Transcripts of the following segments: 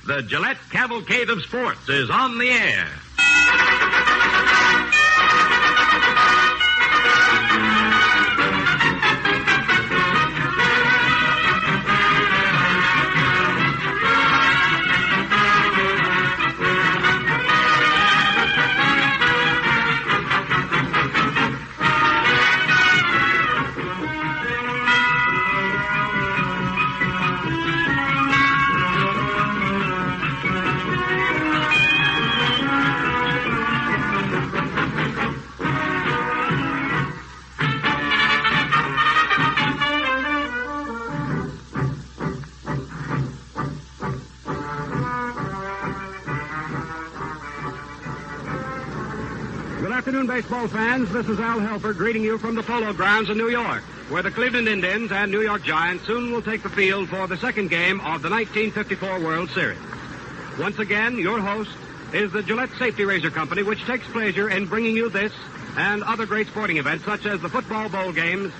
The Gillette Cavalcade of Sports is on the air. Baseball fans, this is Al Helfer greeting you from the Polo Grounds in New York, where the Cleveland Indians and New York Giants soon will take the field for the second game of the 1954 World Series. Once again, your host is the Gillette Safety Razor Company, which takes pleasure in bringing you this and other great sporting events, such as the football bowl games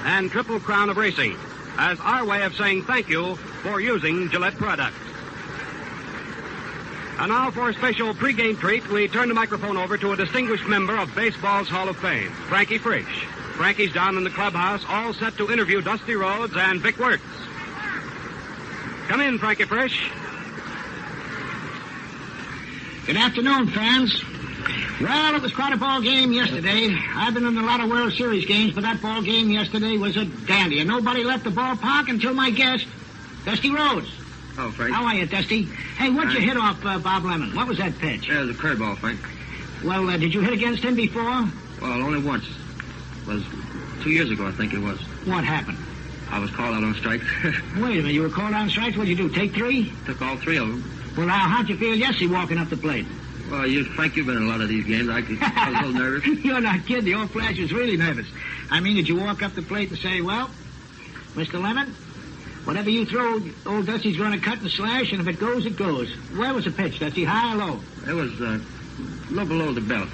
and Triple Crown of Racing, as our way of saying thank you for using Gillette products. And now for a special pregame treat, we turn the microphone over to a distinguished member of baseball's Hall of Fame, Frankie Frisch. Frankie's down in the clubhouse, all set to interview Dusty Rhodes and Vic Wertz. Come in, Frankie Frisch. Good afternoon, fans. Well, it was quite a ball game yesterday. I've been in a lot of World Series games, but that ball game yesterday was a dandy. And nobody left the ballpark until my guest, Dusty Rhodes. Oh, Frank. How are you, Dusty? Hey, what'd you hit off Bob Lemon? What was that pitch? Yeah, it was a curveball, Frank. Well, did you hit against him before? Well, only once. It was 2 years ago, I think it was. What happened? I was called out on strikes. Wait a minute, you were called on strikes? What'd you do, take three? Took all three of them. Well, now, how'd you feel yesterday walking up the plate? Well, Frank, you've been in a lot of these games. I was a little nervous. You're not kidding. The old Flash was really nervous. I mean, did you walk up the plate and say, well, Mr. Lemon, whatever you throw, old Dusty's going to cut and slash, and if it goes, it goes. Where was the pitch, Dusty, high or low? It was a little below the belt,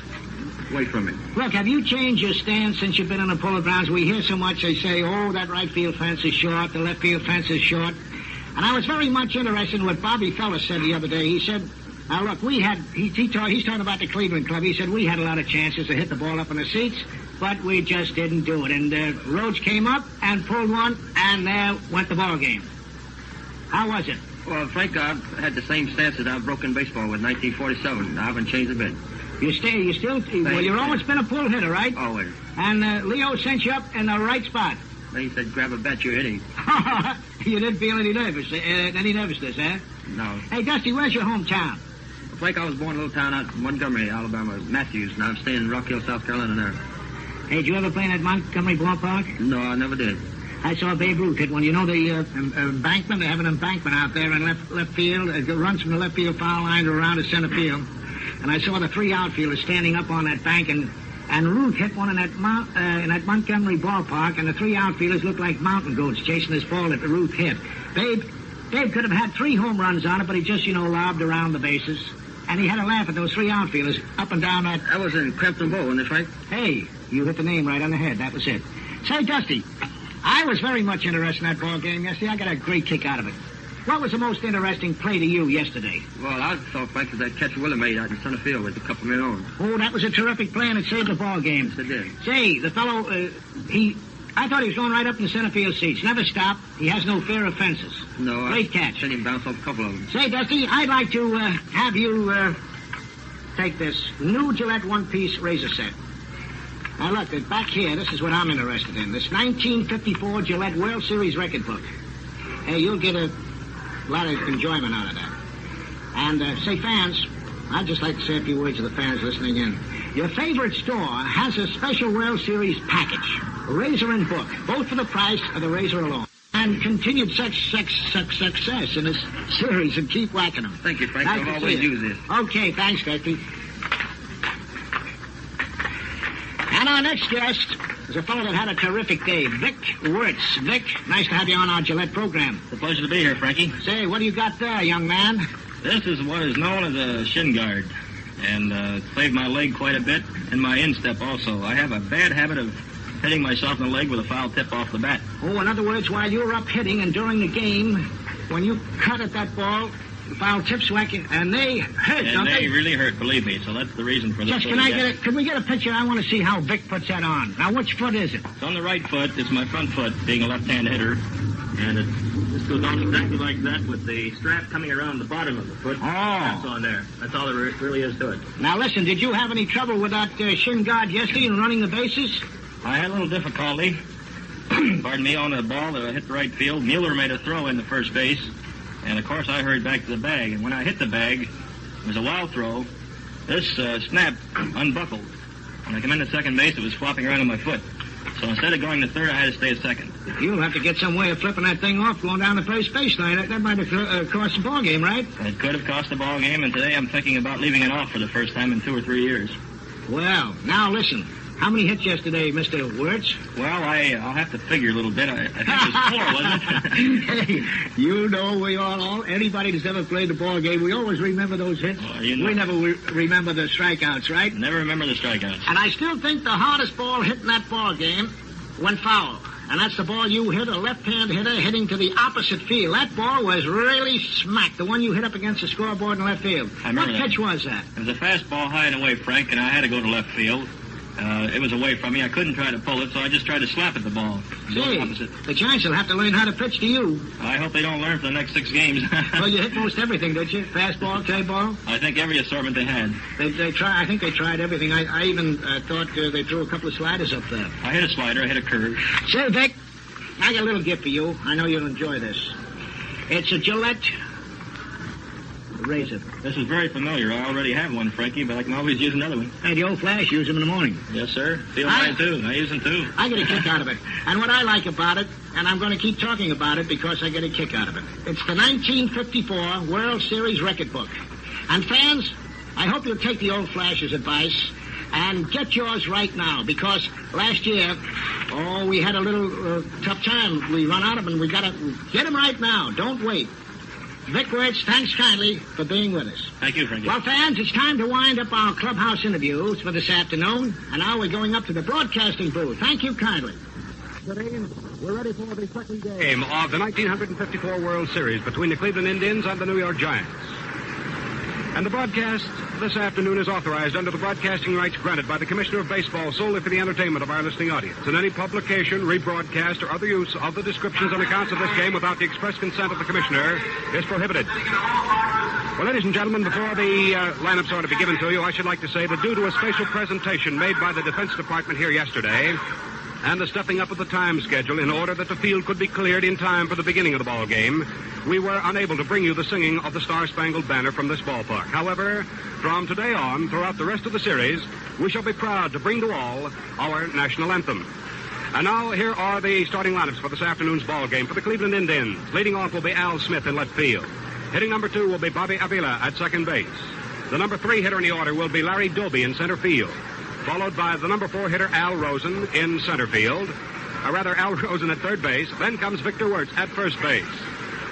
away from it. Look, have you changed your stance since you've been on the Polo Grounds? We hear so much, they say, oh, that right field fence is short, the left field fence is short. And I was very much interested in what Bobby Feller said the other day. He said, now, look, he's talking about the Cleveland Club. He said we had a lot of chances to hit the ball up in the seats, but we just didn't do it. And Rhodes came up and pulled one, and there went the ball game. How was it? Well, Frank, I've had the same stance that I've broken baseball with 1947. I haven't changed a bit. You've always been a pull hitter, right? Always. And Leo sent you up in the right spot. Then he said, grab a bat, you're hitting. You didn't feel any nervousness, eh? No. Hey, Dusty, where's your hometown? Frank, I was born in a little town out in Montgomery, Alabama, Matthews, and I'm staying in Rock Hill, South Carolina now. Hey, did you ever play in that Montgomery ballpark? No, I never did. I saw Babe Ruth hit one. You know the embankment? They have an embankment out there in left field. It runs from the left field foul line to around to center field. And I saw the three outfielders standing up on that bank, and Ruth hit one in that Montgomery ballpark, and the three outfielders looked like mountain goats chasing this ball that Ruth hit. Babe could have had 3 home runs on it, but he just, lobbed around the bases. And he had a laugh at those three outfielders up and down that... That was in Crampton Bowl, wasn't it, Frank? Hey, you hit the name right on the head. That was it. Say, Dusty, I was very much interested in that ball game yesterday. I got a great kick out of it. What was the most interesting play to you yesterday? Well, I thought, Frank, that catch Willie Mays out in center field with a couple men on. Oh, that was a terrific play, and it saved the ball game. Yes, it did. Say, the fellow, I thought he was going right up in the center field seats. Never stopped. He has no fear of fences. No, great catch. Seen him bounce off a couple of them. Say, Dusty, I'd like to have you take this new Gillette one-piece razor set. Now, look, back here, this is what I'm interested in. This 1954 Gillette World Series record book. Hey, you'll get a lot of enjoyment out of that. And, say, fans, I'd just like to say a few words to the fans listening in. Your favorite store has a special World Series package, razor and book, both for the price of the razor alone. And continued success in this series, and keep whacking them. Thank you, Frank. I've always used this. Okay, thanks, Dusty. And our next guest is a fellow that had a terrific day, Vic Wertz. Vic, nice to have you on our Gillette program. It's a pleasure to be here, Frankie. Say, what do you got there, young man? This is what is known as a shin guard, and saved my leg quite a bit, and my instep also. I have a bad habit of hitting myself in the leg with a foul tip off the bat. Oh, in other words, while you were up hitting and during the game, when you cut at that ball, foul tips, Wacky, and they hurt, don't And they? they really hurt, believe me, so that's the reason for this. Just, can we get a picture? I want to see how Vic puts that on. Now, which foot is it? It's on the right foot. It's my front foot, being a left-hand hitter. And this goes on exactly like that with the strap coming around the bottom of the foot. Oh. That's on there. That's all there really is to it. Now, listen, did you have any trouble with that shin guard yesterday in running the bases? I had a little difficulty, pardon me, on a ball that I hit the right field. Mueller made a throw in the first base, and of course I hurried back to the bag. And when I hit the bag, it was a wild throw. This snap unbuckled. When I came into second base, it was flopping around on my foot. So instead of going to third, I had to stay at second. You'll have to get some way of flipping that thing off going down the first baseline. That might have cost the ball game, right? It could have cost the ball game, and today I'm thinking about leaving it off for the first time in 2 or 3 years. Well, now listen. How many hits yesterday, Mr. Wertz? Well, I'll have to figure a little bit. I think it was 4, wasn't it? Hey, you know we all anybody that's ever played the ball game, we always remember those hits. Well, you know. We never remember the strikeouts, right? Never remember the strikeouts. And I still think the hardest ball hit in that ball game went foul. And that's the ball you hit, a left-hand hitter hitting to the opposite field. That ball was really smacked, the one you hit up against the scoreboard in left field. I remember What that. pitch was that? It was a fastball high and away, Frank, and I had to go to left field. It was away from me. I couldn't try to pull it, so I just tried to slap at the ball. Say, the Giants will have to learn how to pitch to you. I hope they don't learn for the next 6 games. Well, you hit most everything, did you? Fastball, K-ball? I think every assortment they had. I think they tried everything. I even thought they threw a couple of sliders up there. I hit a slider. I hit a curve. Say, Vic, I got a little gift for you. I know you'll enjoy this. It's a Gillette razor. This is very familiar. I already have one, Frankie, but I can always use another one. Hey, the old Flash use them in the morning. Yes, sir. Feel mine, too. I use them, too. I get a kick out of it. And what I like about it, and I'm going to keep talking about it because I get a kick out of it, it's the 1954 World Series record book. And fans, I hope you'll take the old Flash's advice and get yours right now, because last year, we had a little tough time. We run out of them, and we got to get them right now. Don't wait. Vic Wertz, thanks kindly for being with us. Thank you, Frankie. Well, fans, it's time to wind up our clubhouse interviews for this afternoon, and now we're going up to the broadcasting booth. Thank you kindly. Today, we're ready for the second game of the 1954 World Series between the Cleveland Indians and the New York Giants. And the broadcast this afternoon is authorized under the broadcasting rights granted by the Commissioner of Baseball solely for the entertainment of our listening audience. And any publication, rebroadcast, or other use of the descriptions and accounts of this game without the express consent of the Commissioner is prohibited. Well, ladies and gentlemen, before the lineups are to be given to you, I should like to say that due to a special presentation made by the Defense Department here yesterday, and the stepping up of the time schedule in order that the field could be cleared in time for the beginning of the ball game, we were unable to bring you the singing of the Star-Spangled Banner from this ballpark. However, from today on, throughout the rest of the series, we shall be proud to bring to all our national anthem. And now, here are the starting lineups for this afternoon's ball game for the Cleveland Indians. Leading off will be Al Smith in left field. Hitting number 2 will be Bobby Avila at second base. The number 3 hitter in the order will be Larry Dolby in center field, followed by the number 4 hitter, Al Rosen, in center field. Al Rosen at third base. Then comes Victor Wertz at first base.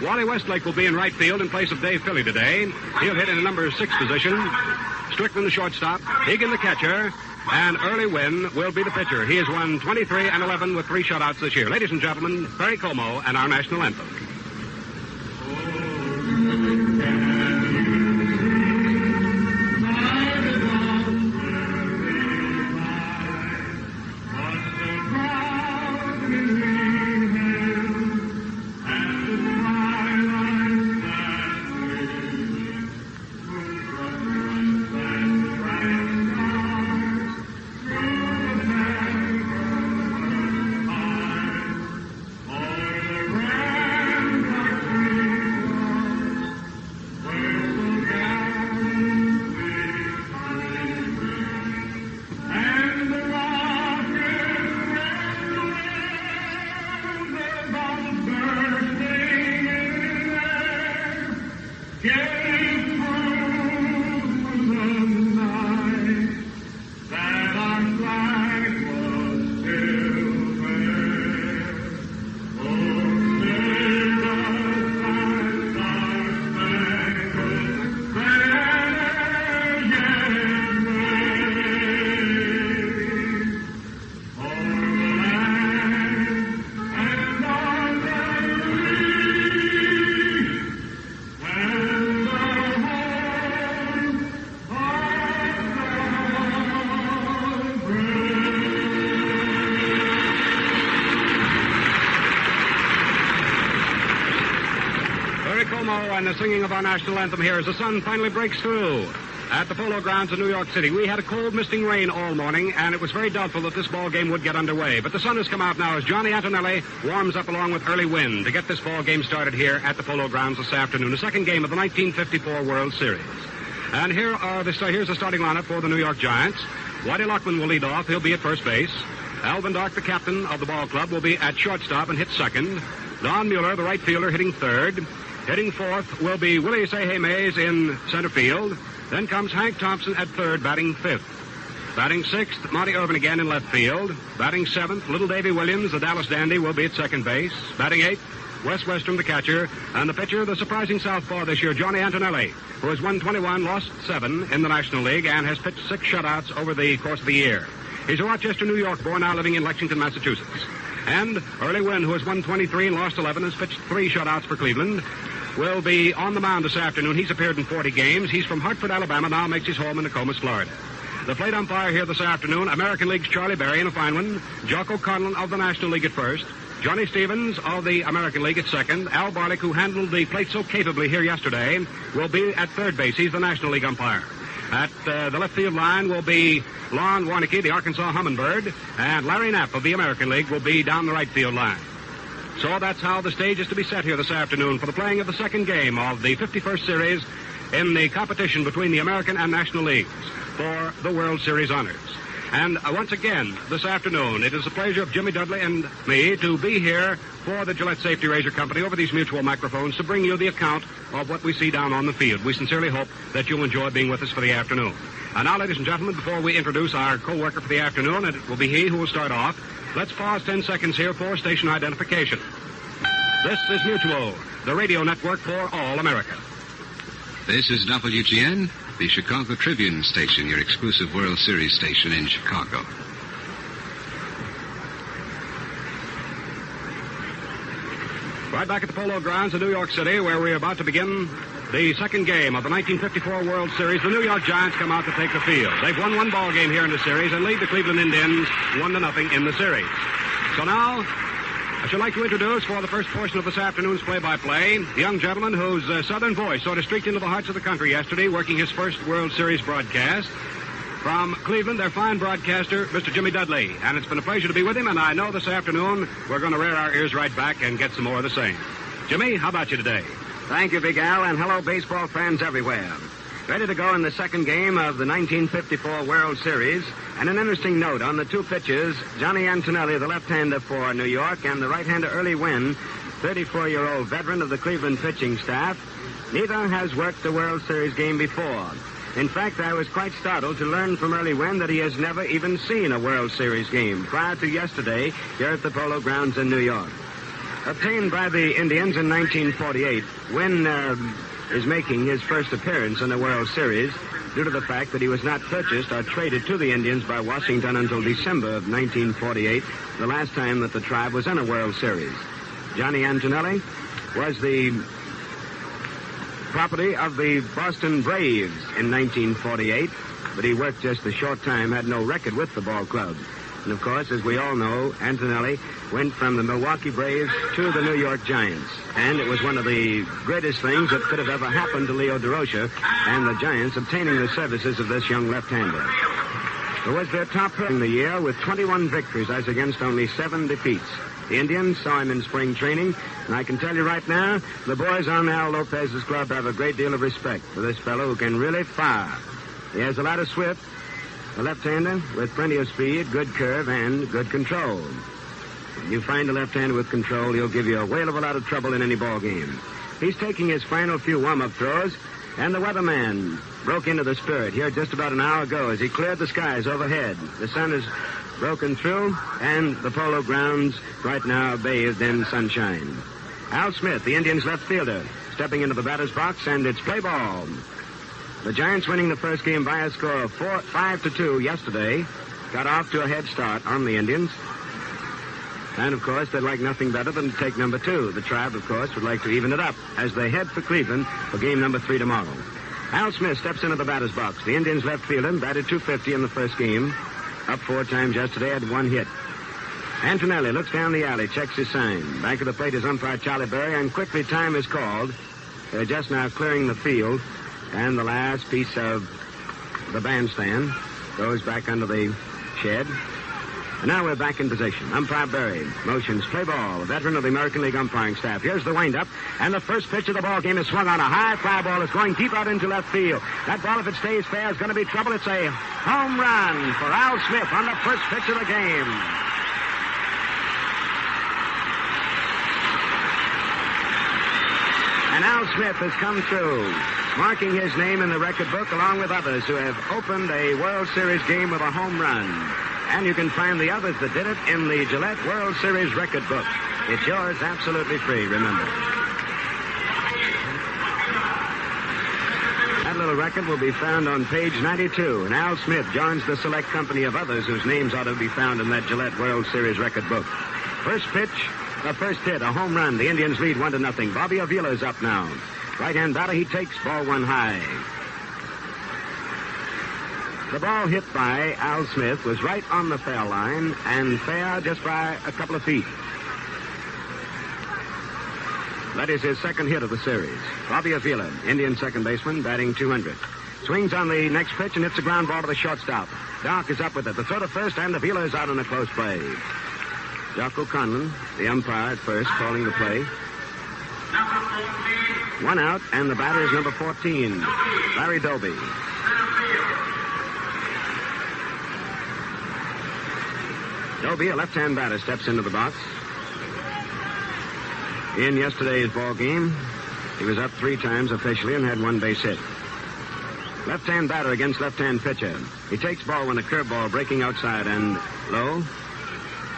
Wally Westlake will be in right field in place of Dave Philly today. He'll hit in the number 6 position. Strickland the shortstop. Hegan the catcher. And Early Wynn will be the pitcher. He has won 23-11 with 3 shutouts this year. Ladies and gentlemen, Perry Como and our national anthem. Billy Como and the singing of our national anthem here as the sun finally breaks through at the Polo Grounds in New York City. We had a cold, misting rain all morning, and it was very doubtful that this ball game would get underway. But the sun has come out now as Johnny Antonelli warms up along with early wind to get this ball game started here at the Polo Grounds this afternoon, the second game of the 1954 World Series. And here's the starting lineup for the New York Giants. Whitey Lachman will lead off. He'll be at first base. Alvin Dark, the captain of the ball club, will be at shortstop and hit second. Don Mueller, the right fielder, hitting third. Hitting fourth will be Willie Mays in center field. Then comes Hank Thompson at third, batting fifth. Batting sixth, Monty Irvin again in left field. Batting seventh, little Davey Williams, the Dallas dandy, will be at second base. Batting eighth, Wes Westrom, the catcher. And the pitcher, the surprising southpaw this year, Johnny Antonelli, who has won 21, lost 7 in the National League, and has pitched 6 shutouts over the course of the year. He's a Rochester, New York boy, now living in Lexington, Massachusetts. And Early Wynn, who has won 23 and lost 11, has pitched 3 shutouts for Cleveland, will be on the mound this afternoon. He's appeared in 40 games. He's from Hartford, Alabama, now makes his home in Nokomis, Florida. The plate umpire here this afternoon, American League's Charlie Berry in a fine one, Jocko Conlon of the National League at first, Johnny Stevens of the American League at second, Al Barlick, who handled the plate so capably here yesterday, will be at third base. He's the National League umpire. At the left field line will be Lon Warnicki, the Arkansas Hummingbird, and Larry Knapp of the American League will be down the right field line. So that's how the stage is to be set here this afternoon for the playing of the second game of the 51st Series in the competition between the American and National Leagues for the World Series honors. And once again, this afternoon, it is the pleasure of Jimmy Dudley and me to be here for the Gillette Safety Razor Company over these mutual microphones to bring you the account of what we see down on the field. We sincerely hope that you'll enjoy being with us for the afternoon. And now, ladies and gentlemen, before we introduce our co-worker for the afternoon, and it will be he who will start off, let's pause 10 seconds here for station identification. This is Mutual, the radio network for all America. This is WGN, the Chicago Tribune station, your exclusive World Series station in Chicago. Right back at the Polo Grounds in New York City, where we're about to begin the second game of the 1954 World Series. The New York Giants come out to take the field. They've won one ball game here in the series and lead the Cleveland Indians 1-0 in the series. So now, I should like to introduce for the first portion of this afternoon's play-by-play the young gentleman whose southern voice sort of streaked into the hearts of the country yesterday, working his first World Series broadcast. From Cleveland, their fine broadcaster, Mr. Jimmy Dudley. And it's been a pleasure to be with him, and I know this afternoon we're going to rear our ears right back and get some more of the same. Jimmy, how about you today? Thank you, Big Al, and hello, baseball fans everywhere. Ready to go in the second game of the 1954 World Series. And an interesting note on the two pitchers, Johnny Antonelli, the left-hander for New York, and the right-hander Early Wynn, 34-year-old veteran of the Cleveland pitching staff. Neither has worked a World Series game before. In fact, I was quite startled to learn from Early Wynn that he has never even seen a World Series game prior to yesterday here at the Polo Grounds in New York. Obtained by the Indians in 1948, Wynn is making his first appearance in the World Series due to the fact that he was not purchased or traded to the Indians by Washington until December of 1948, the last time that the tribe was in a World Series. Johnny Antonelli was the property of the Boston Braves in 1948, but he worked just a short time, had no record with the ball club. And of course, as we all know, Antonelli went from the Milwaukee Braves to the New York Giants. And it was one of the greatest things that could have ever happened to Leo Durocher and the Giants obtaining the services of this young left-hander. Who was their top hitter in the year with 21 victories as against only 7 defeats. The Indians saw him in spring training, and I can tell you right now, the boys on Al Lopez's club have a great deal of respect for this fellow who can really fire. He has a lot of swift, a left-hander with plenty of speed, good curve, and good control. When you find a left-hander with control, he'll give you a whale of a lot of trouble in any ball game. He's taking his final few warm-up throws, and the weatherman broke into the spirit here just about an hour ago as he cleared the skies overhead. The sun is broken through, and the Polo Grounds right now are bathed in sunshine. Al Smith, the Indians' left fielder, stepping into the batter's box, and it's play ball. The Giants winning the first game by a score of 5-2 yesterday, got off to a head start on the Indians. And, of course, they'd like nothing better than to take number 2. The tribe, of course, would like to even it up as they head for Cleveland for game number 3 tomorrow. Al Smith steps into the batter's box. The Indians' left fielder batted .250 in the first game. Up 4 times yesterday, had 1 hit. Antonelli looks down the alley, checks his sign. Back of the plate is umpire Charlie Berry, and quickly time is called. They're just now clearing the field, and the last piece of the bandstand goes back under the shed. And now we're back in position. Umpire Berry motions play ball, a veteran of the American League umpiring staff. Here's the windup, and the first pitch of the ball game is swung on. A high fly ball is going deep out into left field. That ball, if it stays fair, is going to be trouble. It's a home run for Al Smith on the first pitch of the game. And Al Smith has come through, marking his name in the record book along with others who have opened a World Series game with a home run. And you can find the others that did it in the Gillette World Series record book. It's yours absolutely free, remember. That little record will be found on page 92, and Al Smith joins the select company of others whose names ought to be found in that Gillette World Series record book. First pitch, the first hit, a home run. The Indians lead 1-0. Bobby Avila is up now. Right-hand batter, he takes ball one high. The ball hit by Al Smith was right on the foul line and fair just by a couple of feet. That is his second hit of the series. Bobby Avila, Indian second baseman, batting .200. Swings on the next pitch and hits a ground ball to the shortstop. Doc is up with it. The throw to first, and Avila is out in a close play. Jocko Conlon, the umpire at first, calling the play. One out, and the batter is number 14, Larry Dolby. Dolby, a left-hand batter, steps into the box. In yesterday's ball game, he was up 3 times officially and had 1 base hit. Left-hand batter against left-hand pitcher. He takes ball when a curveball breaking outside and low.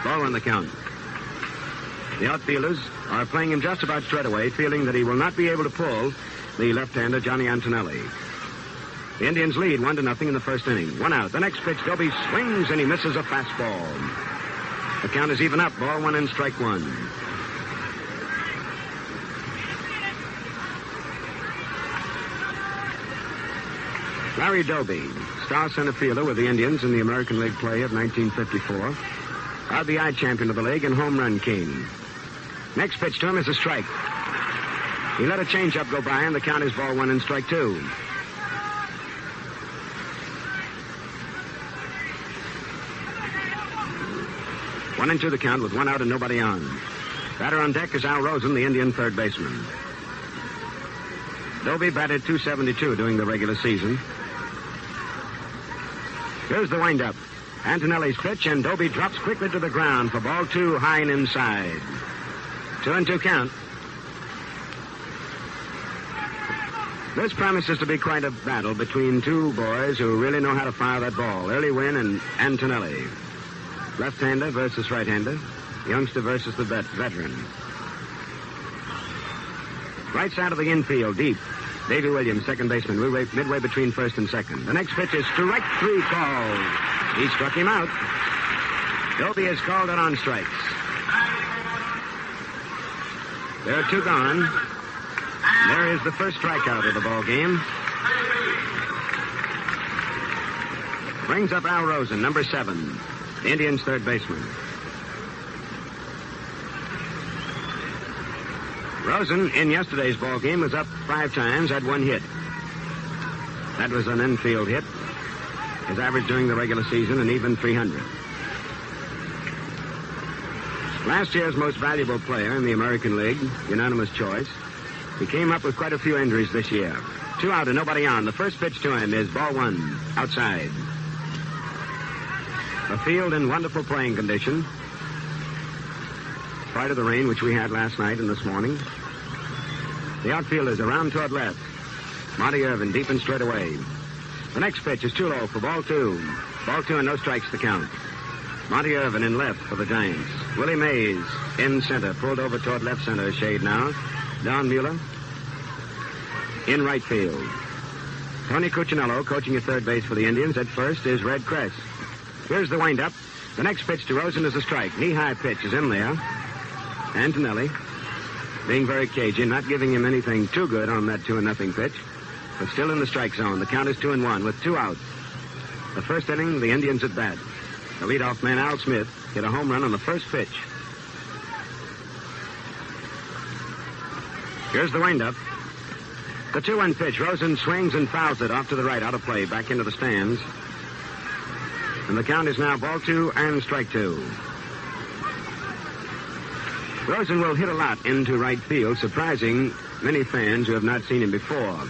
Ball on the count. The outfielders are playing him just about straight away, feeling that he will not be able to pull the left-hander Johnny Antonelli. The Indians lead 1-0 in the first inning. 1 out. The next pitch, Dolby swings and he misses a fastball. The count is even up. Ball 1 and strike 1. Larry Dolby, star center fielder with the Indians in the American League play of 1954. RBI champion of the league and home run king. Next pitch to him is a strike. He let a changeup go by and the count is ball 1 and strike 2. One and 2 the count with 1 out and nobody on. Batter on deck is Al Rosen, the Indian third baseman. Dolby batted .272 during the regular season. Here's the windup. Antonelli's pitch, and Dolby drops quickly to the ground for ball 2 high and inside. 2-2 count. This promises to be quite a battle between two boys who really know how to fire that ball. Early Wynn and Antonelli. Left-hander versus right-hander. Youngster versus the veteran. Right side of the infield, deep. Davey Williams, second baseman, midway between first and second. The next pitch is strike 3 called. He struck him out. Dolby is called out on strikes. There are 2 gone. There is the first strikeout of the ball game. Brings up Al Rosen, number 7. The Indians' third baseman. Rosen, in yesterday's ball game, was up 5 times, had 1 hit. That was an infield hit. His average during the regular season, an even .300. Last year's most valuable player in the American League, unanimous choice. He came up with quite a few injuries this year. 2 out and nobody on. The first pitch to him is ball 1, outside. The field in wonderful playing condition. In spite of the rain which we had last night and this morning. The outfield is around toward left. Monty Irvin deep and straight away. The next pitch is too low for ball 2. Ball 2 and no strikes to count. Monty Irvin in left for the Giants. Willie Mays in center, pulled over toward left center shade now. Don Mueller in right field. Tony Cuccinello coaching at third base for the Indians. At first is Red Cress. Here's the windup. The next pitch to Rosen is a strike. Knee-high pitch is in there. Antonelli being very cagey, not giving him anything too good on that 2-0 pitch, but still in the strike zone. The count is 2-1 with 2 outs. The first inning, the Indians at bat. The leadoff man, Al Smith, hit a home run on the first pitch. Here's the windup. The 2-1 pitch. Rosen swings and fouls it off to the right, out of play, back into the stands. And the count is now ball 2 and strike 2. Rosen will hit a lot into right field, surprising many fans who have not seen him before.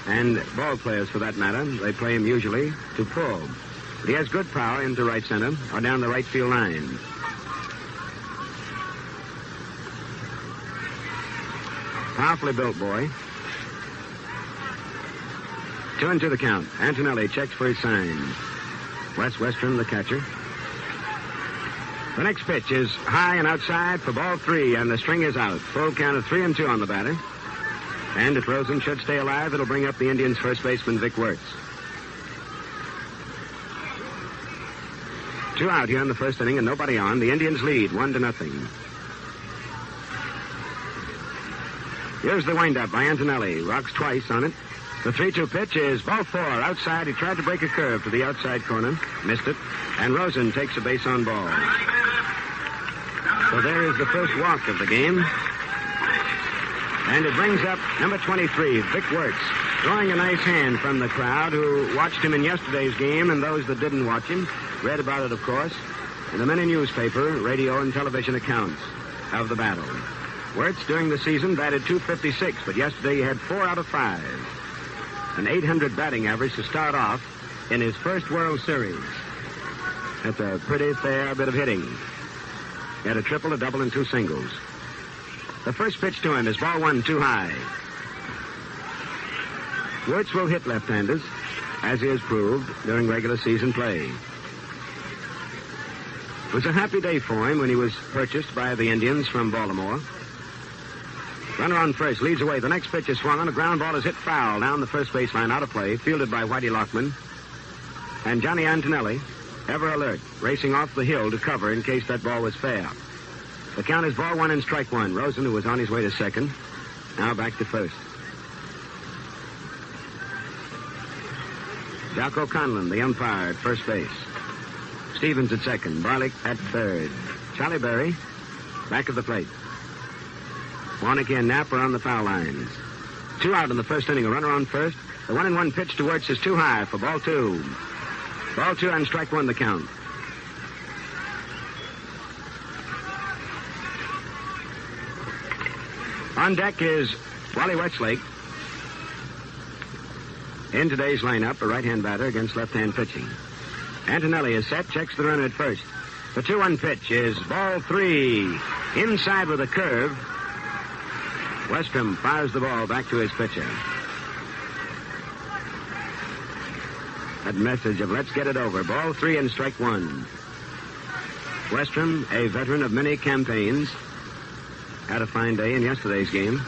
And ball players, for that matter, they play him usually to pull. But he has good power into right center or down the right field line. Powerfully built boy. 2-2 the count. Antonelli checks for his signs. Wes Westrom, the catcher. The next pitch is high and outside for ball 3, and the string is out. Full count of 3-2 on the batter. And if Rosen should stay alive, it'll bring up the Indians' first baseman, Vic Wertz. 2 out here in the first inning and nobody on. The Indians lead 1-0. Here's the windup by Antonelli. Rocks twice on it. The 3-2 pitch is ball 4 outside. He tried to break a curve to the outside corner. Missed it. And Rosen takes a base on ball. So there is the first walk of the game. And it brings up number 23, Vic Wertz, drawing a nice hand from the crowd who watched him in yesterday's game, and those that didn't watch him read about it, of course, in the many newspaper, radio, and television accounts of the battle. Wertz, during the season, batted .256, but yesterday he had 4 out of 5. An .800 batting average to start off in his first World Series. That's a pretty fair bit of hitting. He had a triple, a double, and 2 singles. The first pitch to him is ball 1 too high. Wertz will hit left-handers, as he has proved during regular season play. It was a happy day for him when he was purchased by the Indians from Baltimore. Runner on first, leads away. The next pitch is swung on. A ground ball is hit foul down the first baseline, out of play, fielded by Whitey Lachman. And Johnny Antonelli, ever alert, racing off the hill to cover in case that ball was fair. The count is ball 1 and strike 1. Rosen, who was on his way to second, now back to first. Jocko Conlon, the umpire, at first base. Stevens at second. Barlick at third. Charlie Berry back of the plate. Warnick and Knapp are on the foul lines. 2 out in the first inning. A runner on first. The 1-1 pitch to Wertz is too high for ball 2. Ball 2 and strike 1 the count. On deck is Wally Westlake. In today's lineup, a right-hand batter against left-hand pitching. Antonelli is set, checks the runner at first. The 2-1 pitch is ball 3. Inside with a curve. Westrom fires the ball back to his pitcher. That message of let's get it over. Ball 3 and strike 1. Westrom, a veteran of many campaigns, had a fine day in yesterday's game.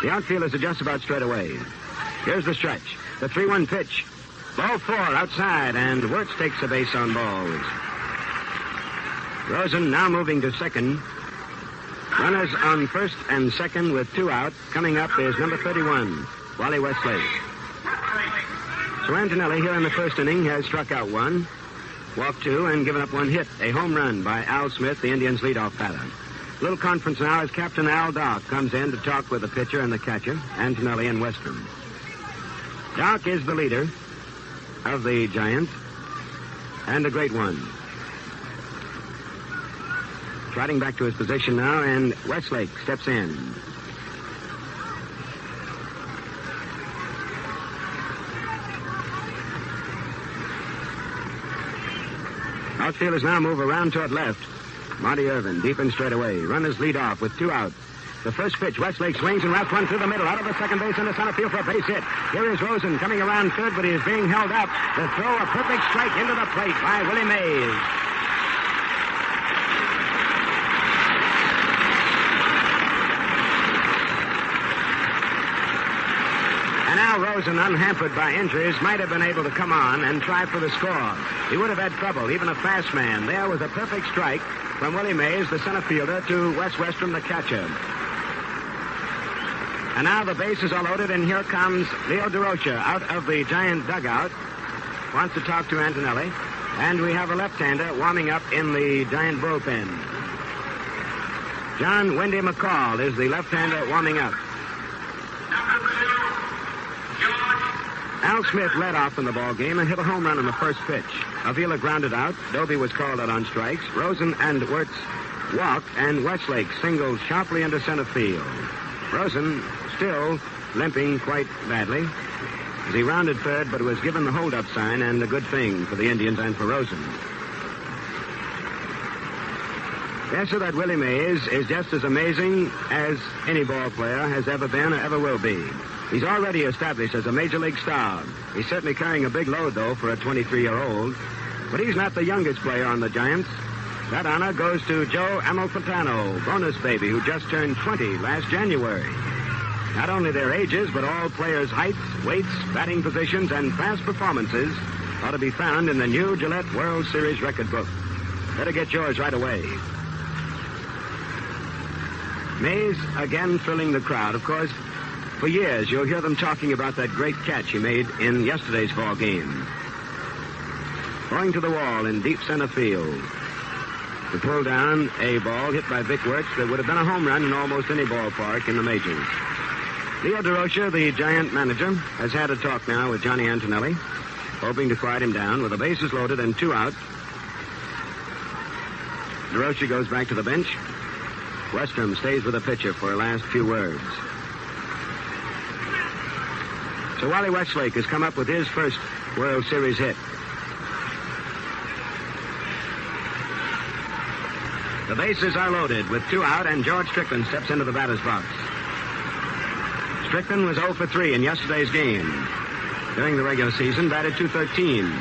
The outfielders are just about straight away. Here's the stretch. The 3-1 pitch. Ball 4 outside, and Wertz takes a base on balls. Rosen now moving to second. Runners on first and second with 2 out. Coming up is number 31, Wally Westlake. So Antonelli here in the first inning has struck out 1, walked 2, and given up 1 hit. A home run by Al Smith, the Indians' leadoff batter. Little conference now as Captain Al Dock comes in to talk with the pitcher and the catcher, Antonelli and Westrom. Dock is the leader of the Giants, and a great one. Trotting back to his position now, and Westlake steps in. Outfielders now move around toward left. Monty Irvin, deep and straight away. Runners lead off with 2 out. The first pitch, Westlake swings and routes one through the middle, out of the second base into center field for a base hit. Here is Rosen coming around third, but he is being held up. The throw, a perfect strike into the plate by Willie Mays. And now Rosen, unhampered by injuries, might have been able to come on and try for the score. He would have had trouble, even a fast man. There was a perfect strike from Willie Mays, the center fielder, to Wes Westrom, the catcher. And now the bases are loaded, and here comes Leo Durocher out of the Giant dugout. Wants to talk to Antonelli. And we have a left-hander warming up in the Giant bullpen. John Wendy McCall is the left-hander warming up. Al Smith led off in the ball game and hit a home run on the first pitch. Avila grounded out. Dolby was called out on strikes. Rosen and Wertz walked, and Westlake singled sharply into center field. Rosen still limping quite badly as he rounded third, but was given the hold-up sign, and a good thing for the Indians and for Rosen. Yes, sir, that Willie Mays is just as amazing as any ball player has ever been or ever will be. He's already established as a major league star. He's certainly carrying a big load, though, for a 23-year-old. But he's not the youngest player on the Giants. That honor goes to Joe Amalfitano, bonus baby, who just turned 20 last January. Not only their ages, but all players' heights, weights, batting positions, and past performances ought to be found in the new Gillette World Series record book. Better get yours right away. Mays again thrilling the crowd. Of course, for years you'll hear them talking about that great catch he made in yesterday's ball game. Going to the wall in deep center field to pull down a ball hit by Vic Wertz that would have been a home run in almost any ballpark in the majors. Leo Durocher, the Giant manager, has had a talk now with Johnny Antonelli, hoping to quiet him down with the bases loaded and 2 out. Durocher goes back to the bench. Westrom stays with the pitcher for a last few words. So Wally Westlake has come up with his first World Series hit. The bases are loaded with 2 out, and George Strickland steps into the batter's box. Strickland was 0 for 3 in yesterday's game. During the regular season, batted .213.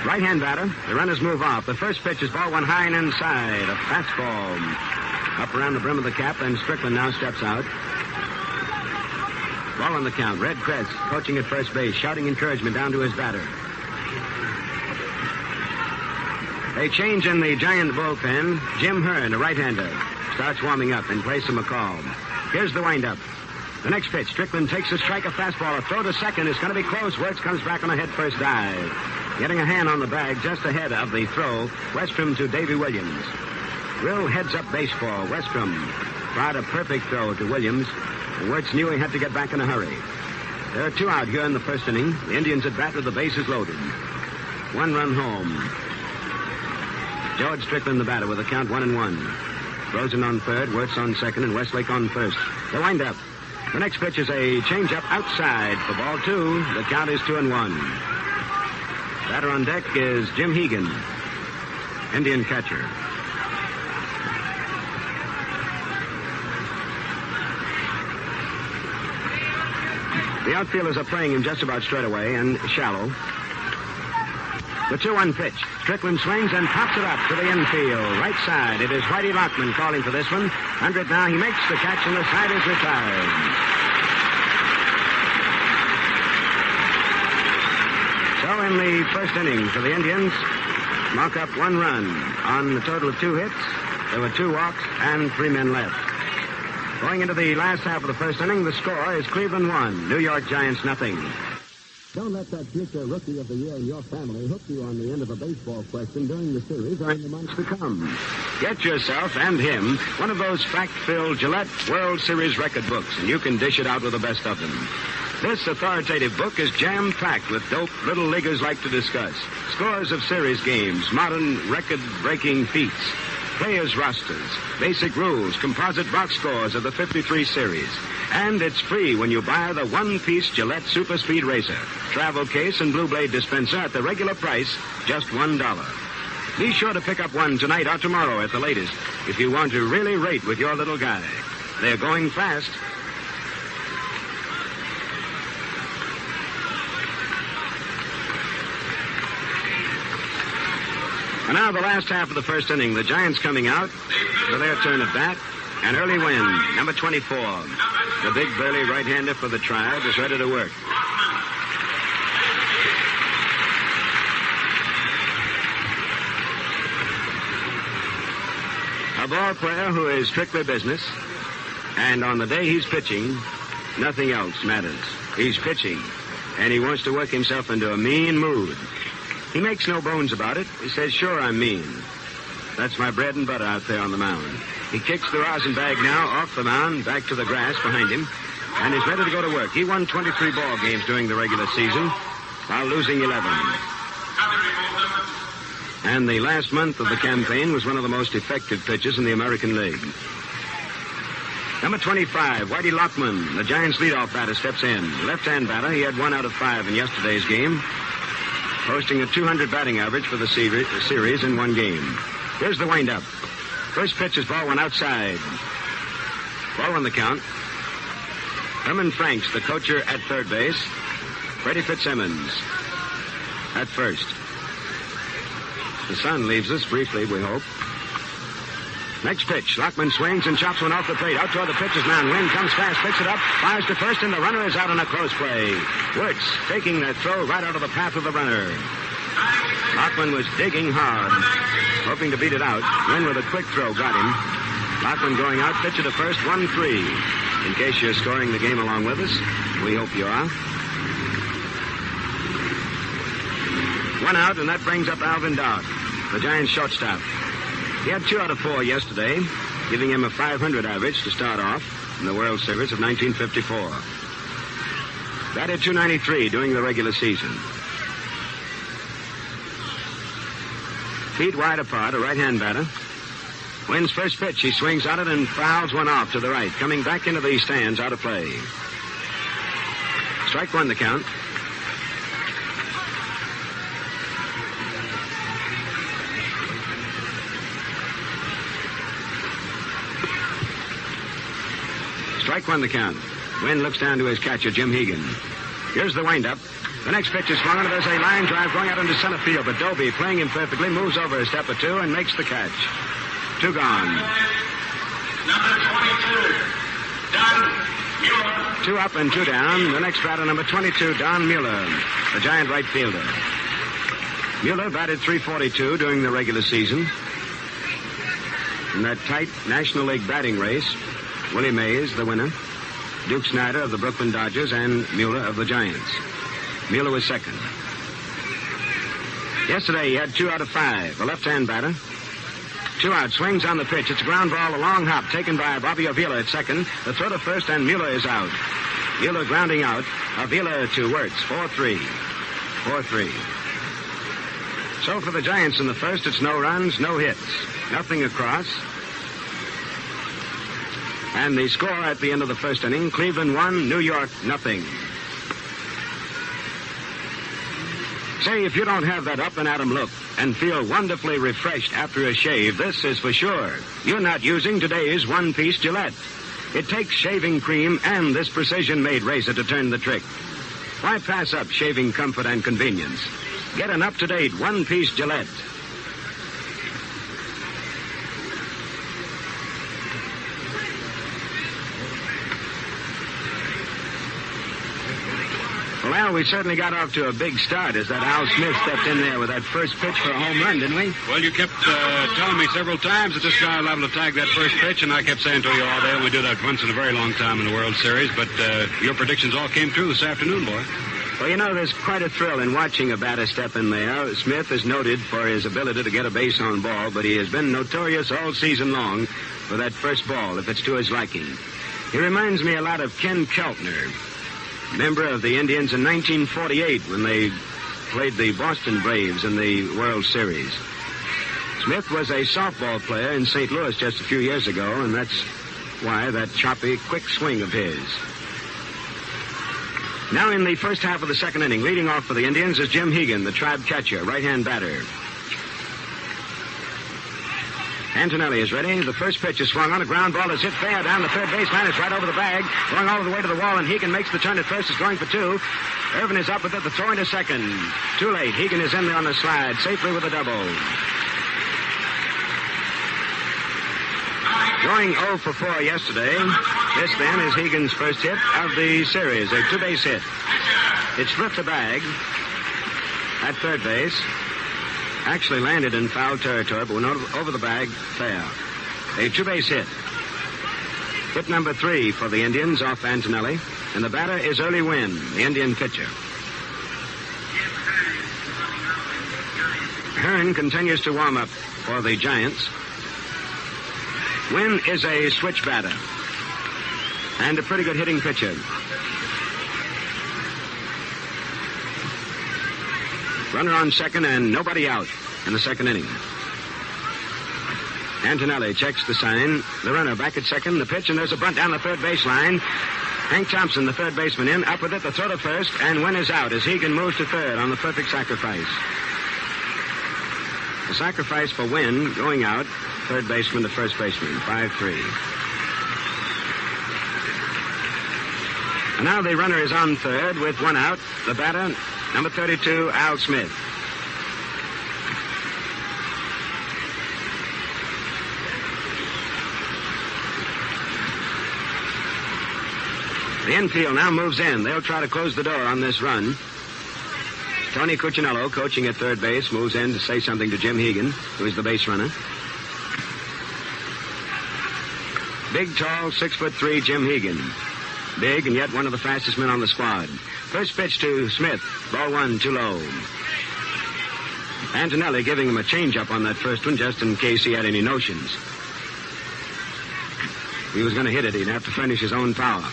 Right-hand batter. The runners move off. The first pitch is ball one high and inside. A fastball up around the brim of the cap, and Strickland now steps out. Ball on the count. Red Kress coaching at first base, shouting encouragement down to his batter. A change in the Giant bullpen. Jim Hearn, a right-hander, starts warming up in place of McCall. Here's the windup. The next pitch. Strickland takes a strike, a fastball. A throw to second is going to be close. Wertz comes back on a head-first dive. Getting a hand on the bag just ahead of the throw. Westrom to Davey Williams. Real heads-up baseball. Westrom brought a perfect throw to Williams. And Wertz knew he had to get back in a hurry. There are 2 out here in the first inning. The Indians at bat with the bases loaded. 1 run home. George Strickland, the batter, with a count 1-1. Rosen on third, Wertz on second, and Westlake on first. The windup. The next pitch is a changeup outside for ball 2. The count is 2-1. Batter on deck is Jim Hegan, Indian catcher. The outfielders are playing him just about straight away and shallow. The 2-1 pitch. Strickland swings and pops it up to the infield. Right side. It is Whitey Lachman calling for this one. Under it now. He makes the catch, and the side is retired. So in the first inning for the Indians, knock up 1 run on the total of 2 hits. There were 2 walks and 3 men left. Going into the last half of the first inning, the score is Cleveland 1, New York Giants nothing. Don't let that future Rookie of the Year in your family hook you on the end of a baseball question during the series or in the months to come. Get yourself and him one of those fact-filled Gillette World Series record books, and you can dish it out with the best of them. This authoritative book is jam-packed with dope little leaguers like to discuss. Scores of series games, modern record-breaking feats, players' rosters, basic rules, composite box scores of the 53 series. And it's free when you buy the one-piece Gillette Super Speed Razor, travel case, and Blue Blade dispenser at the regular price, just $1. Be sure to pick up one tonight or tomorrow at the latest if you want to really rate with your little guy. They're going fast. And now the last half of the first inning. The Giants coming out for their turn at bat. An early win, number 24. The big burly right-hander for the Tribe is ready to work. A ball player who is strictly business, and on the day he's pitching, nothing else matters. He's pitching, and he wants to work himself into a mean mood. He makes no bones about it. He says, sure, I'm mean. That's my bread and butter out there on the mound. He kicks the rosin bag now off the mound, back to the grass behind him. and is ready to go to work. He won 23 ball games during the regular season while losing 11. And the last month of the campaign was one of the most effective pitchers in the American League. Number 25, Whitey Lachman, the Giants' leadoff batter, steps in. Left-hand batter, he had 1 out of 5 in yesterday's game, posting a 200 batting average for the series in one game. Here's the wind-up. First pitch is ball one outside. Ball on the count. Herman Franks, the coacher, at third base. Freddie Fitzsimmons at first. The sun leaves us briefly, we hope. Next pitch. Lachman swings and chops one off the plate. Out toward the pitcher's mound. Wynn comes fast, picks it up, fires to first, and the runner is out on a close play. Wertz taking that throw right out of the path of the runner. Lachman was digging hard, hoping to beat it out. Wynn with a quick throw got him. Lachman going out, pitcher to first, 1-3. In case you're scoring the game along with us, we hope you are. 1 out, and that brings up Alvin Dodd, the Giants' shortstop. He had 2 out of 4 yesterday, giving him a 500 average to start off in the World Series of 1954. Batted .293 during the regular season. Feet wide apart, a right-hand batter. Wynn's first pitch, he swings at it and fouls one off to the right, coming back into the stands, out of play. Strike one the count. Strike one the count. Wynn looks down to his catcher, Jim Hegan. Here's the windup. The next pitch is swung, and there's a line drive going out into center field, but Dolby, playing him perfectly, moves over a step or two and makes the catch. 2 gone. Number 22, Don Mueller. 2 up and 2 down. The next batter, number 22, Don Mueller, the Giant right fielder. Mueller batted .342 during the regular season. In that tight National League batting race, Willie Mays, the winner, Duke Snyder of the Brooklyn Dodgers, and Mueller of the Giants. Mueller was second. Yesterday, he had 2 out of 5. A left-hand batter. 2 out, swings on the pitch. It's a ground ball, a long hop, taken by Bobby Avila at second. The throw to first, and Mueller is out. Mueller grounding out. Avila to Wertz, 4-3. 4-3. So for the Giants in the first, it's no runs, no hits. Nothing across. And the score at the end of the first inning, Cleveland 1, New York nothing. Say, if you don't have that up-and-at-'em look and feel wonderfully refreshed after a shave, this is for sure. You're not using today's one-piece Gillette. It takes shaving cream and this precision-made razor to turn the trick. Why pass up shaving comfort and convenience? Get an up-to-date one-piece Gillette. Well, we certainly got off to a big start as that Al Smith stepped in there with that first pitch for a home run, didn't we? Well, you kept telling me several times that this guy will liable to tag that first pitch, and I kept saying to you all day, we do that once in a very long time in the World Series, but your predictions all came true this afternoon, boy. Well, you know, there's quite a thrill in watching a batter step in there. Smith is noted for his ability to get a base on ball, but he has been notorious all season long for that first ball, if it's to his liking. He reminds me a lot of Ken Keltner, member of the Indians in 1948 when they played the Boston Braves in the World Series. Smith was a softball player in St. Louis just a few years ago, and that's why that choppy, quick swing of his. Now in the first half of the second inning, leading off for the Indians is Jim Hegan, the Tribe catcher, right-hand batter. Antonelli is ready. The first pitch is swung on. A ground ball is hit fair down the third baseline. It's right over the bag. Going all the way to the wall, and Hegan makes the turn at first. Is going for 2. Irvin is up with it. The throw into second. Too late. Hegan is in there on the slide, safely with a double. Going 0 for 4 yesterday. This, then, is Hegan's first hit of the series, a 2-base hit. It split the bag at third base. Actually landed in foul territory, but went over the bag fair. A 2-base hit. Hit number 3 for the Indians off Antonelli. And the batter is Early Wynn, the Indian pitcher. Hearn continues to warm up for the Giants. Wynn is a switch batter. and a pretty good hitting pitcher. Runner on second and nobody out in the second inning. Antonelli checks the sign. The runner back at second. The pitch, and there's a bunt down the third baseline. Hank Thompson, the third baseman, in. Up with it, the throw to first, and Wynn is out as Hegan moves to third on the perfect sacrifice. The sacrifice for Wynn going out. Third baseman to first baseman. 5-3. And now the runner is on third with one out. The batter, number 32, Al Smith. The infield now moves in. They'll try to close the door on this run. Tony Cuccinello, coaching at third base, moves in to say something to Jim Hegan, who is the base runner. Big, tall, 6'3" Jim Hegan. Big and yet one of the fastest men on the squad. First pitch to Smith. Ball one, too low. Antonelli giving him a changeup on that first one just in case he had any notions. He was going to hit it. He'd have to furnish his own power.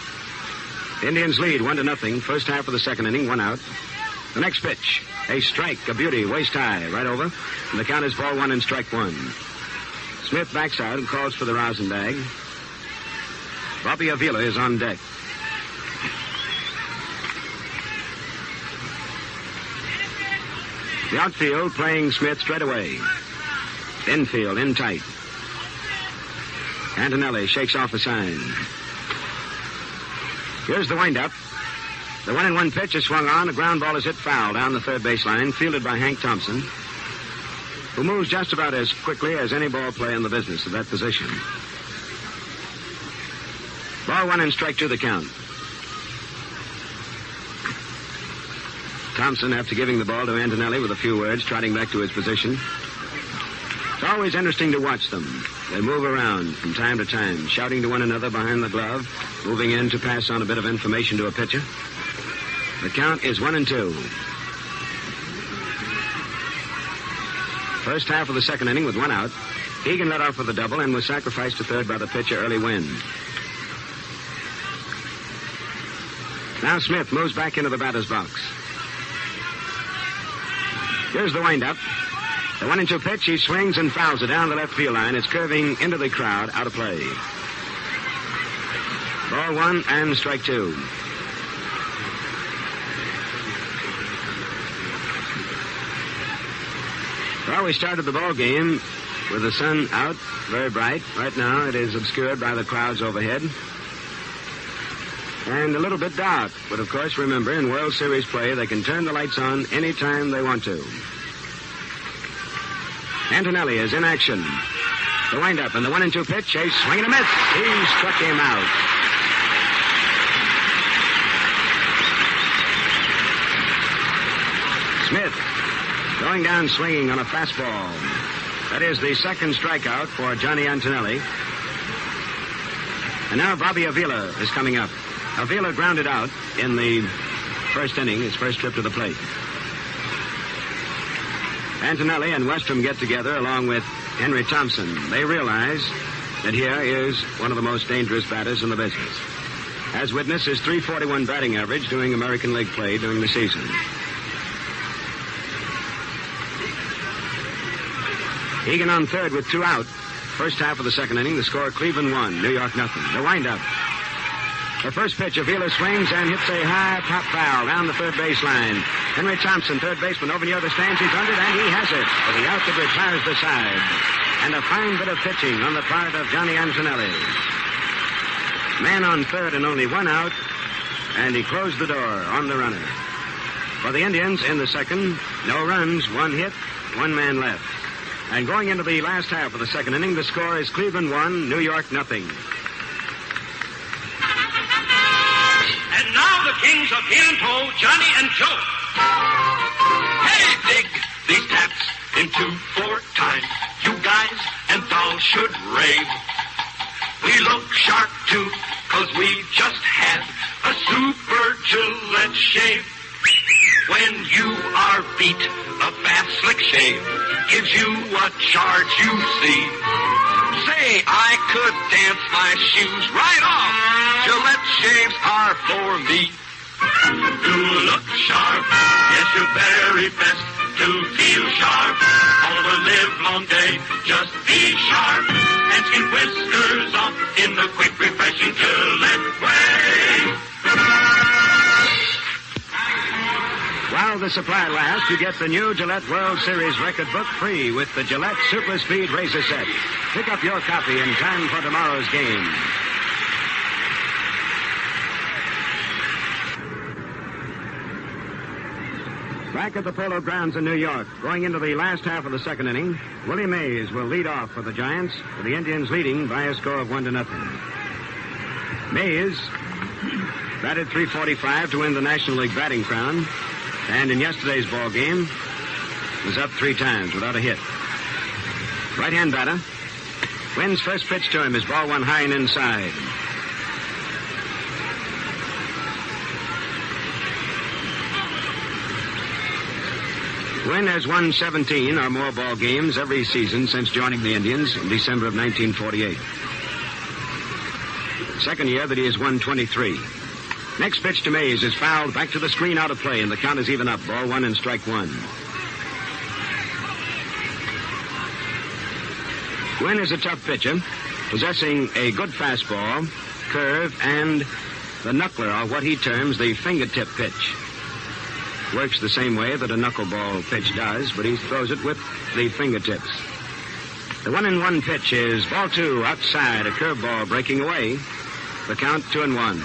The Indians lead 1-0. First half of the second inning, one out. The next pitch, a strike, a beauty, waist high, right over. And the count is ball one and strike one. Smith backs out and calls for the rosin bag. Bobby Avila is on deck. The outfield playing Smith straight away. Infield in tight. Antonelli shakes off a sign. Here's the windup. The 1-1 pitch is swung on. The ground ball is hit foul down the third baseline, fielded by Hank Thompson, who moves just about as quickly as any ball player in the business at that position. Ball one and strike two the count. Thompson, after giving the ball to Antonelli with a few words, trotting back to his position. It's always interesting to watch them. They move around from time to time, shouting to one another behind the glove, moving in to pass on a bit of information to a pitcher. The count is 1-2. First half of the second inning with one out. Hegan led off with a double and was sacrificed to third by the pitcher, Early Wynn. Now Smith moves back into the batter's box. Here's the windup. The 1-2 pitch, he swings and fouls it down the left field line. It's curving into the crowd, out of play. Ball one and strike two. Well, we started the ball game with the sun out, very bright. Right now it is obscured by the clouds overhead. And a little bit dark. But, of course, remember, in World Series play, they can turn the lights on anytime they want to. Antonelli is in action. The windup and the 1-2 pitch. A swing and a miss. He struck him out. Smith going down swinging on a fastball. That is the second strikeout for Johnny Antonelli. And now Bobby Avila is coming up. Avila grounded out in the first inning, his first trip to the plate. Antonelli and Westrom get together along with Henry Thompson. They realize that here is one of the most dangerous batters in the business. As witness his .341 batting average doing American League play during the season. Hegan on third with two out. First half of the second inning, the score Cleveland 1, New York nothing. The windup. The first pitch, Avila swings and hits a high pop foul down the third baseline. Henry Thompson, third baseman, over near the stands. He's under it, and he has it. But the out that retires the side. And a fine bit of pitching on the part of Johnny Antonelli. Man on third and only one out, and he closed the door on the runner. For the Indians in the second, no runs, one hit, one man left. And going into the last half of the second inning, the score is Cleveland 1, New York nothing. And now the kings of heel and toe, Johnny and Joe. Hey, dig these taps in 2-4 time. You guys and dolls should rave. We look sharp, too, 'cause we just had a super Gillette shave. When you are beat, a fast, slick shave gives you a charge, you see. Say, I could dance my shoes right off. Gillette for me. To look sharp, yes, your very best. To feel sharp all the livelong day. Just be sharp and keep whiskers off in the quick, refreshing Gillette way. While the supply lasts, you get the new Gillette World Series record book free with the Gillette Super Speed Razor Set. Pick up your copy in time for tomorrow's game. Back at the Polo Grounds in New York, going into the last half of the second inning, Willie Mays will lead off for the Giants, with the Indians leading by a score of 1-0. Mays batted .345 to win the National League batting crown, and in yesterday's ball game was up 3 times without a hit. Right-hand batter. Wynn's first pitch to him is ball 1 high and inside. Wynn has won 17 or more ball games every season since joining the Indians in December of 1948. Second year that he has won 23. Next pitch to Mays is fouled back to the screen, out of play, and the count is even up. Ball 1 and strike 1. Wynn is a tough pitcher, possessing a good fastball, curve, and the knuckler, or what he terms the fingertip pitch. Works the same way that a knuckleball pitch does, but he throws it with the fingertips. The 1-1 pitch is ball 2 outside, a curveball breaking away. The count 2-1.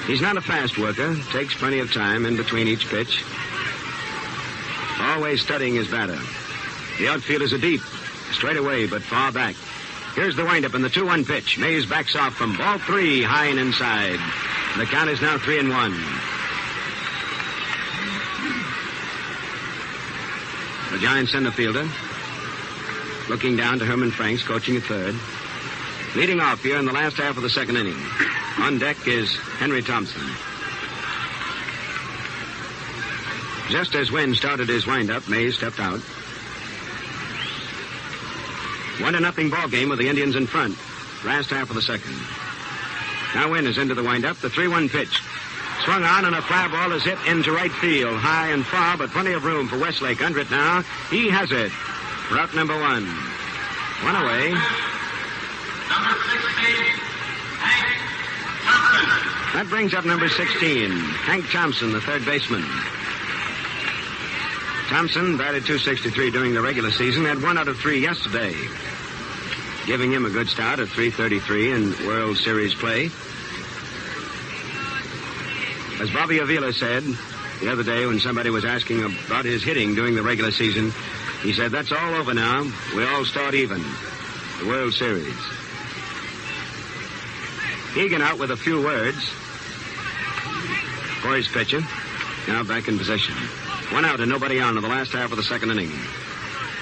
He's not a fast worker, takes plenty of time in between each pitch. Always studying his batter. The outfielders are deep, straight away, but far back. Here's the windup and the 2-1 pitch. Mays backs off from ball 3, high and inside. The count is now 3-1. The Giants center fielder looking down to Herman Franks, coaching at third. Leading off here in the last half of the second inning. On deck is Henry Thompson. Just as Wynn started his windup, Mays stepped out. 1-0 ball game with the Indians in front. Last half of the second. Now Wynn is into the windup. The 3-1 pitch. Swung on, and a fly ball is hit into right field. High and far, but plenty of room for Westlake. Under it now. He has it. Route number 1. One away. Number 16, Hank Thompson. That brings up number 16, Hank Thompson, the third baseman. Thompson batted .263 during the regular season, had 1 out of 3 yesterday, giving him a good start at .333 in World Series play. As Bobby Avila said the other day when somebody was asking about his hitting during the regular season, he said, that's all over now. We all start even. The World Series. Hegan out with a few words for his pitcher. Now back in position. 1 out and nobody on in the last half of the second inning.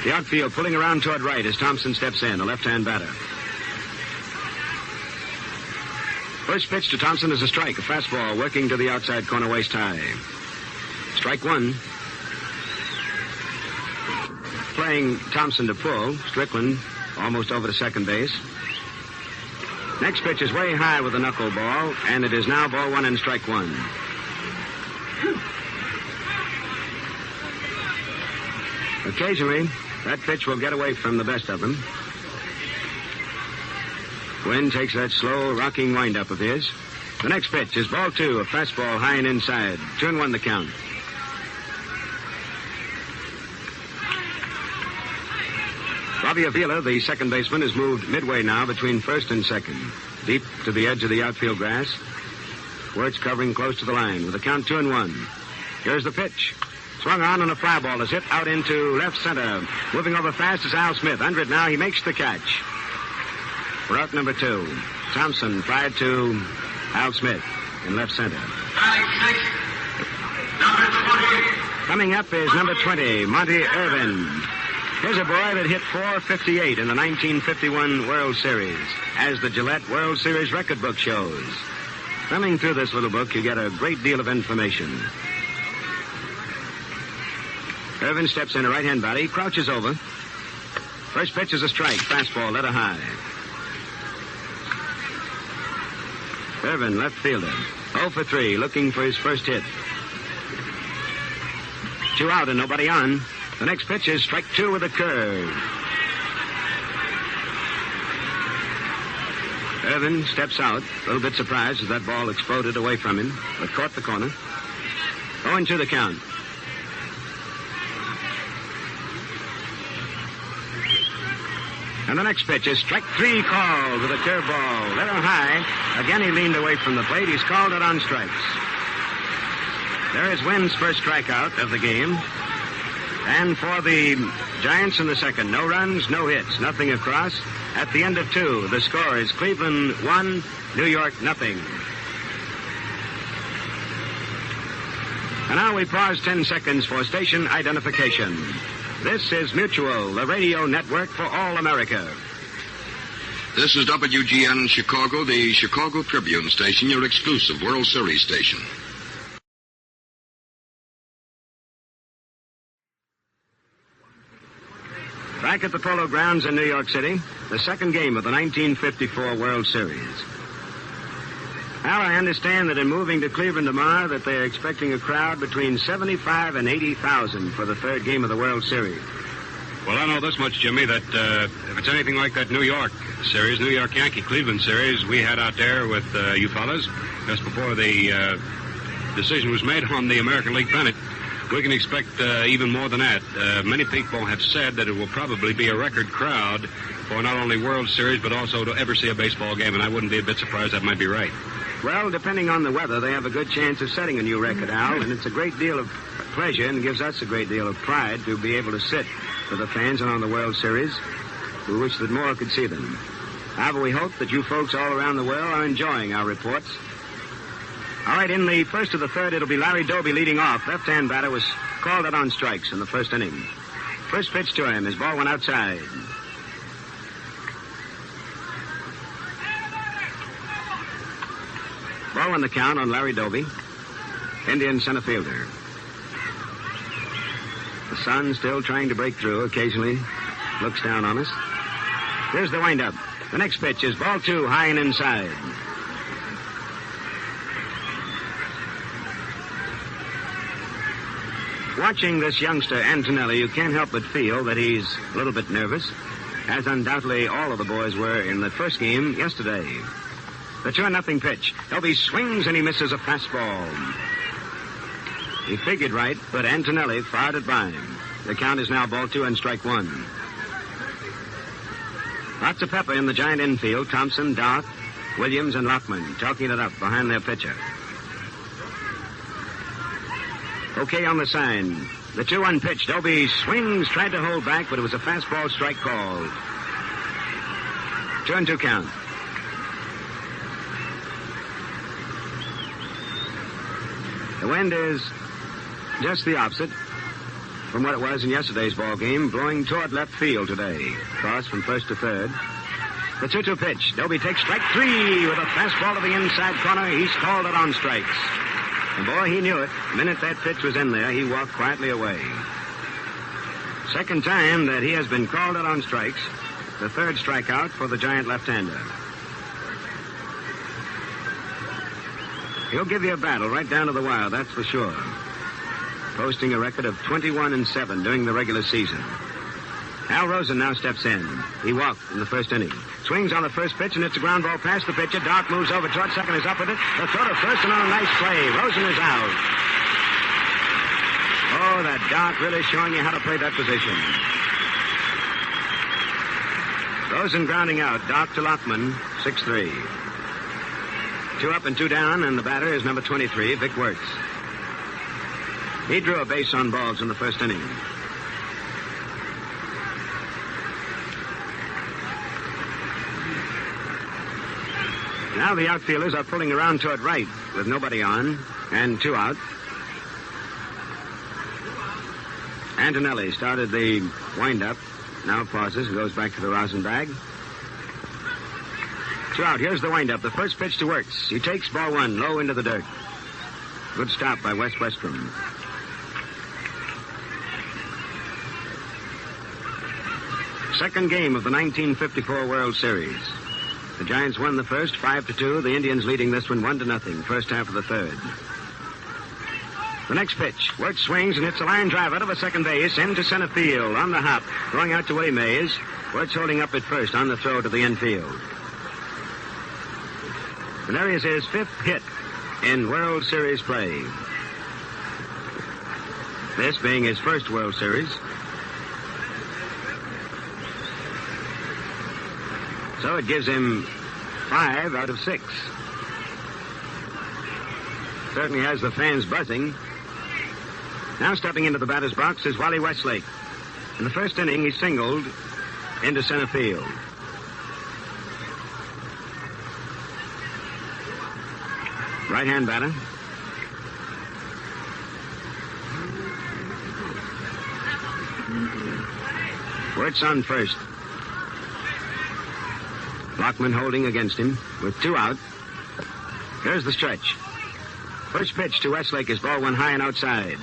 The outfield pulling around toward right as Thompson steps in, a left-hand batter. First pitch to Thompson is a strike, a fastball working to the outside corner waist high. Strike 1. Playing Thompson to pull. Strickland almost over to second base. Next pitch is way high with a knuckleball, and it is now ball 1 and strike 1. Occasionally, that pitch will get away from the best of them. Wynn takes that slow, rocking windup of his. The next pitch is ball 2, a fastball high and inside. 2-1 the count. Bobby Avila, the second baseman, is moved midway now between first and second. Deep to the edge of the outfield grass. Wertz covering close to the line with a count 2-1. Here's the pitch. Swung on and a fly ball is hit out into left center. Moving over fast is Al Smith. Under it now, he makes the catch. Route number 2. Thompson fired to Al Smith in left center. Coming up is number 20, Monty Irvin. Here's a boy that hit .458 in the 1951 World Series, as the Gillette World Series record book shows. Thumbing through this little book, you get a great deal of information. Irvin steps in a right-hand batter. He crouches over. First pitch is a strike. Fastball, letter high. Irvin, left fielder. 0 for 3, looking for his first hit. 2 out and nobody on. The next pitch is strike 2 with a curve. Irvin steps out, a little bit surprised as that ball exploded away from him, but caught the corner. 0-2 the count. And the next pitch is strike 3 called with a curveball. Little high. Again, he leaned away from the plate. He's called it on strikes. There is Wynn's first strikeout of the game. And for the Giants in the second, no runs, no hits, nothing across. At the end of 2, the score is Cleveland 1, New York 0. And now we pause 10 seconds for station identification. This is Mutual, the radio network for all America. This is WGN Chicago, the Chicago Tribune station, your exclusive World Series station. Back at the Polo Grounds in New York City, the second game of the 1954 World Series. Now, I understand that in moving to Cleveland tomorrow that they're expecting a crowd between 75 and 80,000 for the third game of the World Series. Well, I know this much, Jimmy, that if it's anything like that New York series, New York Yankee-Cleveland series we had out there with you fellas just before the decision was made on the American League pennant, we can expect even more than that. Many people have said that it will probably be a record crowd for not only World Series, but also to ever see a baseball game, and I wouldn't be a bit surprised that might be right. Well, depending on the weather, they have a good chance of setting a new record, Al, and it's a great deal of pleasure and gives us a great deal of pride to be able to sit with the fans and on the World Series. We wish that more could see them. However, we hope that you folks all around the world are enjoying our reports. All right, in the first of the third, it'll be Larry Doby leading off. Left-hand batter was called out on strikes in the first inning. First pitch to him. His ball went outside. Ball on the count on Larry Doby, Indian center fielder. The sun still trying to break through. Occasionally looks down on us. Here's the windup. The next pitch is ball 2, high and inside. Watching this youngster, Antonelli, you can't help but feel that he's a little bit nervous, as undoubtedly all of the boys were in the first game yesterday. The 2-0 pitch. Doby swings and he misses a fastball. He figured right, but Antonelli fired it by him. The count is now ball 2 and strike 1. Lots of pepper in the Giant infield. Thompson, Darth, Williams, and Lachman talking it up behind their pitcher. Okay on the sign. The 2-1 pitch. Doby swings, tried to hold back, but it was a fastball strike called. 2-2 count. The wind is just the opposite from what it was in yesterday's ball game, blowing toward left field today. Cross from first to third. The 2-2 pitch. Doby takes strike 3 with a fastball to the inside corner. He's called it on strikes. And boy, he knew it. The minute that pitch was in there, he walked quietly away. Second time that he has been called out on strikes. The third strikeout for the Giant left-hander. He'll give you a battle right down to the wire, that's for sure. Posting a record of 21-7 during the regular season. Al Rosen now steps in. He walked in the first inning. Swings on the first pitch, and it's a ground ball past the pitcher. Doc moves over toward second, is up with it. The throw to first, and on a nice play. Rosen is out. Oh, that Doc really showing you how to play that position. Rosen grounding out. Doc to Lachman, 6-3. 2 up and 2 down, and the batter is number 23, Vic Wertz. He drew a base on balls in the first inning. Now the outfielders are pulling around toward right with nobody on and 2 out. Antonelli started the wind-up. Now pauses and goes back to the rosin bag. 2 out. Here's the wind-up. The first pitch to Wertz. He takes ball 1 low into the dirt. Good stop by Wes Westrom. Second game of the 1954 World Series. The Giants won the first 5-2. The Indians leading this one 1-0. First half of the third. The next pitch. Wertz swings and hits a line drive out of a second base into center field on the hop. Going out to Willie Mays. Wertz holding up at first on the throw to the infield. And there is his 5th hit in World Series play. This being his first World Series. So it gives him 5 out of 6. Certainly has the fans buzzing. Now stepping into the batter's box is Wally Westlake. In the first inning, he singled into center field. Right-hand batter. Wertz on first. Lachman holding against him with 2 out. Here's the stretch. First pitch to Westlake is ball 1 high and outside.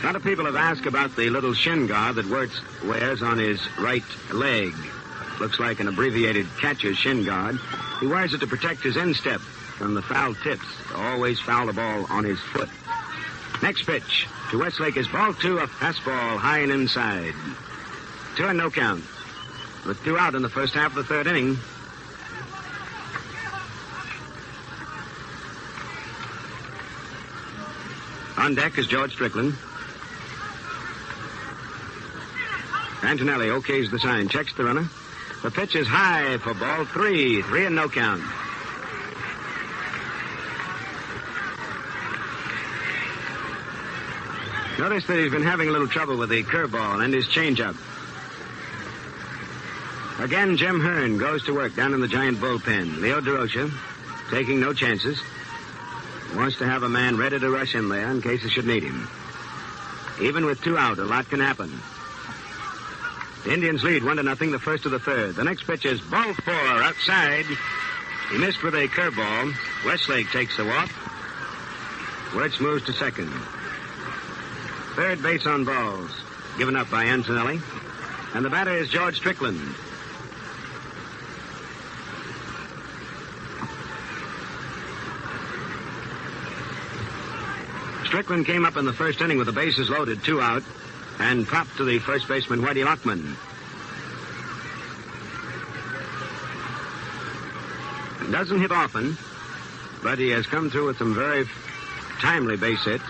A lot of people have asked about the little shin guard that Wertz wears on his right leg. Looks like an abbreviated catcher's shin guard. He wears it to protect his instep from the foul tips. Always foul the ball on his foot. Next pitch to Westlake is ball 2, a fastball high and inside. 2 and no count. With 2 out in the first half of the third inning. On deck is George Strickland. Antonelli okays the sign, checks the runner. The pitch is high for ball 3. 3 and no count. Notice that he's been having a little trouble with the curveball and his changeup. Again, Jim Hearn goes to work down in the Giant bullpen. Leo Durocher, taking no chances, wants to have a man ready to rush in there in case he should need him. Even with 2 out, a lot can happen. The Indians lead 1-0, the first of the third. The next pitch is ball 4 outside. He missed with a curveball. Westlake takes the walk. Wertz moves to second. Third base on balls, given up by Antonelli. And the batter is George Strickland. Strickland came up in the first inning with the bases loaded, 2 out, and popped to the first baseman, Whitey Lachman. Doesn't hit often, but he has come through with some very timely base hits.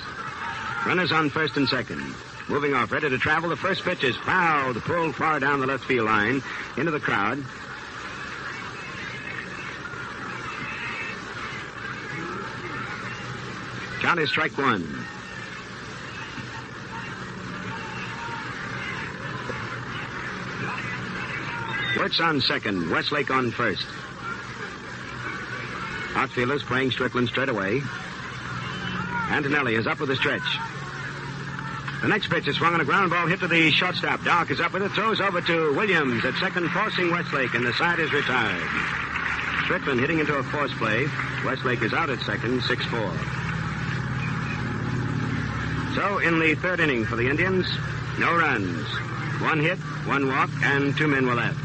Runners on first and second. Moving off, ready to travel. The first pitch is fouled, pulled far down the left field line into the crowd. Count is strike 1. Wertz on second, Westlake on first. Outfielders playing Strickland straight away. Antonelli is up with a stretch. The next pitch is swung on a ground ball hit to the shortstop. Doc is up with it, throws over to Williams at second, forcing Westlake, and the side is retired. Strickland hitting into a force play. Westlake is out at second, 6-4. So in the third inning for the Indians, no runs. 1 hit, 1 walk, and 2 men were left.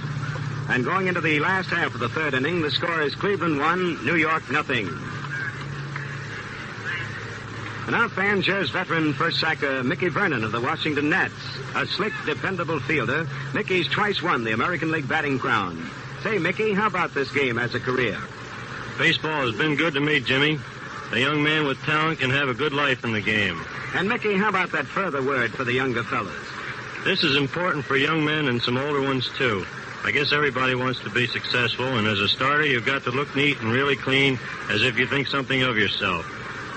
And going into the last half of the third inning, the score is Cleveland 1, New York 0. And now fans, here's veteran first sacker Mickey Vernon of the Washington Nats. A slick, dependable fielder. Mickey's twice won the American League batting crown. Say, Mickey, how about this game as a career? Baseball has been good to me, Jimmy. A young man with talent can have a good life in the game. And, Mickey, how about that further word for the younger fellas? This is important for young men and some older ones, too. I guess everybody wants to be successful, and as a starter, you've got to look neat and really clean, as if you think something of yourself.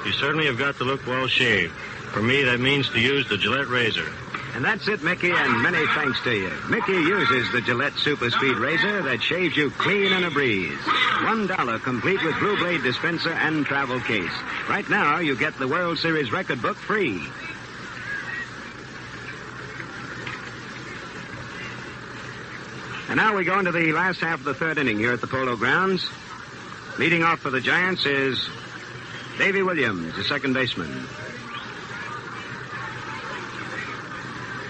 You certainly have got to look well-shaved. For me, that means to use the Gillette razor. And that's it, Mickey, and many thanks to you. Mickey uses the Gillette Super Speed razor that shaves you clean in a breeze. $1 complete with Blue Blade dispenser and travel case. Right now, you get the World Series record book free. And now we go into the last half of the third inning here at the Polo Grounds. Leading off for the Giants is Davey Williams, the second baseman.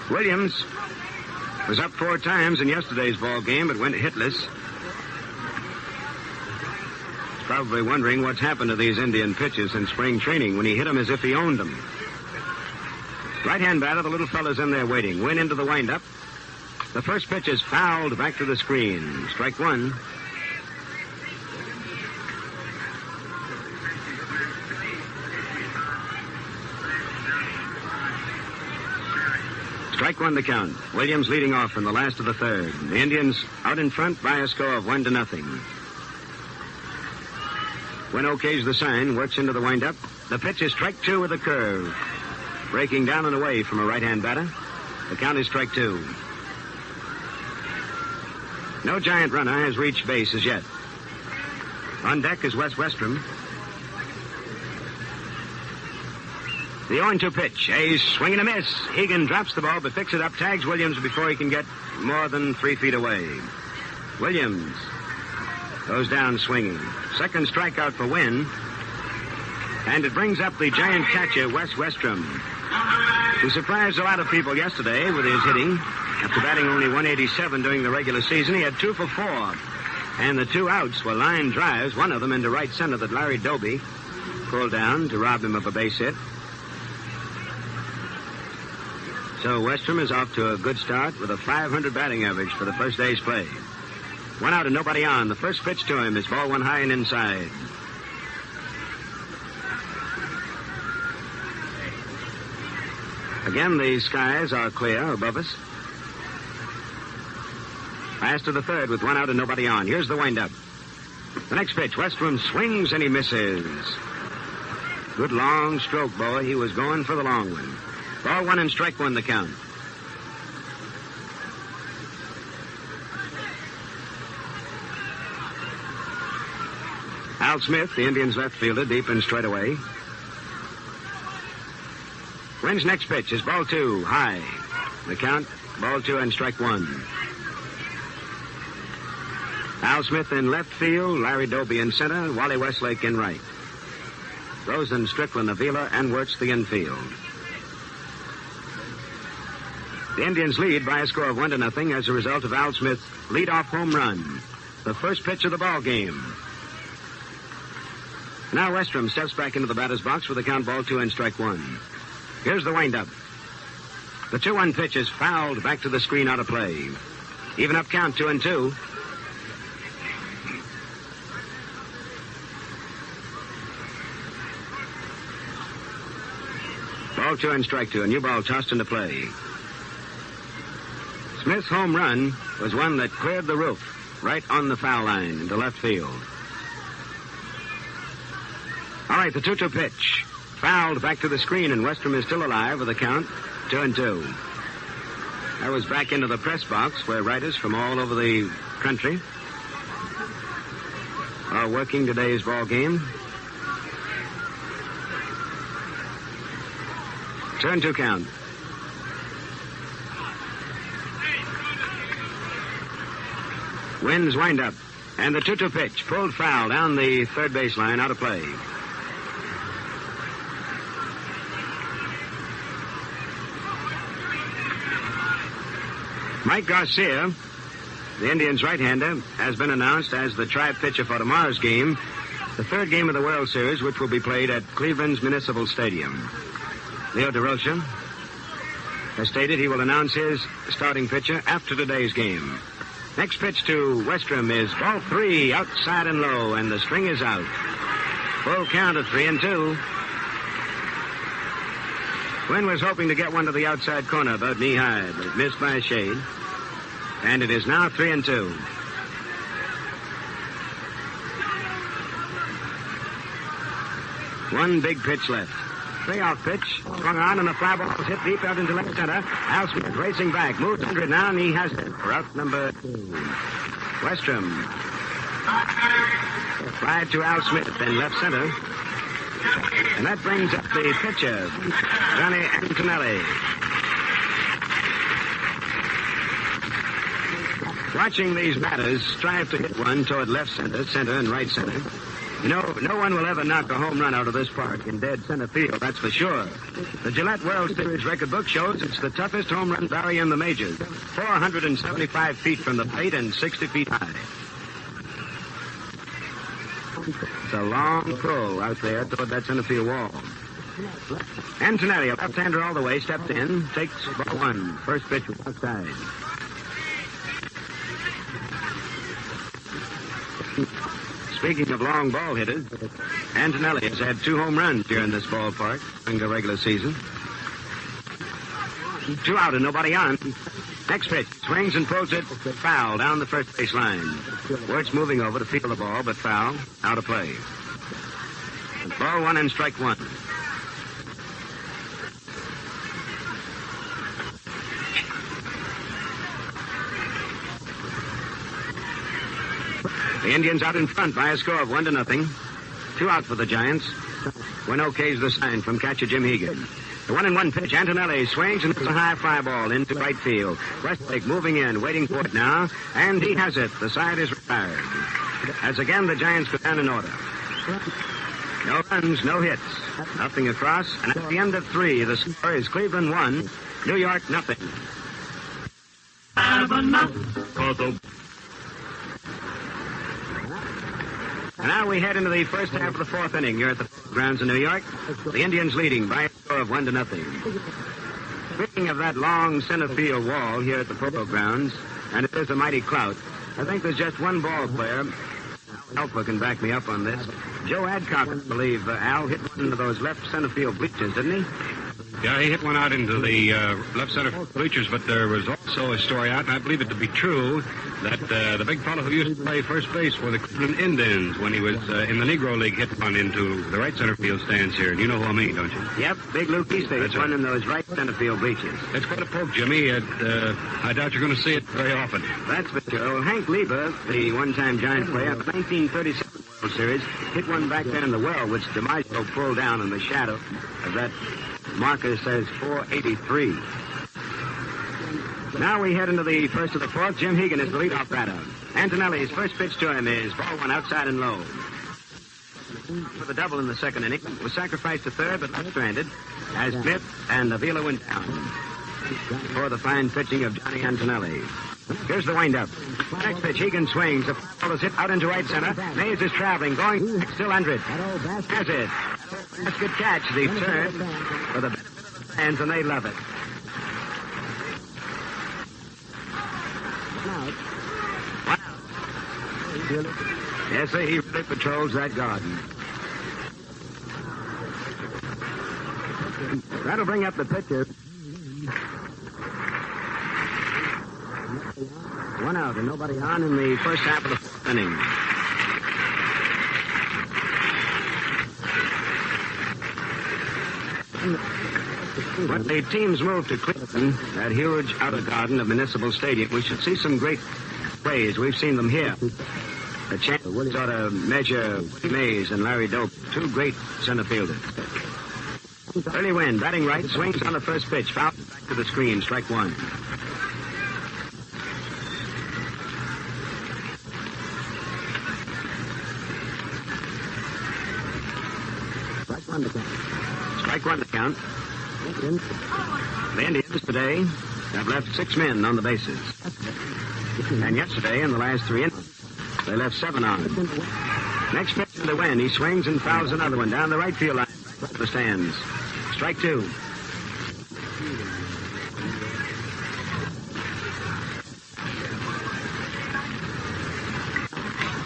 Williams Was up 4 times in yesterday's ball game, but went hitless. He's probably wondering what's happened to these Indian pitches in spring training when he hit them as if he owned them. Right-hand batter, the little fella's in there waiting. Win into the windup. The first pitch is fouled back to the screen. Strike one. Strike one the count. Williams leading off in the last of the third. The Indians out in front by a score of 1-0. When OK's the sign, works into the windup. The pitch is strike two with a curve. Breaking down and away from a right-hand batter. The count is strike two. No giant runner has reached base as yet. On deck is Wes Westrom. The 0-2 pitch. A swing and a miss. Hegan drops the ball but picks it up, tags Williams before he can get more than 3 feet away. Williams goes down swinging. Second strikeout for Wynn. And it brings up the giant catcher, Wes Westrom, who surprised a lot of people yesterday with his hitting. After batting only 187 during the regular season, he had 2 for 4. And the 2 outs were line drives, one of them into right center that Larry Dolby pulled down to rob him of a base hit. So Westrom is off to a good start with a .500 batting average for the first day's play. 1 out and nobody on. The first pitch to him is ball one high and inside. Again, the skies are clear above us. Pass to the third with 1 out and nobody on. Here's the windup. The next pitch, Westrom swings and he misses. Good long stroke, boy. He was going for the long one. Ball one and strike one the count. Al Smith, the Indians' left fielder, deep and straight away. Wynn's next pitch is ball 2, high. The count, ball 2 and strike one. Al Smith in left field, Larry Dolby in center, Wally Westlake in right. Rosen, Strickland, Avila, and Wertz the infield. The Indians lead by a score of 1-0 as a result of Al Smith's leadoff home run, the first pitch of the ball game. Now Westrom steps back into the batter's box with a count ball 2 and strike one. Here's the windup. The 2-1 pitch is fouled back to the screen out of play. Even up count 2-2. Ball 2 and strike 2. A new ball tossed into play. Smith's home run was one that cleared the roof right on the foul line into left field. All right, the 2-2 pitch. Fouled back to the screen, and Westrom is still alive with a count 2-2. That was back into the press box where writers from all over the country are working today's ball game. 2-2 count. Wynn's windup. And the 2-2 pitch. Pulled foul down the third baseline, out of play. Mike Garcia, the Indians' right-hander, has been announced as the tribe pitcher for tomorrow's game, the third game of the World Series, which will be played at Cleveland's Municipal Stadium. Leo Durocher has stated he will announce his starting pitcher after today's game. Next pitch to Westrom is ball 3, outside and low, and the string is out. Full count of 3-2. Wynn was hoping to get one to the outside corner about knee-high, but it missed by a shade. And it is now 3-2. One big pitch left. Payoff pitch, swung on, and the fly ball is hit deep out into left center. Al Smith racing back, moves under it now, and he has it. Route number 2. Westrom. Fly to Al Smith in left center. And that brings up the pitcher, Johnny Antonelli. Watching these batters strive to hit one toward left center, and right center. You know, no one will ever knock a home run out of this park in dead center field, that's for sure. The Gillette World Series record book shows it's the toughest home run barrier in the majors. 475 feet from the plate and 60 feet high. It's a long throw out there toward that center field wall. Antonelli, a left-hander all the way, steps in, takes ball one. First pitch was outside. Speaking of long ball hitters, Antonelli has had 2 home runs here in this ballpark during the regular season. 2 out and nobody on. Next pitch, swings and pulls it foul down the first base line. Wertz moving over to field the ball, but foul, out of play. Ball 1 and strike 1. The Indians out in front by a score of 1-0. 2 out for the Giants. When okay's the sign from catcher Jim Hegan. The 1-1 pitch, Antonelli swings and puts a high fly ball into right field. Westlake moving in, waiting for it now, and he has it. The side is retired. As again, the Giants go down in order. No runs, no hits. Nothing across, and at the end of 3, the score is Cleveland 1, New York 0. And now we head into the first half of the 4th inning here at the Polo Grounds in New York. The Indians leading by a score of 1-0. Speaking of that long center field wall here at the Polo Grounds, and it is a mighty clout, I think there's just one ball player. Alpha can back me up on this. Joe Adcock, I believe, Al hit one of those left center field bleachers, didn't he? Yeah, he hit one out into the left center bleachers, but there was also a story out, and I believe it to be true, that the big fellow who used to play first base for the Cleveland Indians when he was in the Negro League hit one into the right center field stands here. And you know who I mean, don't you? Yep, Big Luke Eastley hit one in those right center field bleachers. It's quite a poke, Jimmy. I doubt you're going to see it very often. That's for sure. Hank Lieber, the one-time Giant player, 1937 World Series, hit one back there in the well, which DiMaggio pulled down in the shadow of that marker says 483. Now we head into the first of the 4th. Jim Hegan is the leadoff batter. Antonelli's first pitch to him is ball 1 outside and low. For the double in the 2nd inning, was sacrificed to 3rd but left stranded as Smith and Avila went down for the fine pitching of Johnny Antonelli. Here's the windup. Next pitch, Hegan swings. The ball is hit out into right center. Mays is traveling, going still under it. Has it. That's a good catch. The turn for the fans, and they love it. Yes, sir, he really patrols that garden. That'll bring up the pitcher. 1 out and nobody on in the first half of the 4th inning. When the teams move to Cleveland, that huge outer garden of Municipal Stadium, we should see some great plays. We've seen them here. The chance sort of measure Willie Mays and Larry Dope, 2 great center fielders. Early Wynn, batting right, swings on the first pitch, foul back to the screen, strike 1. Strike 1 to count. The Indians today have left 6 men on the bases. And yesterday, in the last 3 innings, they left 7 on. Next pitch to the Wynn. He swings and fouls another one down the right field line. The stands. Strike 2.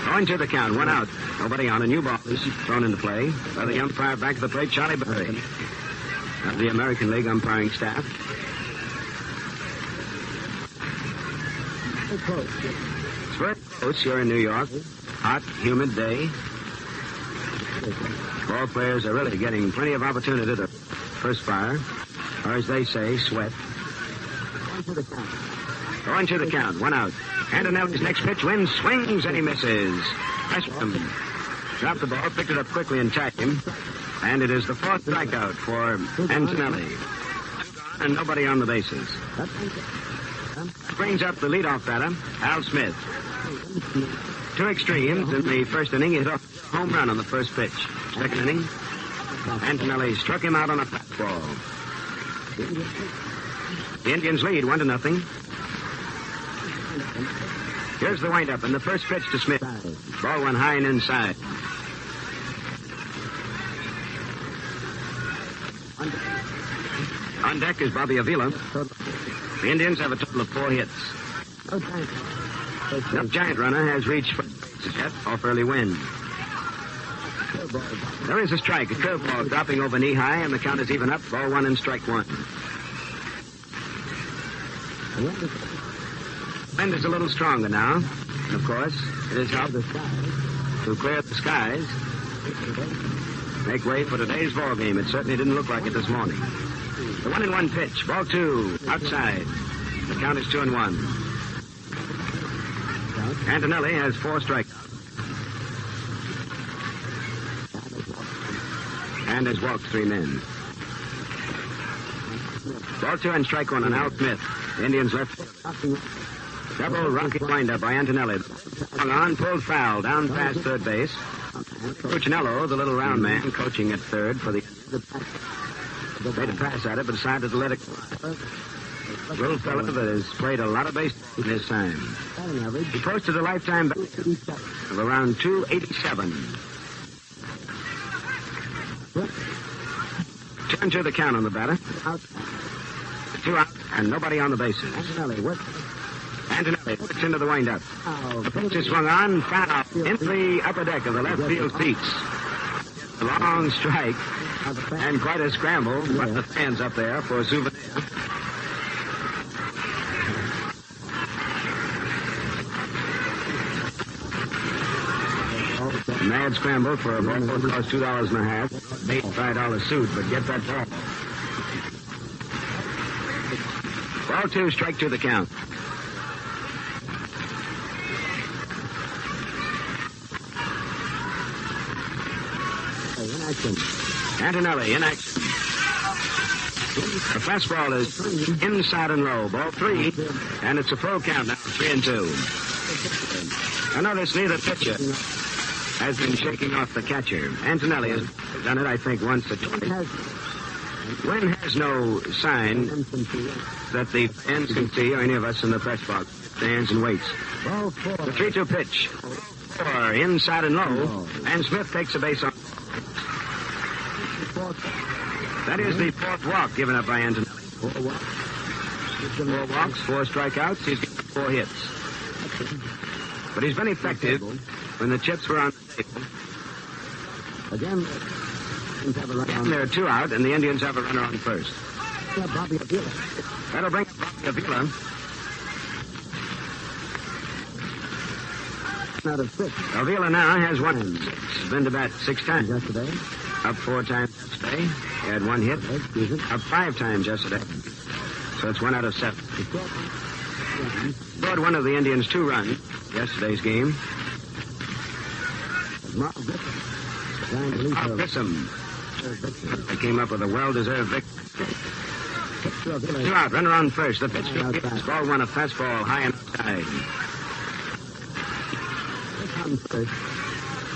Going to the count, 1 out. Nobody on. A new ball is thrown into play by the umpire back of the plate, Charlie Berry, of the American League umpiring staff. It's very close here in New York. Hot, humid day. Ball players are really getting plenty of opportunity to perspire, or as they say, sweat. Going to the count, 1 out. Antonelli's next pitch, Wynn swings and he misses. Westrom dropped the ball, picked it up quickly and tagged him. And it is the 4th strikeout for Antonelli. And nobody on the bases. Brings up the leadoff batter, Al Smith. Two extremes. In the first inning, he hit a home run on the first pitch. Second inning, Antonelli struck him out on a fastball. The Indians lead 1-0. Here's the windup, and the first pitch to Smith. Ball went high and inside. On deck is Bobby Avila. The Indians have a total of 4 hits. No giant runner has reached yet off early wind. There is a strike, a curveball dropping over knee high, and the count is even up. Ball 1 and strike 1. Wind is a little stronger now. And of course, it has helped to clear the skies. Make way for today's ball game. It certainly didn't look like it this morning. The 1-1 pitch. Ball 2. Outside. The count is 2-1. Antonelli has 4 strikeouts. And has walked 3 men. Ball 2 and strike 1 on Al Smith. The Indians left. Double rocket windup by Antonelli. Hung on, pulled foul, down past third base. Cuccinello, the little round man, coaching at third for the... Made a pass at it, but decided to let it... Little fella that has played a lot of baseball in his time. He posted a lifetime of around 287. Turn to the count on the batter. 2 out and nobody on the bases. Antonelli puts into the windup. The pitch is swung on, foul into the upper deck of the left field seats. A long strike and quite a scramble by the fans up there for a souvenir. Mad scramble for a ball that costs $2.50. $85 suit, but get that ball. Ball 2, strike 2 the count. Antonelli in action. The fastball is inside and low. Ball 3, and it's a full count now, 3-2. I notice neither pitcher has been shaking off the catcher. Antonelli has done it, I think, once or twice. Wynn has no sign that the fans can see, or any of us in the press box, stands and waits. The 3-2 pitch. 4, inside and low, and Smith takes a base on. That is the 4th walk given up by Antonelli. 4 walks, 4 strikeouts. He's got 4 hits. But he's been effective when the chips were on the table. Again, there are 2 out, and the Indians have a runner on first. That'll bring Bobby Avila. Avila now has 1. He's been to bat 6 times yesterday. Up 4 times yesterday. He had 1 hit. Up 5 times yesterday. So it's 1 out of 7. Scored one of the Indians 2 runs yesterday's game. Grissom. They came up with a well-deserved victory. 2 out, runner on first. The pitch to ball 1, a fastball high and outside.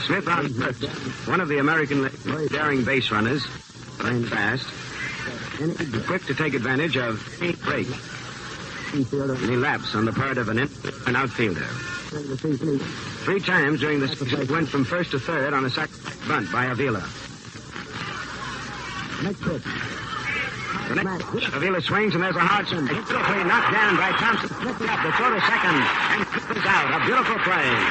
Smith on first. One of the American daring base runners. Playing fast. Quick to take advantage of any break. Any lapse on the part of an outfielder. 3 times during the season, it went from first to third on a sacrifice bunt by Avila. The next pitch, Avila swings, and there's a hard swing. Beautifully knocked down by Thompson. Up the throw to second, and is out. A beautiful play.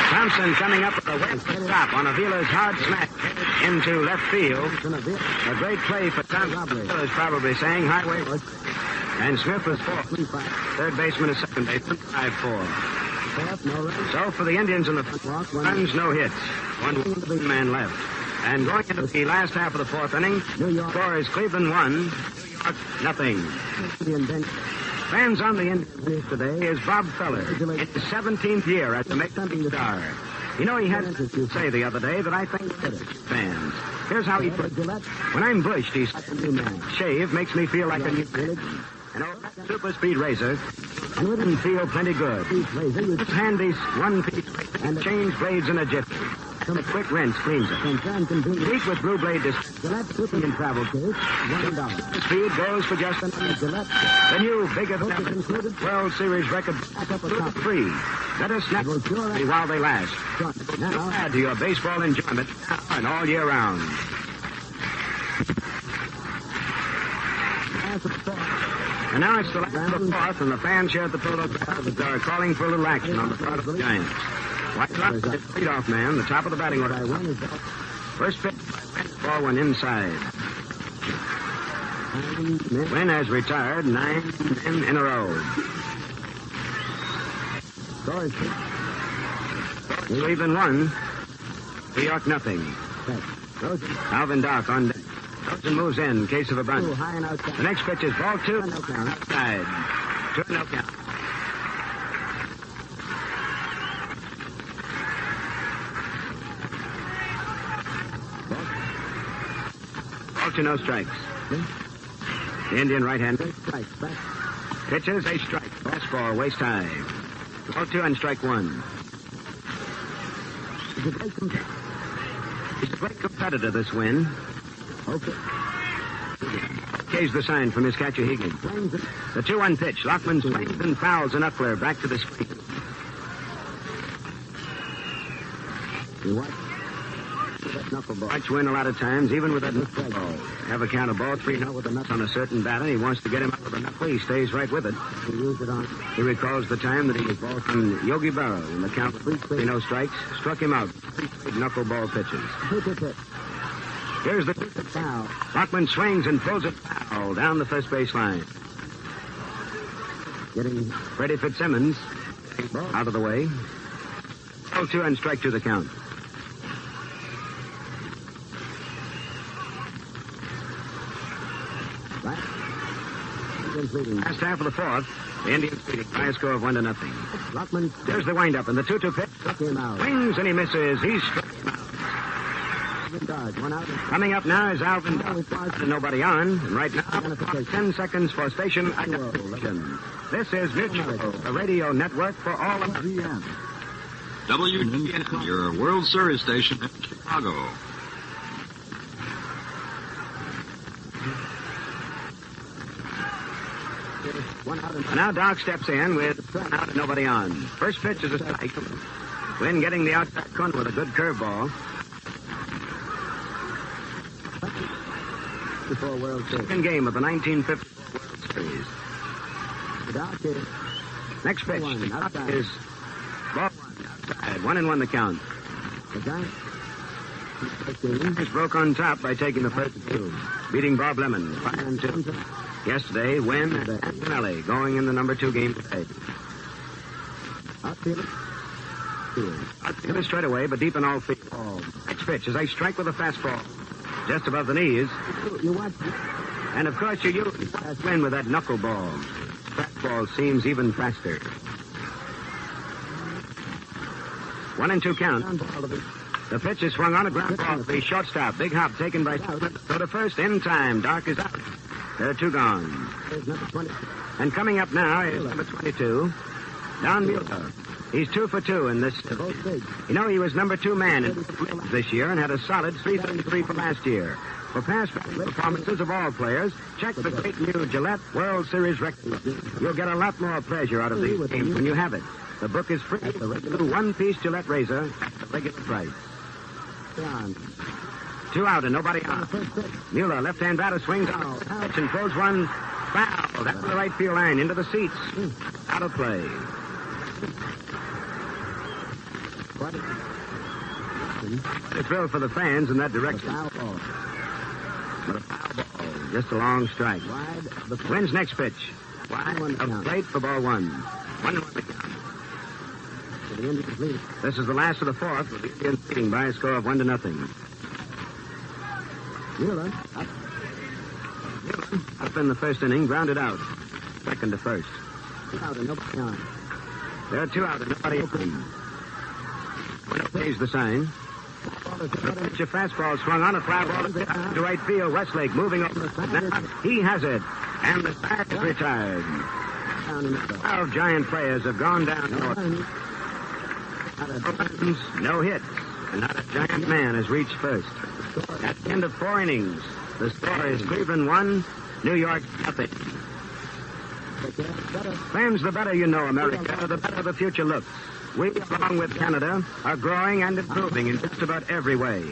Thompson coming up with a wet stop on Avila's hard smack into left field. A great play for Thompson. Is probably saying highway. And Smith was 4th. Third baseman is second baseman. 5-4. So for the Indians in the front, runs, no hits. 1 man left. And going into the last half of the 4th inning, score is Cleveland 1, nothing. Fans on the Indians today is Bob Feller. It's his 17th year as the Major League star. You know, he had to say the other day that I think fans Here's how he put Gillette. When I'm bushed, he's shave makes me feel like a new village. An old super speed razor. And wouldn't feel plenty good. Just hand these one piece and change blades in a jiffy. A quick rinse cleans it. Speak with Blue Blade Gillette Super in travel case, $1. Speed goes for just another Gillette. The new biggest included World Series record free. Let us snap while they last. Now add to your baseball enjoyment now and all year round. And now it's the last of the fourth, and the fans here at the Polo Grounds are calling for a little action on the part of the Giants. Whitey Lachman is the leadoff man, the top of the batting order. First pitch, ball went inside. Wynn has retired 9 men in a row. Cleveland 1, New York nothing. Alvin Dock on deck. Rosen moves in case of a bunt. The next pitch is ball 2. Outside. 2-0 count. Ball 2, no strikes. The Indian right-hander. Pitches, a strike. Fastball, waist high. Ball 2 and strike 1. He's a great competitor, this win. Okay's the sign from his catcher, Hegan. The 2-1 pitch. Lachman swings and fouls a knuckler back to the screen. Whites win a lot of times, even with that knuckleball. Have a count of ball 3-0 with the nuts on a certain batter. He wants to get him up with a knuckle. He stays right with it. He recalls the time that he was ball from Yogi Berra in the count of 3-0 strikes. Struck him out. Knuckleball pitches. Here's the foul. Lachman swings and throws it foul down the first base line. Getting Freddie Fitzsimmons out of the way. Ball 2 and strike 2 the count. Last half of the fourth, the Indians leading by a score of 1-0. Lachman, there's the windup and the 2-2 pitch. Swings and he misses. He's struck him out. Coming up now is Alvin Dock. Nobody on. And right now, 10 seconds for station identification. This is Mutual, a radio network for all of GM. WGN, your World Series station in Chicago. Now Doc steps in with one out and nobody on. First pitch is a strike. Wynn getting the outside corner with a good curveball. Second game of the 1954 World Series. Next pitch is ball 1 outside. 1-1 the count. He's broke on top by taking the first 2, beating Bob Lemon 5-2. Yesterday, Wynn and Antonelli going in the number 2 game today. Outfield is straight away, but deep in all field. Next pitch is a strike with a fastball. Just above the knees. And of course you use Wynn with that knuckleball. Fastball seems even faster. 1-2 count. The pitch is swung on a ground ball. The shortstop, big hop taken by so to first in time. Dock is out. There are 2 gone. And coming up now is number 22, Don Mueller. He's 2 for 2 in this. You know, he was number 2 man in this year and had a solid 333 for last year. For past performances of all players, check the great new Gillette World Series record. You'll get a lot more pleasure out of these games when you have it. The book is free. The regular 1-piece Gillette razor at the regular price. 2 out and nobody on. Mueller, left-hand batter, swings out. Pitch and throws one foul. That's the right field line into the seats. Out of play. A thrill for the fans in that direction. But a foul ball. Just a long strike. Wynn's next pitch. Wide of plate for ball 1. 1-1 the count. This is the last of the fourth, with the Indians leading by a score of 1-0. Mueller up in the first inning, grounded out. Second to first. 2 out and nobody on. There are 2 out and nobody open. When it pays the sign. Your fastball swung on a fly ball to right field. Westlake moving up. He has it. And the back is retired. 12 Giant players have gone down. No hits. And not a Giant man has reached first. At the end of 4 innings, the score is Cleveland 1, New York nothing. Fans, the better you know America, the better the future looks. We, along with Canada, are growing and improving in just about every way.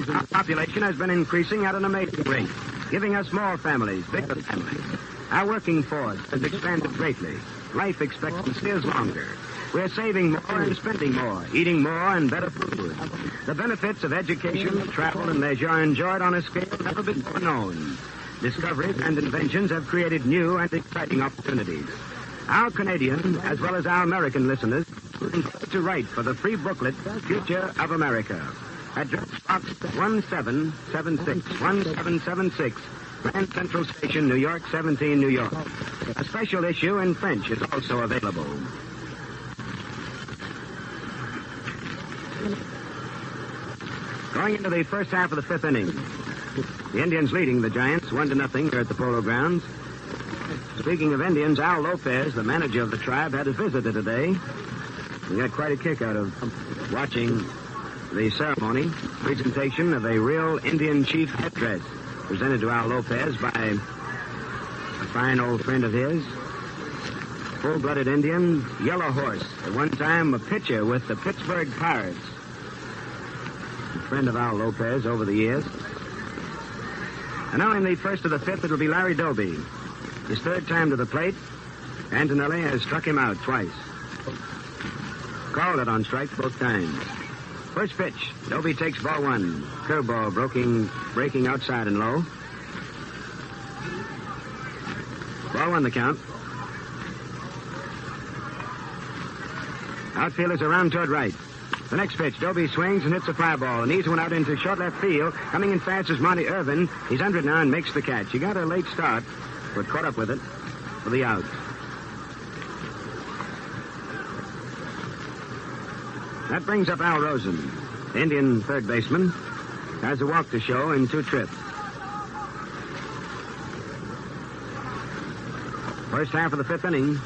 Our population has been increasing at an amazing rate, giving us more families, bigger families. Our working force has expanded greatly. Life expectancy is longer. We're saving more and spending more, eating more and better food. The benefits of education, travel, and leisure are enjoyed on a scale never before known. Discoveries and inventions have created new and exciting opportunities. Our Canadian, as well as our American listeners, to write for the free booklet, Future of America. Address Box 1776, Grand Central Station, New York, 17, New York. A special issue in French is also available. Going into the first half of the 5th inning. The Indians leading the Giants 1-0 here at the Polo Grounds. Speaking of Indians, Al Lopez, the manager of the tribe, had a visitor today. He got quite a kick out of watching the ceremony, presentation of a real Indian chief headdress presented to Al Lopez by a fine old friend of his, full-blooded Indian, Yellow Horse, at one time a pitcher with the Pittsburgh Pirates. A friend of Al Lopez over the years. And now in the first of the 5th, it'll be Larry Dolby. His 3rd time to the plate. Antonelli has struck him out twice. Called it on strikes both times. First pitch, Dolby takes ball 1. Curveball breaking outside and low. Ball 1 the count. Outfielders around toward right. The next pitch, Dolby swings and hits a fly ball. And he's one out into short left field. Coming in fast is Monty Irvin. He's under it now and makes the catch. He got a late start, but caught up with it for the out. That brings up Al Rosen. The Indian third baseman has a walk to show in 2 trips. First half of the 5th inning.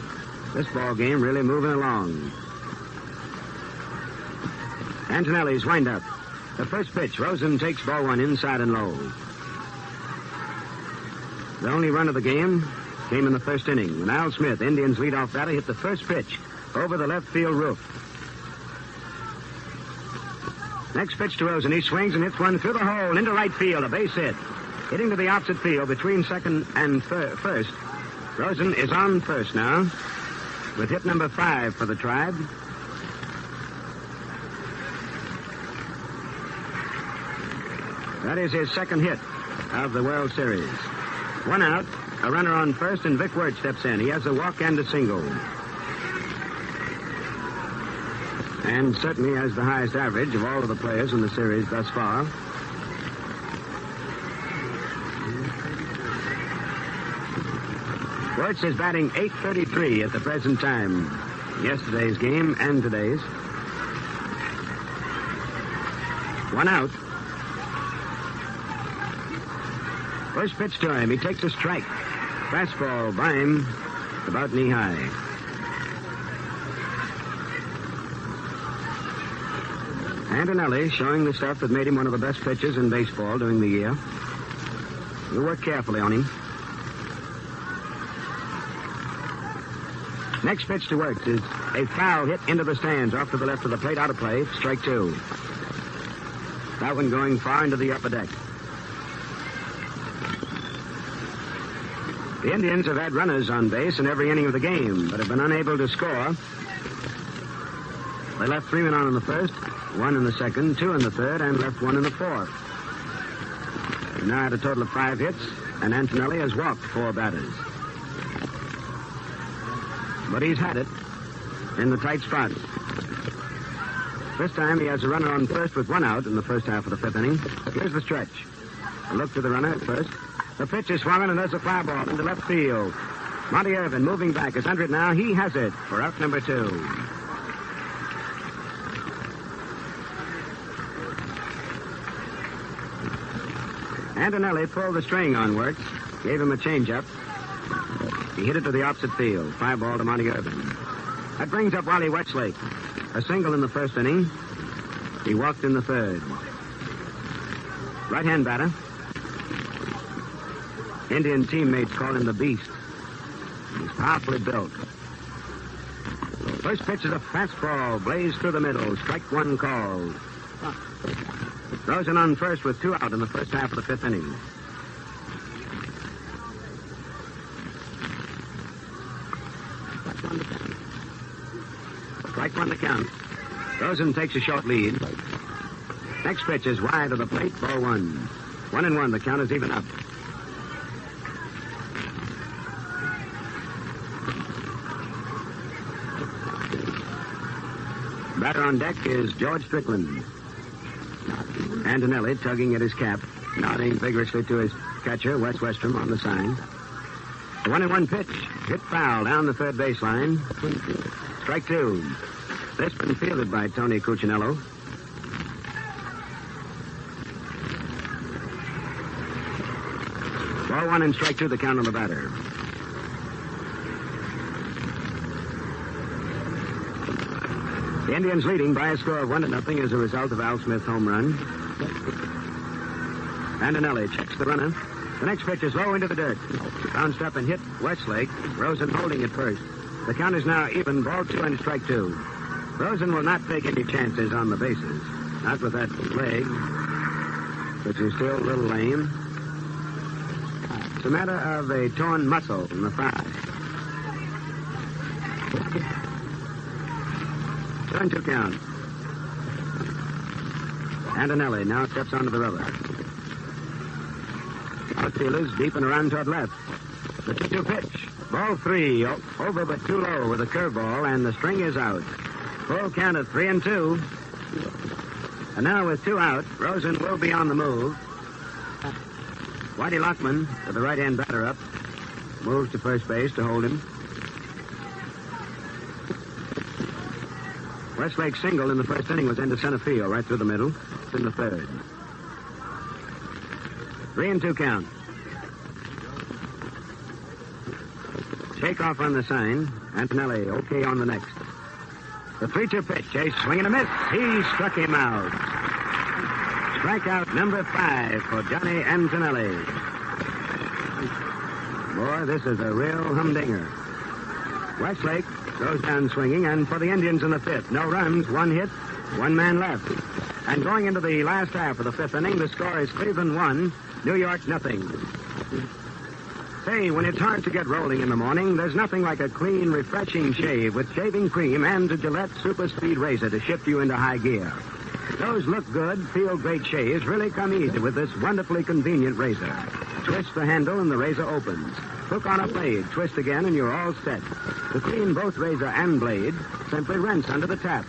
This ball game really moving along. Antonelli's wind-up. The first pitch, Rosen takes ball 1 inside and low. The only run of the game came in the 1st inning when Al Smith, Indians leadoff batter, hit the first pitch over the left field roof. Next pitch to Rosen. He swings and hits one through the hole into right field, a base hit. Hitting to the opposite field between second and first. Rosen is on first now with hit number 5 for the Tribe. That is his 2nd hit of the World Series. 1 out, a runner on first, and Vic Wertz steps in. He has a walk and a single. And certainly has the highest average of all of the players in the series thus far. Wertz is batting .833 at the present time. Yesterday's game and today's. 1 out. First pitch to him. He takes a strike. Fastball by him about knee high. Antonelli showing the stuff that made him one of the best pitchers in baseball during the year. We'll work carefully on him. Next pitch to Wertz is a foul hit into the stands off to the left of the plate, out of play, strike 2. That one going far into the upper deck. The Indians have had runners on base in every inning of the game, but have been unable to score. They left 3 men on in the first, 1 in the second, 2 in the third, and left 1 in the fourth. They now had a total of 5 hits, and Antonelli has walked 4 batters. But he's had it in the tight spots. This time he has a runner on first with 1 out in the first half of the 5th inning. Here's the stretch. A look to the runner at first. The pitch is swung, and there's a fly ball into left field. Monty Irvin moving back is under it now. He has it for out number 2. Antonelli pulled the string on Wertz, gave him a changeup. He hit it to the opposite field. 5-ball to Monty Irvin. That brings up Wally Westlake. A single in the first inning. He walked in the third. Right-hand batter. Indian teammates call him the Beast. He's powerfully built. First pitch is a fastball, blazed through the middle. Strike one called. Rosen on first with 2 out in the first half of the 5th inning. Strike one to count. Rosen takes a short lead. Next pitch is wide of the plate, ball 1. 1-1, the count is even up. Batter on deck is George Strickland. Antonelli tugging at his cap, nodding vigorously to his catcher, Wes Westrom, on the sign. The 1-1 pitch, hit foul down the third baseline. Strike 2. This been fielded by Tony Cuccinello. Ball 1 and strike 2, the count on the batter. The Indians leading by a score of 1-0 as a result of Al Smith's home run. Antonelli checks the runner. The next pitch is low into the dirt. Bounced up and hit Westlake. Rosen holding it first. The count is now even, ball 2 and strike 2. Rosen will not take any chances on the bases. Not with that leg, which is still a little lame. It's a matter of a torn muscle in the thigh. 2-2 count. Antonelli now steps onto the rubber. Outfielders deep and around toward left. The 2-2 pitch. Ball 3, over but too low with a curveball, and the string is out. Full count of 3-2. And now with 2 out, Rosen will be on the move. Whitey Lachman, with the right-hand batter up, moves to first base to hold him. Westlake's single in the first inning was into center field, right through the middle. It's in the third. 3-2 count. Takeoff on the sign. Antonelli okay on the next. The 3-2 pitch. Chase swing and a miss. He struck him out. Strikeout number 5 for Johnny Antonelli. Boy, this is a real humdinger. Westlake goes down swinging, and for the Indians in the 5th, no runs, 1 hit, 1 man left. And going into the last half of the 5th inning, the score is Cleveland 1, New York 0. Say, when it's hard to get rolling in the morning, there's nothing like a clean, refreshing shave with shaving cream and a Gillette Super Speed razor to shift you into high gear. Those look good, feel great shaves really come easy with this wonderfully convenient razor. Twist the handle and the razor opens. Hook on a blade, twist again, and you're all set. To clean both razor and blade, simply rinse under the tap.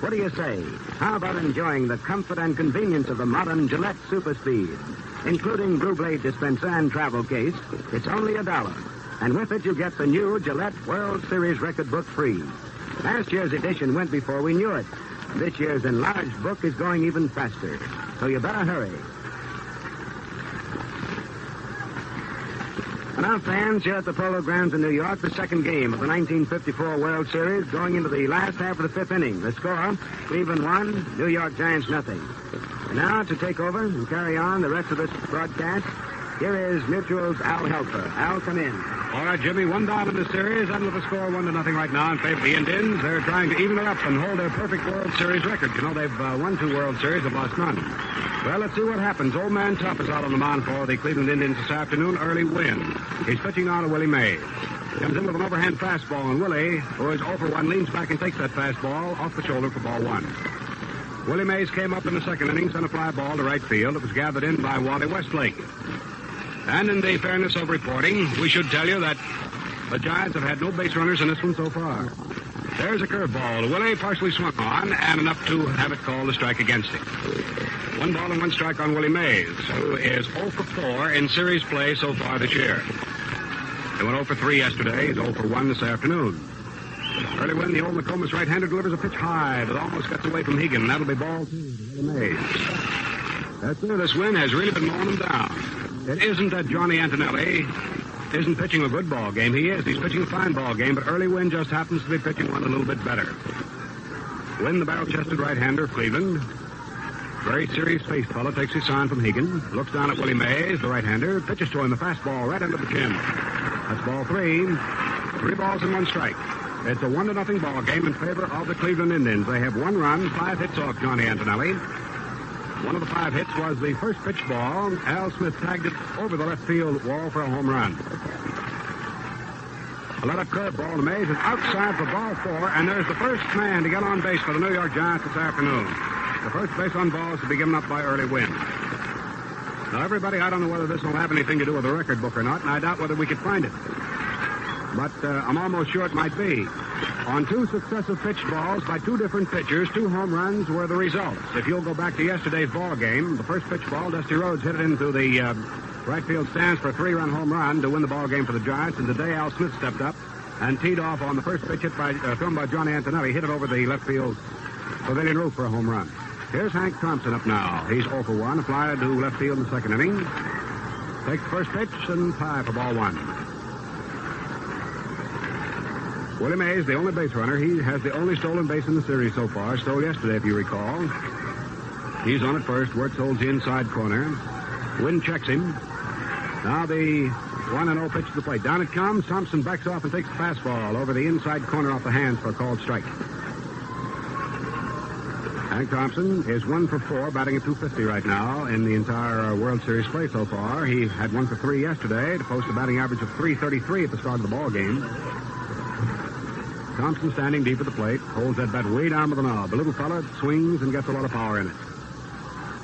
What do you say? How about enjoying the comfort and convenience of the modern Gillette Super Speed? Including Blue Blade dispenser and travel case, it's only $1. And with it, you get the new Gillette World Series record book free. Last year's edition went before we knew it. This year's enlarged book is going even faster. So you better hurry. And now, fans, here at the Polo Grounds in New York, the second game of the 1954 World Series going into the last half of the 5th inning. The score, Cleveland 1, New York Giants 0. And now, to take over and carry on the rest of this broadcast, here is Mutual's Al Helfer. Al, come in. All right, Jimmy, 1 down in the series, and with the score 1-0 right now in favor of the Indians. They're trying to even it up and hold their perfect World Series record. You know, they've won 2 World Series, have lost none. Well, let's see what happens. Old man Tough is out on the mound for the Cleveland Indians this afternoon. Early win. He's pitching now to Willie Mays. Comes in with an overhand fastball, and Willie, who is 0-for-1, leans back and takes that fastball off the shoulder for ball 1. Willie Mays came up in the second inning, sent a fly ball to right field. It was gathered in by Wally Westlake. And in the fairness of reporting, we should tell you that the Giants have had no base runners in this one so far. There's a curveball. Willie partially swung on, and enough to have it called a strike against him. 1 ball and 1 strike on Willie Mays, who is 0-for-4 in series play so far this year. He went 0-for-3 yesterday. He's 0-for-1 this afternoon. Early when the old McComas right-hander delivers a pitch high that almost gets away from Hegan. That'll be ball 2 to Willie Mays. That's it. This wind has really been mowing them down. It isn't that Johnny Antonelli isn't pitching a good ball game. He is. He's pitching a fine ball game, but Early Wynn just happens to be pitching one a little bit better. Wynn, the barrel-chested right-hander of Cleveland. Very serious-faced fellow, takes his sign from Hegan. Looks down at Willie Mays, the right-hander. Pitches to him a fastball right under the chin. That's ball 3. 3 balls and 1 strike. It's a 1-0 ball game in favor of the Cleveland Indians. They have 1 run, 5 hits off Johnny Antonelli. One of the 5 hits was the first pitch ball. Al Smith tagged it over the left field wall for a home run. A let-up curveball to Mays is outside for ball 4, and there's the first man to get on base for the New York Giants this afternoon. The first base on balls to be given up by Early Wynn. Now, everybody, I don't know whether this will have anything to do with the record book or not, and I doubt whether we could find it. But I'm almost sure it might be. On 2 successive pitched balls by 2 different pitchers, 2 home runs were the results. If you'll go back to yesterday's ball game, the first pitch ball, Dusty Rhodes hit it into the right field stands for a 3-run home run to win the ball game for the Giants. And today, Al Smith stepped up and teed off on the first pitch thrown by Johnny Antonelli, hit it over the left field pavilion roof for a home run. Here's Hank Thompson up now. He's 0 for 1, a fly to left field in the second inning. Takes the first pitch and tie for ball 1. Willie Mays, the only base runner. He has the only stolen base in the series so far. Stole yesterday, if you recall. He's on at first. Wertz holds the inside corner. Wynn checks him. Now the 1-0 pitch to the plate. Down it comes. Thompson backs off and takes the fastball over the inside corner off the hands for a called strike. Hank Thompson is 1 for 4, batting at .250 right now in the entire World Series play so far. He had 1 for 3 yesterday to post a batting average of .333 at the start of the ball game. Thompson standing deep at the plate, holds that bat way down with the knob. The little fella swings and gets a lot of power in it.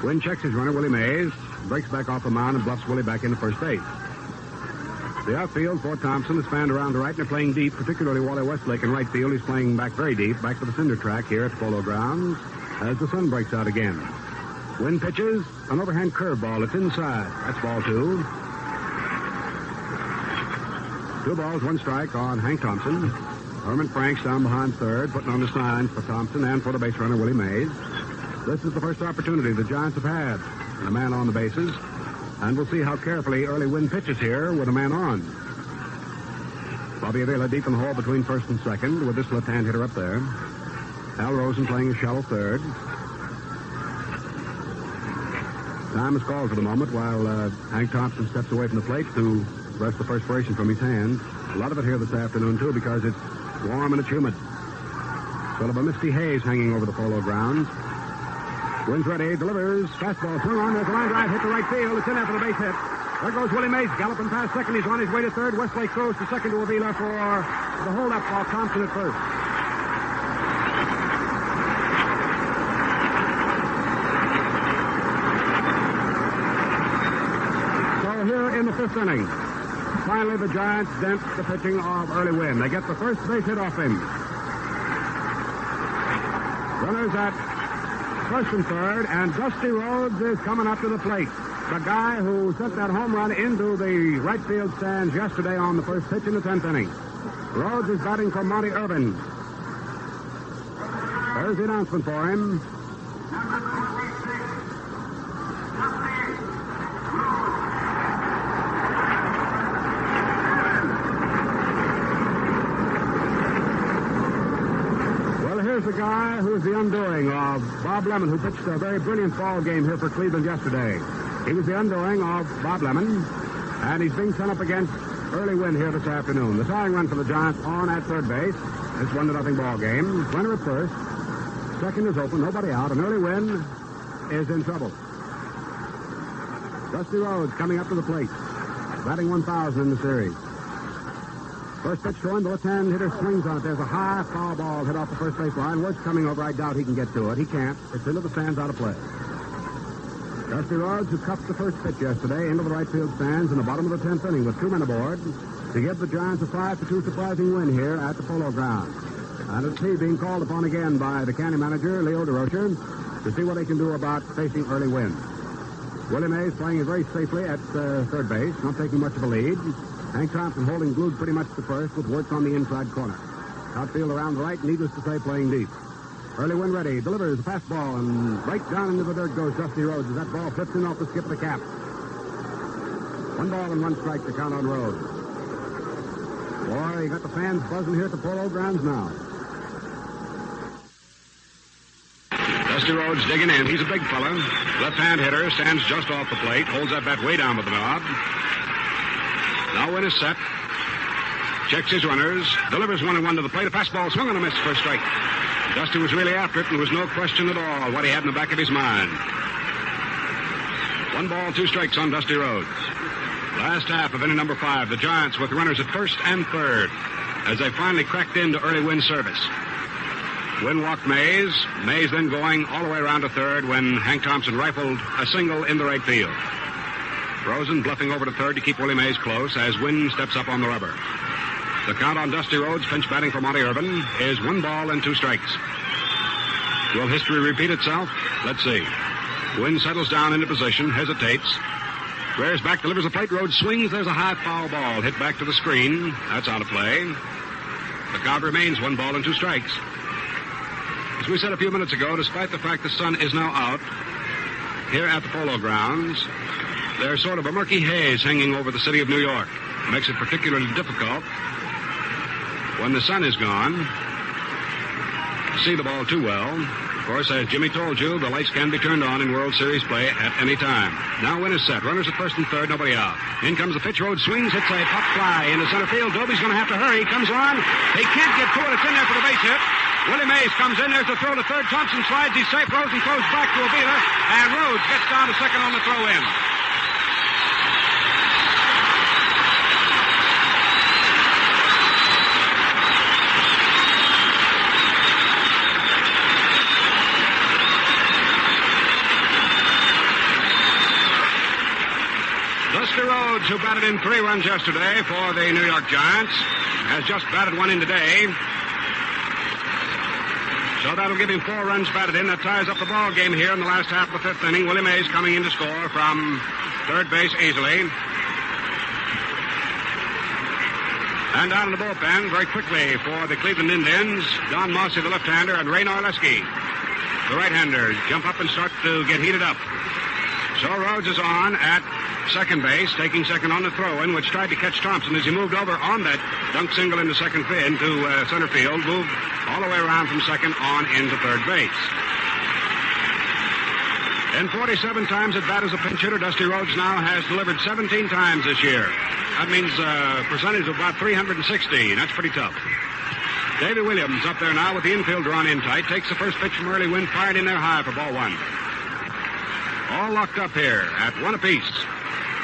Wynn checks his runner, Willie Mays, breaks back off the mound and bluffs Willie back into first base. The outfield for Thompson is fanned around the right, and they're playing deep, particularly Wally Westlake in right field. He's playing back very deep, back to the cinder track here at the Polo Grounds as the sun breaks out again. Wynn pitches an overhand curveball. It's inside. That's ball 2. 2 balls, 1 strike on Hank Thompson. Herman Franks down behind third, putting on the signs for Thompson and for the base runner, Willie Mays. This is the first opportunity the Giants have had. A man on the bases. And we'll see how carefully Early Wynn pitches here with a man on. Bobby Avila deep in the hole between first and second with this left-hand hitter up there. Al Rosen playing a shallow third. Time is called for the moment while Hank Thompson steps away from the plate to rest the perspiration from his hands. A lot of it here this afternoon, too, because it's warm and it's humid. Sort of a misty haze hanging over the Polo Grounds. Wynn's ready, delivers, fastball swung on, there's a line drive, hit to right field, it's in after the base hit. There goes Willie Mays, galloping past second, he's on his way to third. Westlake throws to second to Avila for the hold-up while Thompson at first. So here in the 5th inning, finally, the Giants dent the pitching of Early Wynn. They get the first base hit off him. Runners at first and third, and Dusty Rhodes is coming up to the plate. The guy who sent that home run into the right field stands yesterday on the first pitch in the 10th inning. Rhodes is batting for Monty Irvin. There's the announcement for him. Here's the guy who's the undoing of Bob Lemon, who pitched a very brilliant ball game here for Cleveland yesterday. He was the undoing of Bob Lemon, and he's being sent up against Early Wynn here this afternoon. The tying run for the Giants on at third base. It's 1-0 ball game. Runner at first. Second is open, nobody out, and Early Wynn is in trouble. Dusty Rhodes coming up to the plate, batting 1,000 in the series. First pitch to him, the left-hand hitter swings on it. There's a high foul ball hit off the first base line. Wertz coming over. I doubt he can get to it. He can't. It's into the stands, out of play. Dusty Rhodes, who cuffed the first pitch yesterday into the right field stands in the bottom of the 10th inning with 2 men aboard to give the Giants a 5-2 surprising win here at the Polo Grounds. And it's he being called upon again by the county manager, Leo Durocher, to see what they can do about facing Early Wynn. Willie Mays playing it very safely at third base, not taking much of a lead. Hank Thompson holding glued pretty much to first with Wertz on the inside corner. Outfield around the right, needless to say, playing deep. Early Wynn ready. Delivers the fastball, and right down into the dirt goes Dusty Rhodes as that ball flips in off the skip of the cap. 1 ball and 1 strike to count on Rhodes. Boy, you got the fans buzzing here at the Polo Grounds now. Dusty Rhodes digging in. He's a big fella. Left-hand hitter, stands just off the plate, holds that bat way down with the knob. Now Wynn is set. Checks his runners, delivers 1-1 to the plate. A fastball swung on a miss for a strike. Dusty was really after it, and there was no question at all what he had in the back of his mind. 1 ball, 2 strikes on Dusty Rhodes. Last half of inning number 5, the Giants with runners at first and third as they finally cracked into early Wynn's service. Wynn walked Mays. Mays then going all the way around to third when Hank Thompson rifled a single in the right field. Rosen bluffing over to third to keep Willie Mays close as Wynn steps up on the rubber. The count on Dusty Rhodes, pinch batting for Monty Irvin, is 1 ball and 2 strikes. Will history repeat itself? Let's see. Wynn settles down into position, hesitates. Rears back, delivers a plate. Rhodes swings. There's a high foul ball hit back to the screen. That's out of play. The count remains 1 ball and 2 strikes. As we said a few minutes ago, despite the fact the sun is now out, here at the Polo Grounds, there's sort of a murky haze hanging over the city of New York. It makes it particularly difficult when the sun is gone to see the ball too well. Of course, as Jimmy told you, the lights can be turned on in World Series play at any time. Now Wynn is set. Runners at first and third, nobody out. In comes the pitch. Rhodes swings, hits a pop fly into center field. Dobie's going to have to hurry. He comes on. He can't get to it. It's in there for the base hit. Willie Mays comes in. There's the throw to third. Thompson slides. He's safe. Rosen throws back to Avila. And Rhodes gets down to second on the throw-in. Dusty Rhodes, who batted in 3 runs yesterday for the New York Giants, has just batted 1 in today. So that'll give him 4 runs batted in. That ties up the ball game here in the last half of the 5th inning. Willie Mays coming in to score from third base easily. And down in the bullpen very quickly for the Cleveland Indians, Don Mossy, the left-hander, and Ray Norleski, the right-hander, jump up and start to get heated up. So Rhodes is on at second base, taking second on the throw-in, which tried to catch Thompson as he moved over on that dunk single into center field, moved all the way around from second on into third base. And 47 times at bat as a pinch hitter, Dusty Rhodes now has delivered 17 times this year. That means a percentage of about 360. That's pretty tough. Davey Williams up there now with the infield drawn in tight, takes the first pitch from early Wynn, fired in there high for ball 1. All locked up here at 1 apiece.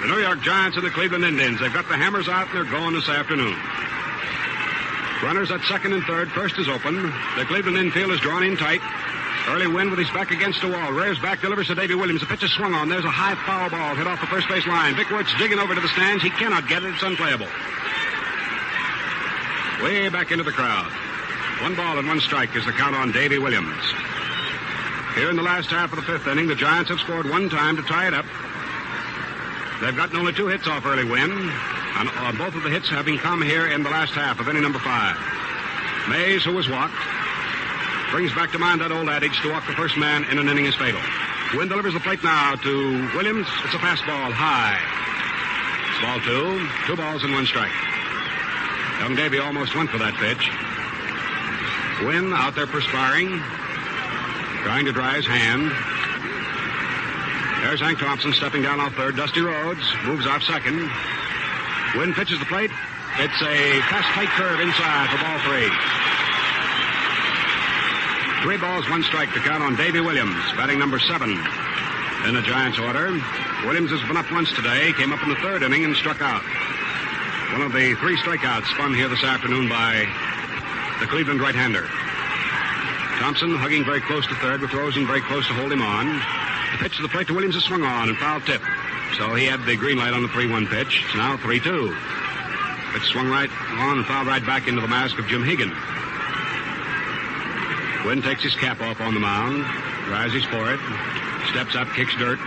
The New York Giants and the Cleveland Indians. They've got the hammers out and they're going this afternoon. Runners at second and third. First is open. The Cleveland infield is drawn in tight. Early Wynn with his back against the wall. Rears back, delivers to Davey Williams. The pitch is swung on. There's a high foul ball hit off the first base line. Vic Wertz digging over to the stands. He cannot get it. It's unplayable. Way back into the crowd. 1 ball and 1 strike is the count on Davey Williams. Here in the last half of the 5th inning, the Giants have scored 1 time to tie it up. They've gotten only 2 hits off early Wynn, and both of the hits having come here in the last half of inning number 5. Mays, who was walked, brings back to mind that old adage, to walk the first man in an inning is fatal. Wynn delivers the plate now to Williams. It's a fastball high. It's ball 2. 2 balls and 1 strike. Young Davey almost went for that pitch. Wynn out there perspiring, trying to dry his hand. There's Hank Thompson stepping down off third. Dusty Rhodes moves off second. Wynn pitches the plate. It's a fast, tight curve inside for ball 3. 3 balls, 1 strike to count on Davey Williams, batting number 7 in the Giants order. Williams has been up once today, came up in the 3rd inning and struck out. One of the 3 strikeouts spun here this afternoon by the Cleveland right-hander. Thompson hugging very close to third with Rosen very close to hold him on. The pitch to the plate to Williams is swung on and foul tip. So he had the green light on the 3-1 pitch. It's now 3-2. Pitch swung right on and fouled right back into the mask of Jim Hegan. Wynn takes his cap off on the mound, dries his forehead, steps up, kicks dirt,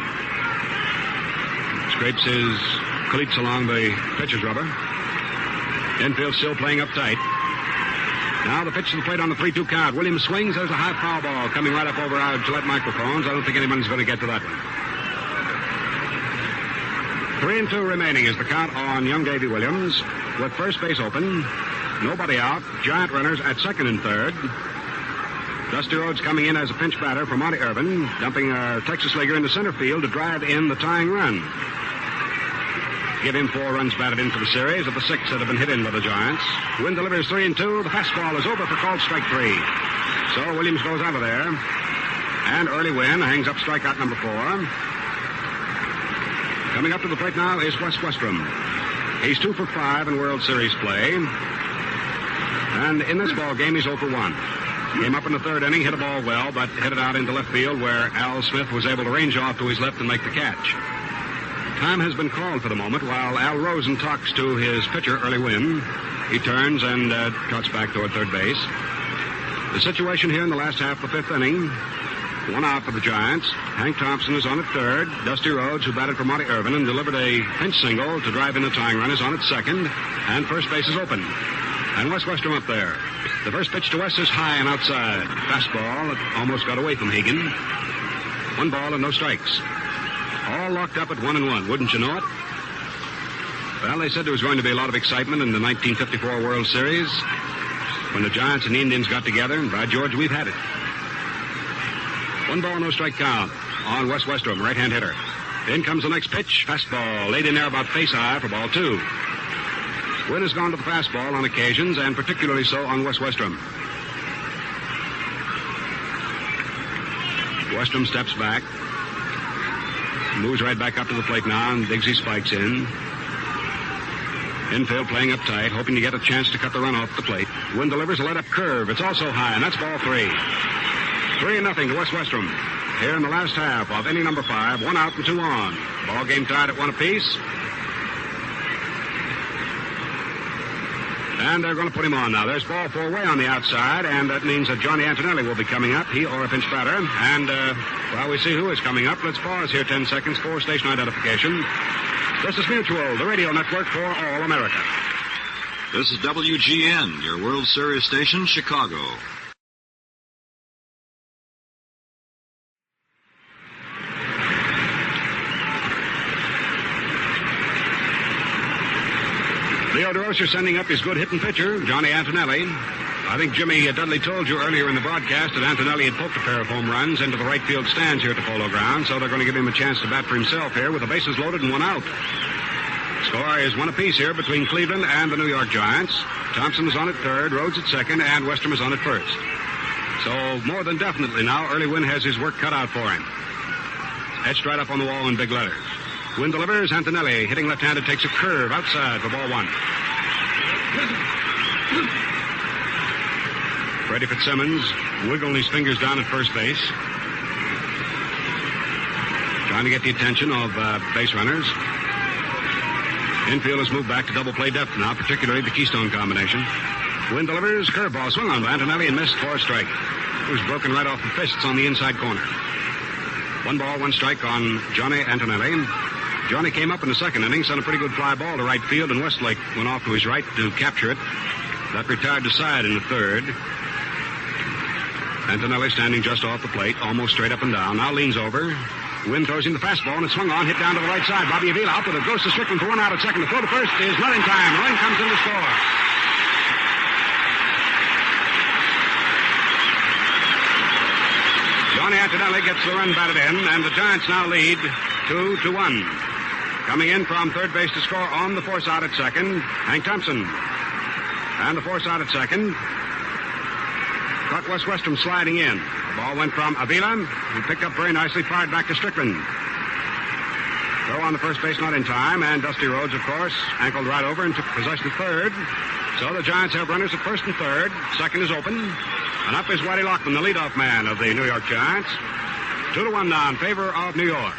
scrapes his cleats along the pitcher's rubber. Infield still playing up tight. Now the pitch to the plate on the 3-2 count. Williams swings. There's a high foul ball coming right up over our Gillette microphones. I don't think anybody's going to get to that one. 3-2 remaining is the count on young Davey Williams. With first base open, nobody out. Giant runners at second and third. Dusty Rhodes coming in as a pinch batter for Monty Irvin, dumping a Texas leaguer into center field to drive in the tying run. Give him 4 runs batted in for the series of the 6 that have been hit in by the Giants. Wynn delivers 3-2. The fastball is over for called strike 3. So Williams goes out of there. And early Wynn hangs up strikeout number 4. Coming up to the plate now is Wes Westrom. He's 2 for 5 in World Series play. And in this ball game, he's 0 for 1. Came up in the third inning, hit a ball well, but hit it out into left field where Al Smith was able to range off to his left and make the catch. Time has been called for the moment while Al Rosen talks to his pitcher, Early Wynn. He turns and trots back toward third base. The situation here in the last half of the 5th inning, 1 out for the Giants. Hank Thompson is on at third. Dusty Rhodes, who batted for Monty Irvin and delivered a pinch single to drive in the tying run, is on at second. And first base is open. And Wes Westrom up there. The first pitch to Wes is high and outside. Fastball that almost got away from Hegan. 1 ball and no strikes. All locked up at 1-1, wouldn't you know it? Well, they said there was going to be a lot of excitement in the 1954 World Series when the Giants and the Indians got together, and by George, we've had it. 1 ball, no strike count on Wes Westrom, right-hand hitter. In comes the next pitch, fastball, laid in there about face-high for ball 2. Wynn has gone to the fastball on occasions, and particularly so on Wes Westrom. Westrom steps back. Moves right back up to the plate now and digs his spikes in. Infield playing up tight, hoping to get a chance to cut the run off the plate. Wynn delivers a let-up curve. It's also high, and that's ball 3. 3-0 to Wes Westrom. Here in the last half of inning number 5, 1 out and 2 on. Ball game tied at 1 apiece. And they're going to put him on now. There's ball 4 way on the outside, and that means that Johnny Antonelli will be coming up, he or a pinch batter. And while we see who is coming up, let's pause here 10 seconds for station identification. This is Mutual, the radio network for all America. This is WGN, your World Series station, Chicago. Leo Durocher sending up his good hitting pitcher, Johnny Antonelli. I think Jimmy Dudley told you earlier in the broadcast that Antonelli had poked a pair of home runs into the right field stands here at the Polo Grounds, so they're going to give him a chance to bat for himself here with the bases loaded and 1 out. Score is 1 apiece here between Cleveland and the New York Giants. Thompson is on at third, Rhodes at second, and Westrom is on at first. So more than definitely now, Early Wynn has his work cut out for him. Etched right up on the wall in big letters. Wynn delivers. Antonelli, hitting left-handed, takes a curve outside for ball 1. Freddie Fitzsimmons wiggling his fingers down at first base, trying to get the attention of base runners. Infield has moved back to double play depth now, particularly the Keystone combination. Wynn delivers. Curveball swung on by Antonelli and missed for a strike. It was broken right off the fists on the inside corner. 1 ball, 1 strike on Johnny Antonelli. Johnny came up in the second inning, sent a pretty good fly ball to right field, and Westlake went off to his right to capture it. That retired to side in the third. Antonelli standing just off the plate, almost straight up and down. Now leans over. Wynn throws him the fastball, and it's swung on, hit down to the right side. Bobby Avila out with it. Goes to Strickland for 1 out at second. The throw to first is not in time. Wynn comes in to score. Johnny Antonelli gets the run batted in, and the Giants now lead 2-1. Coming in from third base to score on the force out at second, Hank Thompson. And the force out at second caught Wes Westrom sliding in. The ball went from Avila, who picked up very nicely, fired back to Strickland. Throw on the first base, not in time, and Dusty Rhodes, of course, ankled right over and took possession of third. So the Giants have runners at first and third. Second is open. And up is Whitey Lachman, the leadoff man of the New York Giants. 2-1 now in favor of New York.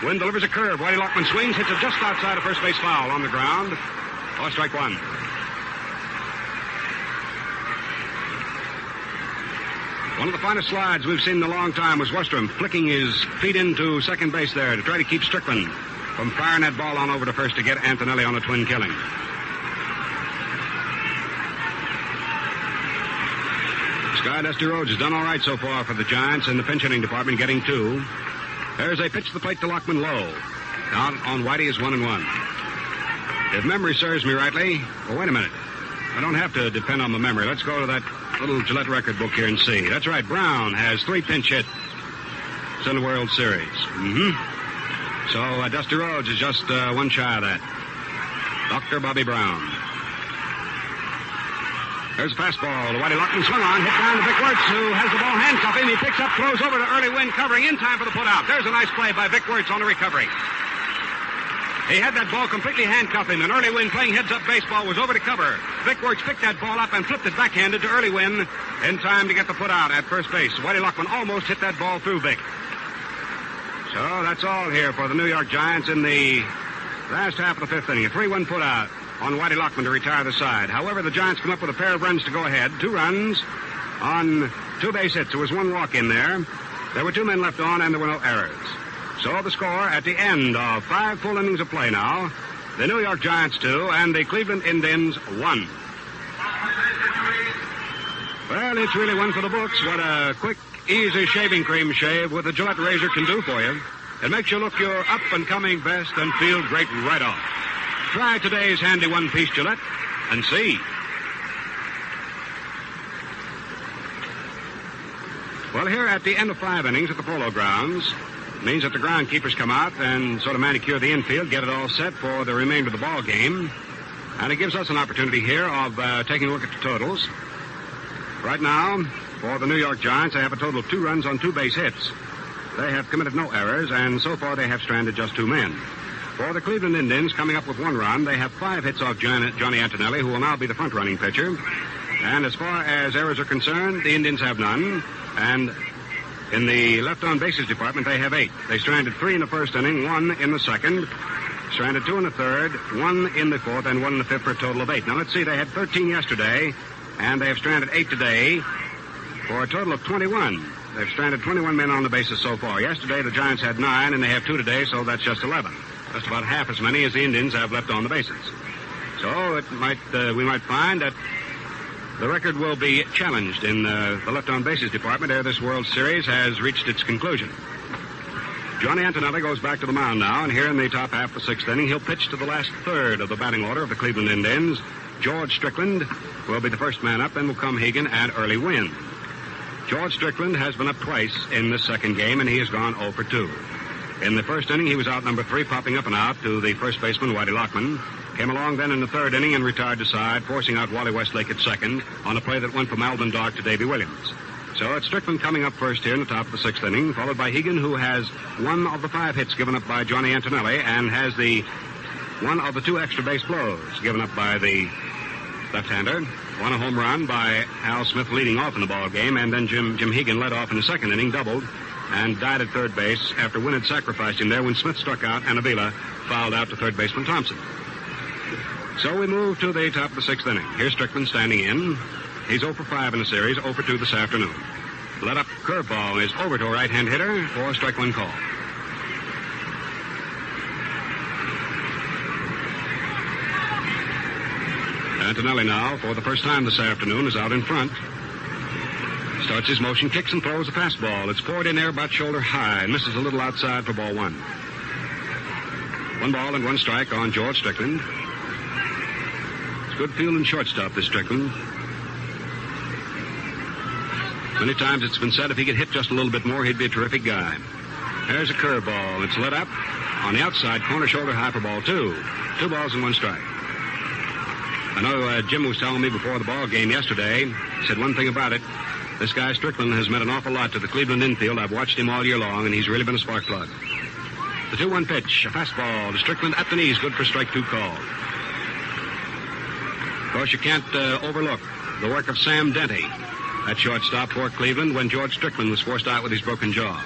Wynn delivers a curve. Whitey Lachman swings, hits it just outside of first base foul on the ground. Or strike 1. One of the finest slides we've seen in a long time was Westrom flicking his feet into second base there to try to keep Strickland from firing that ball on over to first to get Antonelli on a twin killing. guy, Dusty Rhodes, has done all right so far for the Giants in the pinch hitting department, getting 2. There's a pitch to the plate to Lachman low. Count on Whitey is 1-1. If memory serves me rightly, well, wait a minute. I don't have to depend on my memory. Let's go to that little Gillette record book here and see. That's right. Brown has 3 pinch hits in the World Series. So Dusty Rhodes is just one shy of that. Dr. Bobby Brown. There's a fastball. The Whitey Lachman swung on, hit down to Vic Wertz, who has the ball handcuffed him. He picks up, throws over to early Wynn, covering in time for the putout. There's a nice play by Vic Wertz on the recovery. He had that ball completely handcuffed him, and Early Wynn, playing heads-up baseball, was over to cover. Vic Wertz picked that ball up and flipped it backhanded to Early Wynn in time to get the putout at first base. Whitey Lachman almost hit that ball through Vic. So that's all here for the New York Giants in the last half of the 5th inning. A 3-1 putout on Whitey Lachman to retire the side. However, the Giants come up with a pair of runs to go ahead. 2 runs on 2 base hits. There was 1 walk in there. There were 2 men left on, and there were no errors. So the score at the end of 5 full innings of play now, the New York Giants 2 and the Cleveland Indians 1. Well, it's really one for the books. What a quick, easy shaving cream shave with a Gillette razor can do for you. It makes you look your up-and-coming best and feel great right off. Try today's handy one-piece Gillette and see. Well, here at the end of 5 innings at the Polo Grounds, means that the groundkeepers come out and sort of manicure the infield, get it all set for the remainder of the ball game. And it gives us an opportunity here of taking a look at the totals. Right now, for the New York Giants, they have a total of 2 runs on 2 base hits. They have committed no errors, and so far they have stranded just 2 men. For the Cleveland Indians, coming up with 1 run, they have 5 hits off Johnny Antonelli, who will now be the front-running pitcher. And as far as errors are concerned, the Indians have none. And in the left-on bases department, they have 8. They stranded 3 in the first inning, 1 in the second, stranded 2 in the third, 1 in the fourth, and 1 in the fifth for a total of 8. Now, let's see, they had 13 yesterday, and they have stranded 8 today for a total of 21. They've stranded 21 men on the bases so far. Yesterday, the Giants had 9, and they have 2 today, so that's just 11. Just about half as many as the Indians have left on the bases. So we might find that the record will be challenged in the left-on bases department ere this World Series has reached its conclusion. Johnny Antonelli goes back to the mound now, and here in the top half of the 6th inning, he'll pitch to the last third of the batting order of the Cleveland Indians. George Strickland will be the first man up, then will come Hegan and Early Wynn. George Strickland has been up twice in this second game, and he has gone 0 for 2. In the first inning, he was out number 3, popping up and out to the first baseman, Whitey Lachman. Came along then in the 3rd inning and retired to side, forcing out Wally Westlake at second on a play that went from Alvin Dark to Davey Williams. So it's Strickland coming up first here in the top of the 6th inning, followed by Hegan, who has 1 of the 5 hits given up by Johnny Antonelli and has the 1 of the 2 extra base blows given up by the left-hander. 1 a home run by Al Smith leading off in the ball game, and then Jim Hegan led off in the 2nd inning, doubled, and died at third base after Wynn had sacrificed him there when Smith struck out and Avila fouled out to third baseman Thompson. So we move to the top of the 6th inning. Here's Strickland standing in. He's 0 for 5 in the series, 0 for 2 this afternoon. Let up curveball is over to a right-hand hitter for a strike 1 call. Antonelli now, for the first time this afternoon, is out in front. Starts his motion, kicks and throws a fastball. It's poured in there about shoulder high and misses a little outside for ball 1. 1 ball and 1 strike on George Strickland. Good fielding shortstop, this Strickland. Many times it's been said if he could hit just a little bit more, he'd be a terrific guy. There's a curveball. It's lit up on the outside corner, shoulder high for ball 2. 2 balls and 1 strike. I know Jim was telling me before the ball game yesterday, he said one thing about it. This guy Strickland has meant an awful lot to the Cleveland infield. I've watched him all year long, and he's really been a spark plug. The 2-1 pitch, a fastball to Strickland at the knees, good for strike 2 call. Of course, you can't overlook the work of Sam Denty at shortstop for Cleveland when George Strickland was forced out with his broken jaw.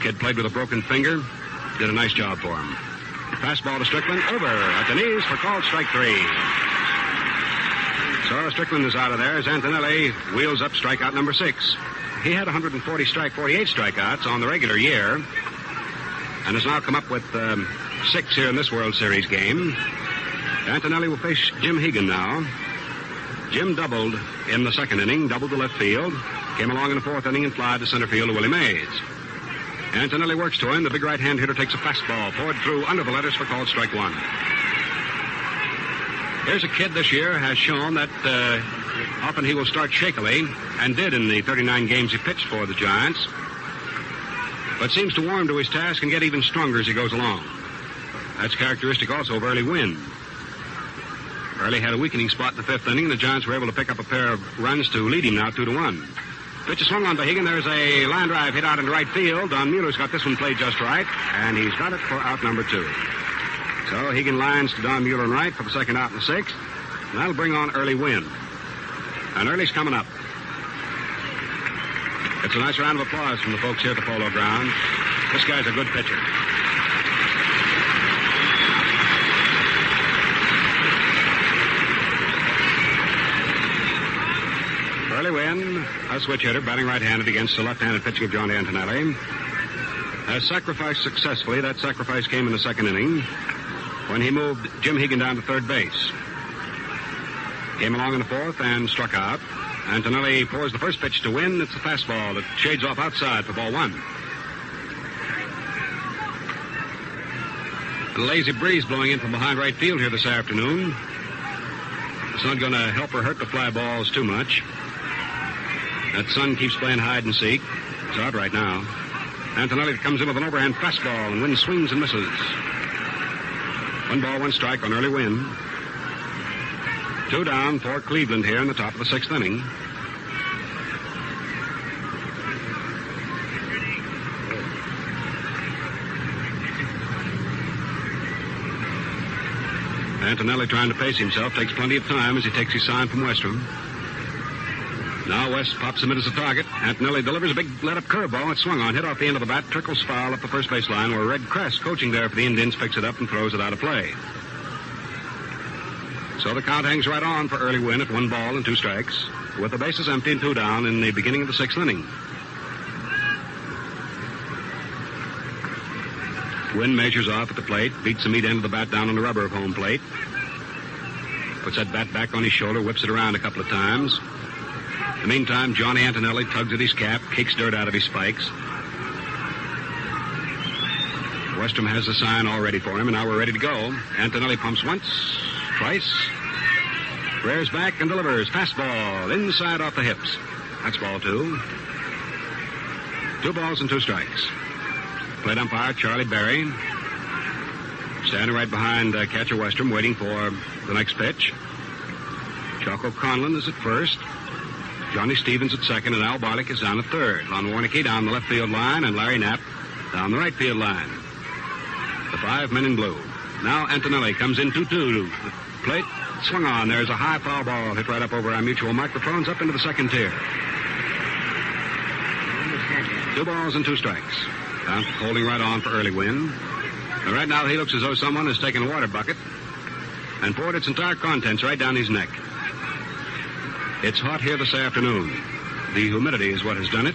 Kid played with a broken finger, did a nice job for him. Fastball to Strickland, over at the knees for called strike 3. So Strickland is out of there as Antonelli wheels up strikeout number 6. He had 48 strikeouts on the regular year and has now come up with 6 here in this World Series game. Antonelli will face Jim Hegan now. Jim doubled in the second inning, doubled to left field, came along in the fourth inning and flied to center field to Willie Mays. Antonelli works to him. The big right-hand hitter takes a fastball, poured through under the letters for called strike one. Here's a kid this year has shown that often he will start shakily, and did in the 39 games he pitched for the Giants, but seems to warm to his task and get even stronger as he goes along. That's characteristic also of Early Wynn. Early had a weakening spot in the fifth inning, and the Giants were able to pick up a pair of runs to lead him now 2-1. Pitch is swung on by Hegan. There's a line drive hit out into right field. Don Mueller's got this one played just right, and he's got it for out number 2. So Hegan lines to Don Mueller in right for the second out in the sixth, and that'll bring on Early Wynn. And Early's coming up. It's a nice round of applause from the folks here at the Polo Grounds. This guy's a good pitcher. Early Wynn, a switch hitter, batting right-handed against the left-handed pitching of John Antonelli, has sacrificed successfully. That sacrifice came in the second inning when he moved Jim Hegan down to third base. Came along in the fourth and struck out. Antonelli pours the first pitch to Wynn. It's a fastball that shades off outside for ball one. A lazy breeze blowing in from behind right field here this afternoon. It's not going to help or hurt the fly balls too much. That sun keeps playing hide and seek. It's out right now. Antonelli comes in with an overhand fastball, and Wynn swings and misses. 1 ball, 1 strike on Early Wynn. 2 down for Cleveland here in the top of the sixth inning. Antonelli trying to pace himself, takes plenty of time as he takes his sign from Westrom. Now West pops him in as a target. Antonelli delivers a big let-up curveball. It's swung on, hit off the end of the bat, trickles foul up the first base line, where Red Crest, coaching there for the Indians, picks it up and throws it out of play. So the count hangs right on for Early Wynn at 1 ball and 2 strikes, with the bases empty and 2 down in the beginning of the sixth inning. Wynn measures off at the plate, beats the meat end of the bat down on the rubber of home plate, puts that bat back on his shoulder, whips it around a couple of times. In the meantime, Johnny Antonelli tugs at his cap, kicks dirt out of his spikes. Westrom has the sign all ready for him, and now we're ready to go. Antonelli pumps once, twice, rears back and delivers. Fastball inside off the hips. That's ball 2. 2 balls and 2 strikes. Plate umpire Charlie Berry, standing right behind catcher Westrom, waiting for the next pitch. Choco Conlon is at first. Johnny Stevens at second, and Al Barlick is down at third. Lon Warnicki down the left field line, and Larry Knapp down the right field line. The 5 men in blue. Now Antonelli comes in 2-2. The plate swung on. There's a high foul ball hit right up over our mutual microphones up into the second tier. 2 balls and 2 strikes. Now holding right on for Early Wynn. And right now he looks as though someone has taken a water bucket and poured its entire contents right down his neck. It's hot here this afternoon. The humidity is what has done it.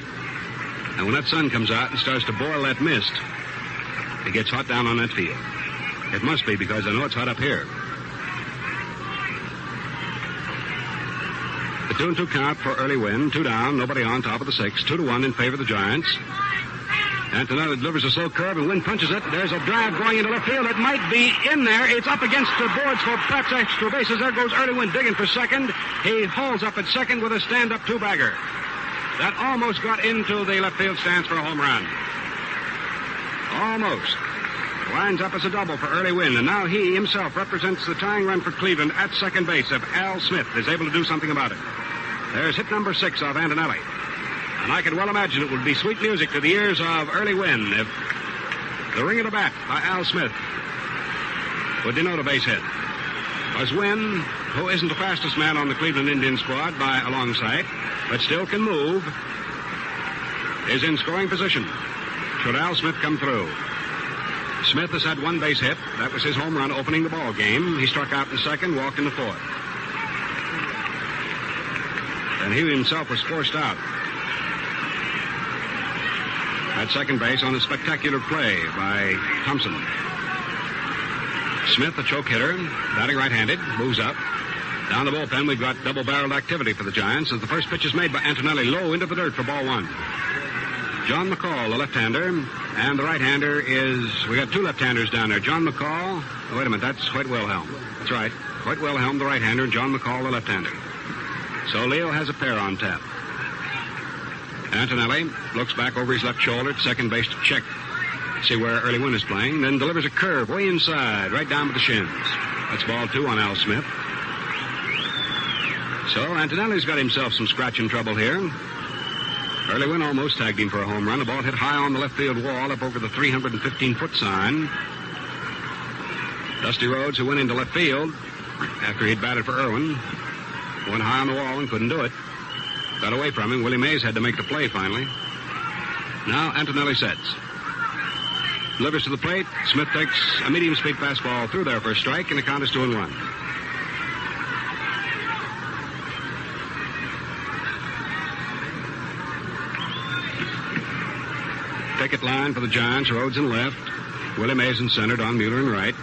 And when that sun comes out and starts to boil that mist, it gets hot down on that field. It must be, because I know it's hot up here. The 2-2 count for Early Wynn. 2 down, nobody on, top of the sixth. 2-1 in favor of the Giants. Antonelli delivers a slow curve, and Wynn punches it. There's a drive going into left field. It might be in there. It's up against the boards for perhaps extra bases. There goes Early Wynn digging for second. He hauls up at second with a stand-up 2-bagger. That almost got into the left field stands for a home run. Almost. Lines up as a double for Early Wynn, and now he himself represents the tying run for Cleveland at second base if Al Smith is able to do something about it. There's hit number 6 off Antonelli. And I can well imagine it would be sweet music to the ears of Early Wynn if the ring of the bat by Al Smith would denote a base hit. As Wynn, who isn't the fastest man on the Cleveland Indian squad by a long sight, but still can move, is in scoring position should Al Smith come through. Smith has had 1 base hit. That was his home run opening the ball game. He struck out in the second, walked in the fourth. And he himself was forced out at second base on a spectacular play by Thompson. Smith, a choke hitter, batting right-handed, moves up, Down the bullpen, we've got double-barreled activity for the Giants as the first pitch is made by Antonelli low into the dirt for ball one. John McCall, the left-hander, and the right-hander is... We got two left-handers down there. John McCall... Oh, wait a minute, that's White Wilhelm. That's right. White Wilhelm, the right-hander, and John McCall, the left-hander. So Leo has a pair on tap. Antonelli looks back over his left shoulder at second base to check, see where Early Wynn is playing, then delivers a curve way inside, right down to the shins. That's ball two on Al Smith. So Antonelli's got himself some scratching trouble here. Early Wynn almost tagged him for a home run. The ball hit high on the left field wall up over the 315-foot sign. Dusty Rhodes, who went into left field after he'd batted for Irwin, went high on the wall and couldn't do it. Got away from him. Willie Mays had to make the play finally. Now Antonelli sets. Delivers to the plate. Smith takes a medium-speed fastball through there for a strike, and the count is 2-1. Ticket line for the Giants. Rhodes in left. Willie Mays in center. Don Mueller in right.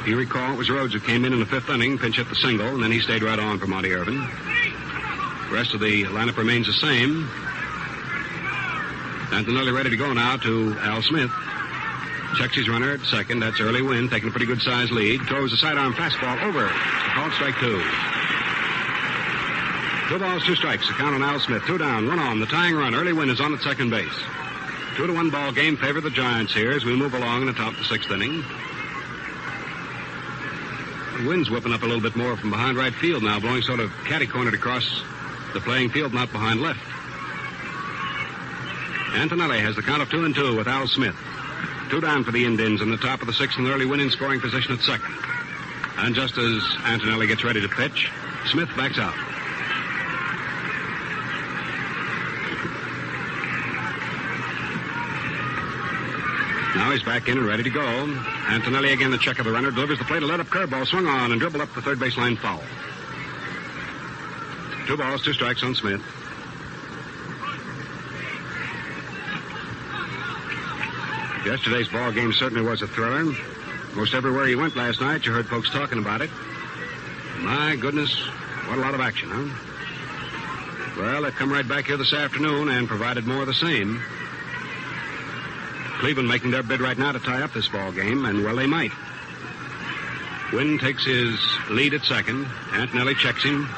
You recall it was Rhodes who came in the fifth inning, pinch hit the single, and then he stayed right on for Monty Irvin. The rest of the lineup remains the same. Antonelli ready to go now to Al Smith. Checks his runner at second. That's Early Wynn, taking a pretty good-sized lead. Throws a sidearm fastball over. Called strike two. 2 balls, 2 strikes. The count on Al Smith. 2 down, 1 on. The tying run. Early Wynn is on at second base. 2-1 ball game favor the Giants here as we move along in the top of the sixth inning. The wind's whipping up a little bit more from behind right field now, blowing sort of catty-cornered across the playing field, not behind left. Antonelli has the count of 2-2 with Al Smith. 2 down for the Indians in the top of the sixth, and Early Wynn in scoring position at second. And just as Antonelli gets ready to pitch, Smith backs out. Now he's back in and ready to go. Antonelli again, the check of the runner, delivers the plate, a let-up curveball, swung on, and dribbled up the third baseline foul. 2 balls, 2 strikes on Smith. Yesterday's ball game certainly was a thriller. Most everywhere you went last night, you heard folks talking about it. My goodness, what a lot of action, huh? Well, they've come right back here this afternoon and provided more of the same. Cleveland making their bid right now to tie up this ball game, and well, they might. Wynn takes his lead at second. Antonelli checks him,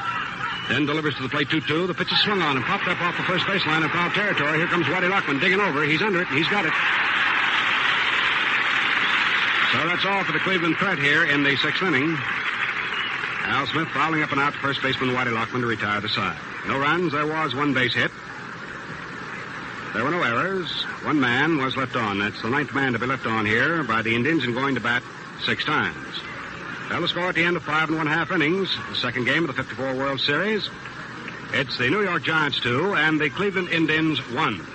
then delivers to the plate 2-2. The pitch is swung on and popped up off the first baseline in foul territory. Here comes Whitey Lachman digging over. He's under it, and he's got it. So that's all for the Cleveland threat here in the sixth inning. Al Smith fouling up and out to first baseman Whitey Lachman to retire the side. No runs. There was 1 base hit. There were no errors. 1 man was left on. That's the 9th man to be left on here by the Indians and going to bat 6 times. Well, the score at the end of 5 1/2 innings, the second game of the 54 World Series. It's the New York Giants 2 and the Cleveland Indians 1.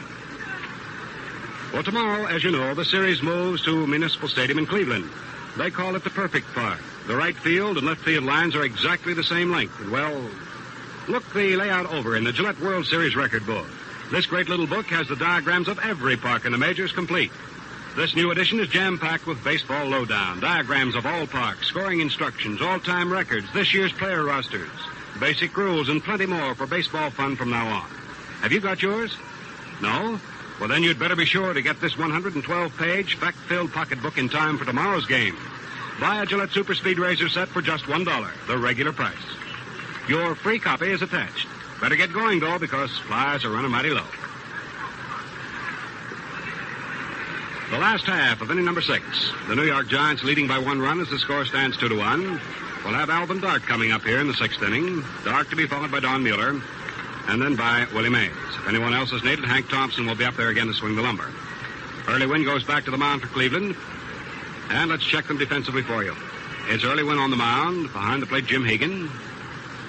Well, tomorrow, as you know, the series moves to Municipal Stadium in Cleveland. They call it the perfect park. The right field and left field lines are exactly the same length. And, well, look the layout over in the Gillette World Series record book. This great little book has the diagrams of every park in the majors complete. This new edition is jam-packed with baseball lowdown, diagrams of all parks, scoring instructions, all-time records, this year's player rosters, basic rules, and plenty more for baseball fun from now on. Have you got yours? No? Well, then you'd better be sure to get this 112-page, fact-filled pocketbook in time for tomorrow's game. Buy a Gillette Super Speed Razor set for just $1, the regular price. Your free copy is attached. Better get going, though, because supplies are running mighty low. The last half of inning number 6. The New York Giants leading by 1 run as the score stands 2-1. We'll have Alvin Dark coming up here in the 6th inning. Dark to be followed by Don Mueller, and then by Willie Mays. If anyone else is needed, Hank Thompson will be up there again to swing the lumber. Early Wynn goes back to the mound for Cleveland. And let's check them defensively for you. It's Early Wynn on the mound. Behind the plate, Jim Hegan.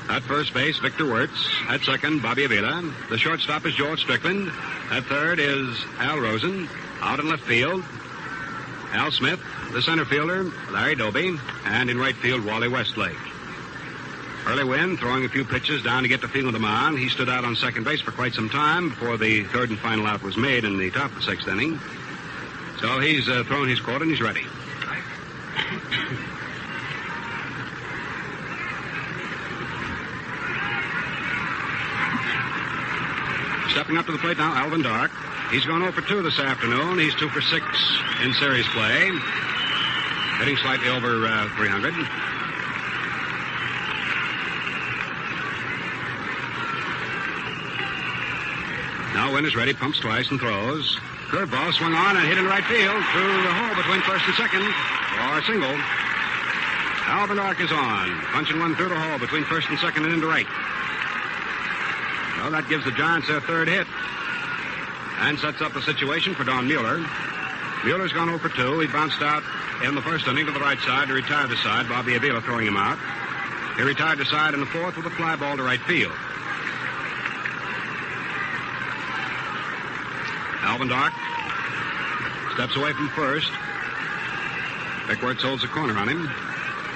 At first base, Victor Wertz. At second, Bobby Avila. The shortstop is George Strickland. At third is Al Rosen. Out in left field, Al Smith. The center fielder, Larry Dolby. And in right field, Wally Westlake. Early Wynn throwing a few pitches down to get the feel of the mound. He stood out on second base for quite some time before the third and final out was made in the top of the 6th inning. So he's thrown his quota and he's ready. Stepping up to the plate now, Alvin Dark. He's gone 0 for 2 this afternoon. He's 2 for 6 in series play. Hitting slightly over 300. Now Wynn is ready, pumps twice and throws. Curveball swung on and hit in right field through the hole between first and second for a single. Alvin Dark is on, punching one through the hole between first and second and into right. Well, that gives the Giants their third hit and sets up the situation for Don Mueller. Mueller's gone 0 for 2. He bounced out in the first inning to the right side to retire to side. Bobby Avila throwing him out. He retired to side in the fourth with a fly ball to right field. Alvin Dark steps away from first. Vic Wertz holds the corner on him.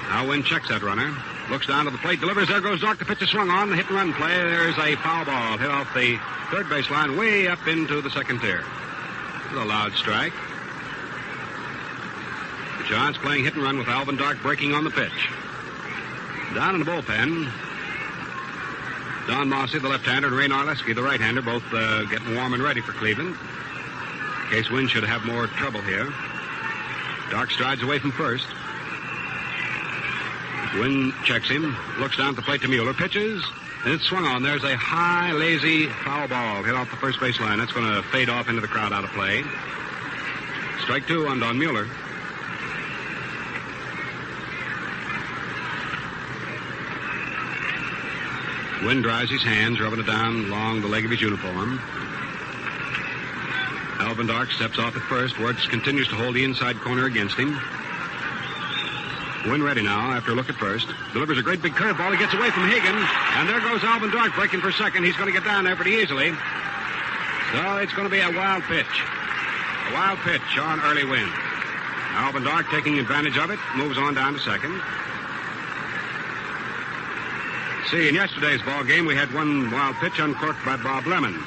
Now Wynn checks that runner. Looks down to the plate, delivers. There goes Dark. The pitch is swung on. The hit and run play. There's a foul ball hit off the third base line way up into the second tier. This is a loud strike. The Giants playing hit and run with Alvin Dark breaking on the pitch. Down in the bullpen, Don Mossy, the left-hander, and Ray Narleski, the right-hander, both getting warm and ready for Cleveland. In case Wynn should have more trouble here. Dark strides away from first. Wynn checks him, looks down at the plate to Mueller, pitches, and it's swung on. There's a high, lazy foul ball hit off the first base line. That's going to fade off into the crowd out of play. Strike 2 on Don Mueller. Wynn dries his hands, rubbing it down along the leg of his uniform. Alvin Dark steps off at first. Wertz continues to hold the inside corner against him. Wynn ready now after a look at first. Delivers a great big curveball. He gets away from Hegan. And there goes Alvin Dark breaking for second. He's going to get down there pretty easily. So it's going to be a wild pitch. A wild pitch on early Wynn. Alvin Dark taking advantage of it. Moves on down to second. See, in yesterday's ball game, we had one wild pitch uncorked by Bob Lemon.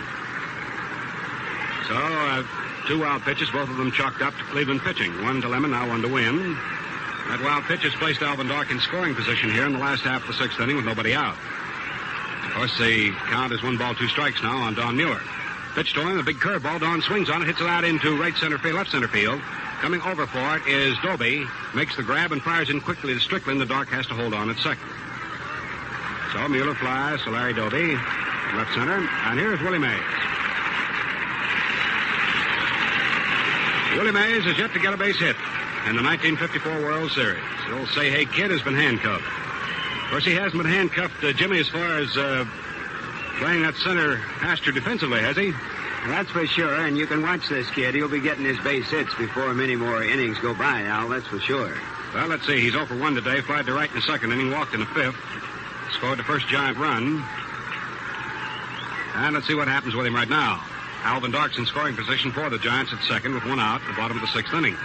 So, 2 wild pitches, both of them chalked up to Cleveland pitching. One to Lemon, now one to Wynn. That wild pitch has placed Alvin Dark in scoring position here in the last half of the sixth inning with nobody out. Of course, the count is 1 ball, 2 strikes now on Don Mueller. Pitch to him, a big curveball. Don swings on it, hits it out into right center field, left center field. Coming over for it is Dolby. Makes the grab and fires in quickly to Strickland. The Dark has to hold on at second. So Mueller flies to Larry Dolby, left center. And here's Willie Mays. Willie Mays has yet to get a base hit in the 1954 World Series. The old say-hey kid has been handcuffed. Of course, he hasn't been handcuffed, Jimmy, as far as playing that center pasture defensively, has he? That's for sure, and you can watch this kid. He'll be getting his base hits before many more innings go by, Al, that's for sure. Well, let's see. He's 0 for 1 today. Flied to right in the second inning, walked in the fifth. Scored the first Giant run. And let's see what happens with him right now. Alvin Dark's in scoring position for the Giants at second with 1 out at the bottom of the sixth inning.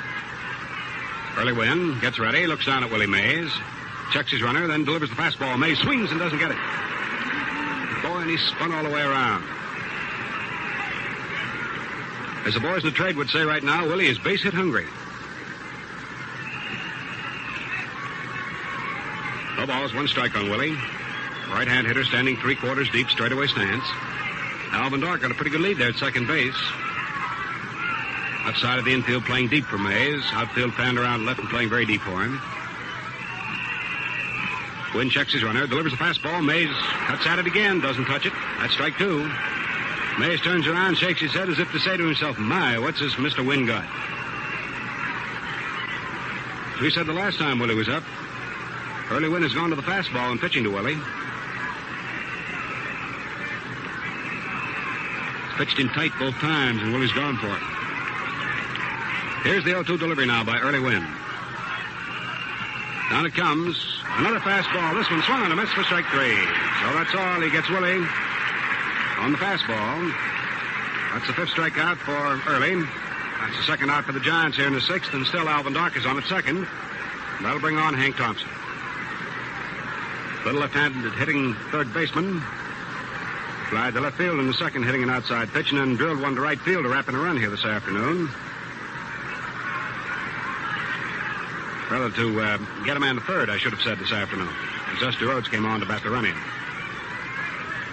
Early Wynn gets ready, looks down at Willie Mays, checks his runner, then delivers the fastball. Mays swings and doesn't get it. Boy, and he's spun all the way around. As the boys in the trade would say right now, Willie is base hit hungry. No balls, 1 strike on Willie. Right-hand hitter standing 3/4 deep, straightaway stance. Alvin Dark got a pretty good lead there at second base. Left side of the infield playing deep for Mays. Outfield fanned around left and playing very deep for him. Wynn checks his runner, delivers a fastball. Mays cuts at it again, doesn't touch it. That's strike 2. Mays turns around, shakes his head as if to say to himself, my, what's this Mr. Wynn got? So we said the last time Willie was up, Early Wynn has gone to the fastball and pitching to Willie. Pitched in tight both times, and Willie's gone for it. Here's the 0-2 delivery now by Early Wynn. Down it comes. Another fastball. This one swung on a miss for strike 3. So that's all. He gets Willie on the fastball. That's the 5th strikeout for Early. That's the 2nd out for the Giants here in the 6th, and still Alvin Dark is on at second. That'll bring on Hank Thompson. Little left-handed hitting third baseman. Flied to left field in the 2nd, hitting an outside pitch, and then drilled one to right field to wrap in a run here this afternoon. Rather to get a man to third, I should have said this afternoon. As Dusty Rhodes came on to bat the run in.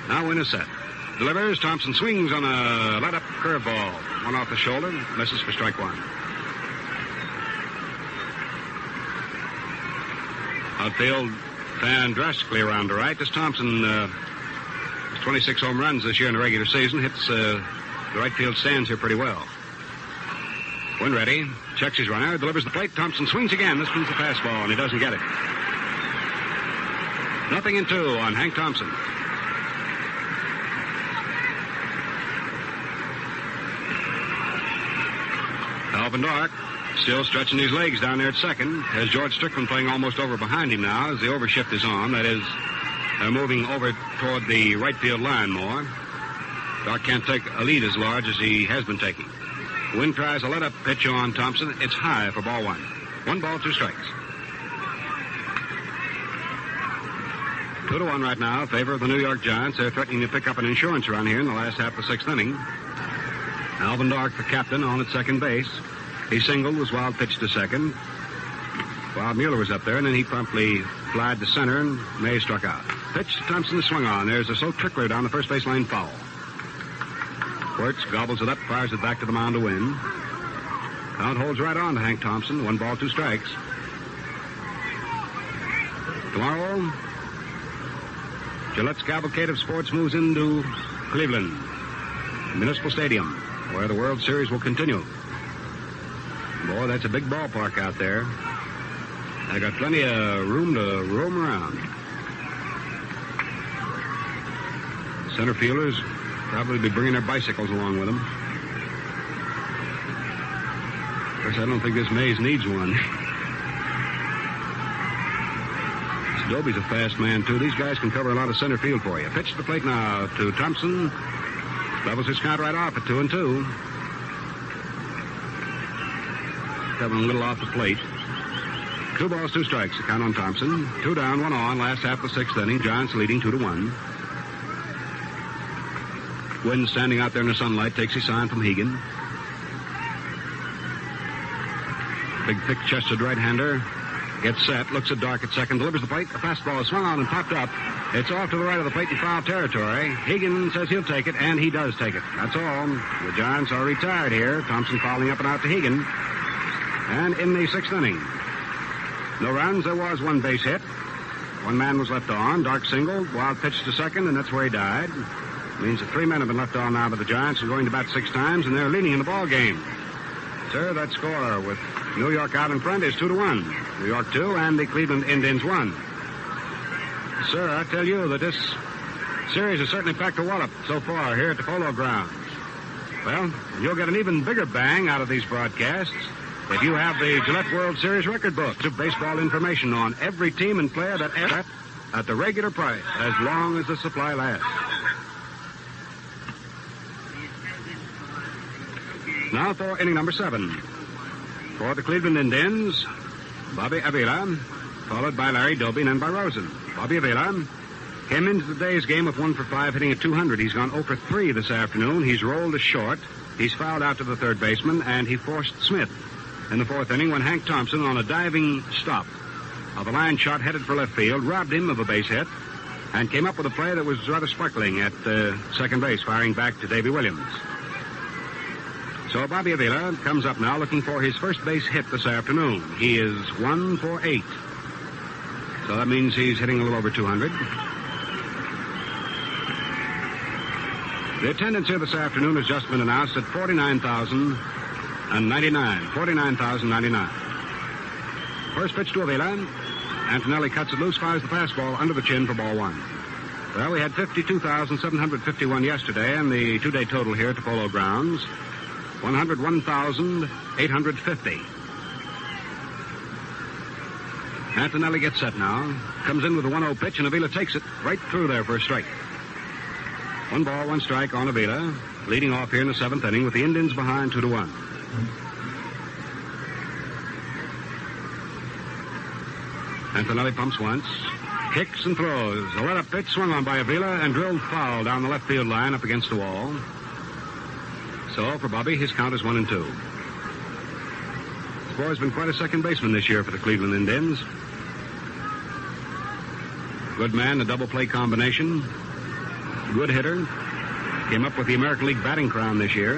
Now Wynn is set. delivers. Thompson swings on a let-up curveball. One off the shoulder. Misses for strike one. Outfield fan drastically around to right. This Thompson, 26 home runs this year in the regular season. Hits the right field stands here pretty well. When ready, checks his runner, delivers the plate. Thompson swings again. This one's a fastball, and he doesn't get it. 0-2 on Hank Thompson. Alvin Dark still stretching his legs down there at second. Has George Strickland playing almost over behind him now as the overshift is on. That is, they're moving over toward the right field line more. Dark can't take a lead as large as he has been taking. Wynn tries a let-up pitch on Thompson. It's high for ball one. 1 ball, 2 strikes. 2-1 right now in favor of the New York Giants. They're threatening to pick up an insurance run here in the last half of the 6th inning. Alvin Dark, the captain, on at second base. He singled, was wild pitched to second. Bob Mueller was up there, and then he promptly flied to center, and Mays struck out. Pitch to Thompson to swing on. There's a slow trickler down the first baseline foul. Wertz gobbles it up, fires it back to the mound to win. Count holds right on to Hank Thompson. 1 ball, 2 strikes. Tomorrow, Gillette's cavalcade of sports moves into Cleveland, Municipal Stadium, where the World Series will continue. Boy, that's a big ballpark out there. I got plenty of room to roam around. Center fielders probably be bringing their bicycles along with them. Of course, I don't think this Mays needs one. Dolby's a fast man, too. These guys can cover a lot of center field for you. Pitch to the plate now to Thompson. Levels his count right off at 2-2. Coming a little off the plate. 2 balls, 2 strikes. The count on Thompson. 2 down, 1 on. Last half of the 6th inning. Giants leading 2-1. Wynn standing out there in the sunlight takes his sign from Hegan. Big, thick-chested right-hander. Gets set, looks at Dark at second, delivers the plate. The fastball is swung on and popped up. It's off to the right of the plate in foul territory. Hegan says he'll take it, and he does take it. That's all. The Giants are retired here. Thompson fouling up and out to Hegan. And in the 6th inning, no runs. There was 1 base hit. 1 man was left on. Dark singled, wild pitch to second, and that's where he died. Means that 3 men have been left on now by the Giants and going to bat 6 times, and they're leading in the ball game. Sir, that score with New York out in front is 2-1. New York 2 and the Cleveland Indians 1. Sir, I tell you that this series has certainly packed a wallop so far here at the Polo Grounds. Well, you'll get an even bigger bang out of these broadcasts if you have the Gillette World Series record book of baseball information on every team and player that at the regular price as long as the supply lasts. Now for inning number 7. For the Cleveland Indians, Bobby Avila, followed by Larry Doby and then by Rosen. Bobby Avila came into the day's game with 1 for 5, hitting at 200. He's gone 0 for 3 this afternoon. He's rolled a short. He's fouled out to the third baseman, and he forced Smith in the 4th inning when Hank Thompson, on a diving stop of a line shot headed for left field, robbed him of a base hit and came up with a play that was rather sparkling at second base, firing back to Davey Williams. So Bobby Avila comes up now looking for his first base hit this afternoon. He is 1 for 8. So that means he's hitting a little over 200. The attendance here this afternoon has just been announced at 49,099. 49,099. First pitch to Avila. Antonelli cuts it loose, fires the fastball under the chin for ball 1. Well, we had 52,751 yesterday, and the 2-day total here at the Polo Grounds, 101,850. Antonelli gets set now. Comes in with a 1-0 pitch, and Avila takes it right through there for a strike. 1 ball, 1 strike on Avila, leading off here in the 7th inning with the Indians behind 2-1. Antonelli pumps once, kicks and throws. A let-up pitch swung on by Avila and drilled foul down the left field line up against the wall. So, for Bobby, his count is 1-2. This boy's been quite a second baseman this year for the Cleveland Indians. Good man, a double play combination. Good hitter. Came up with the American League batting crown this year.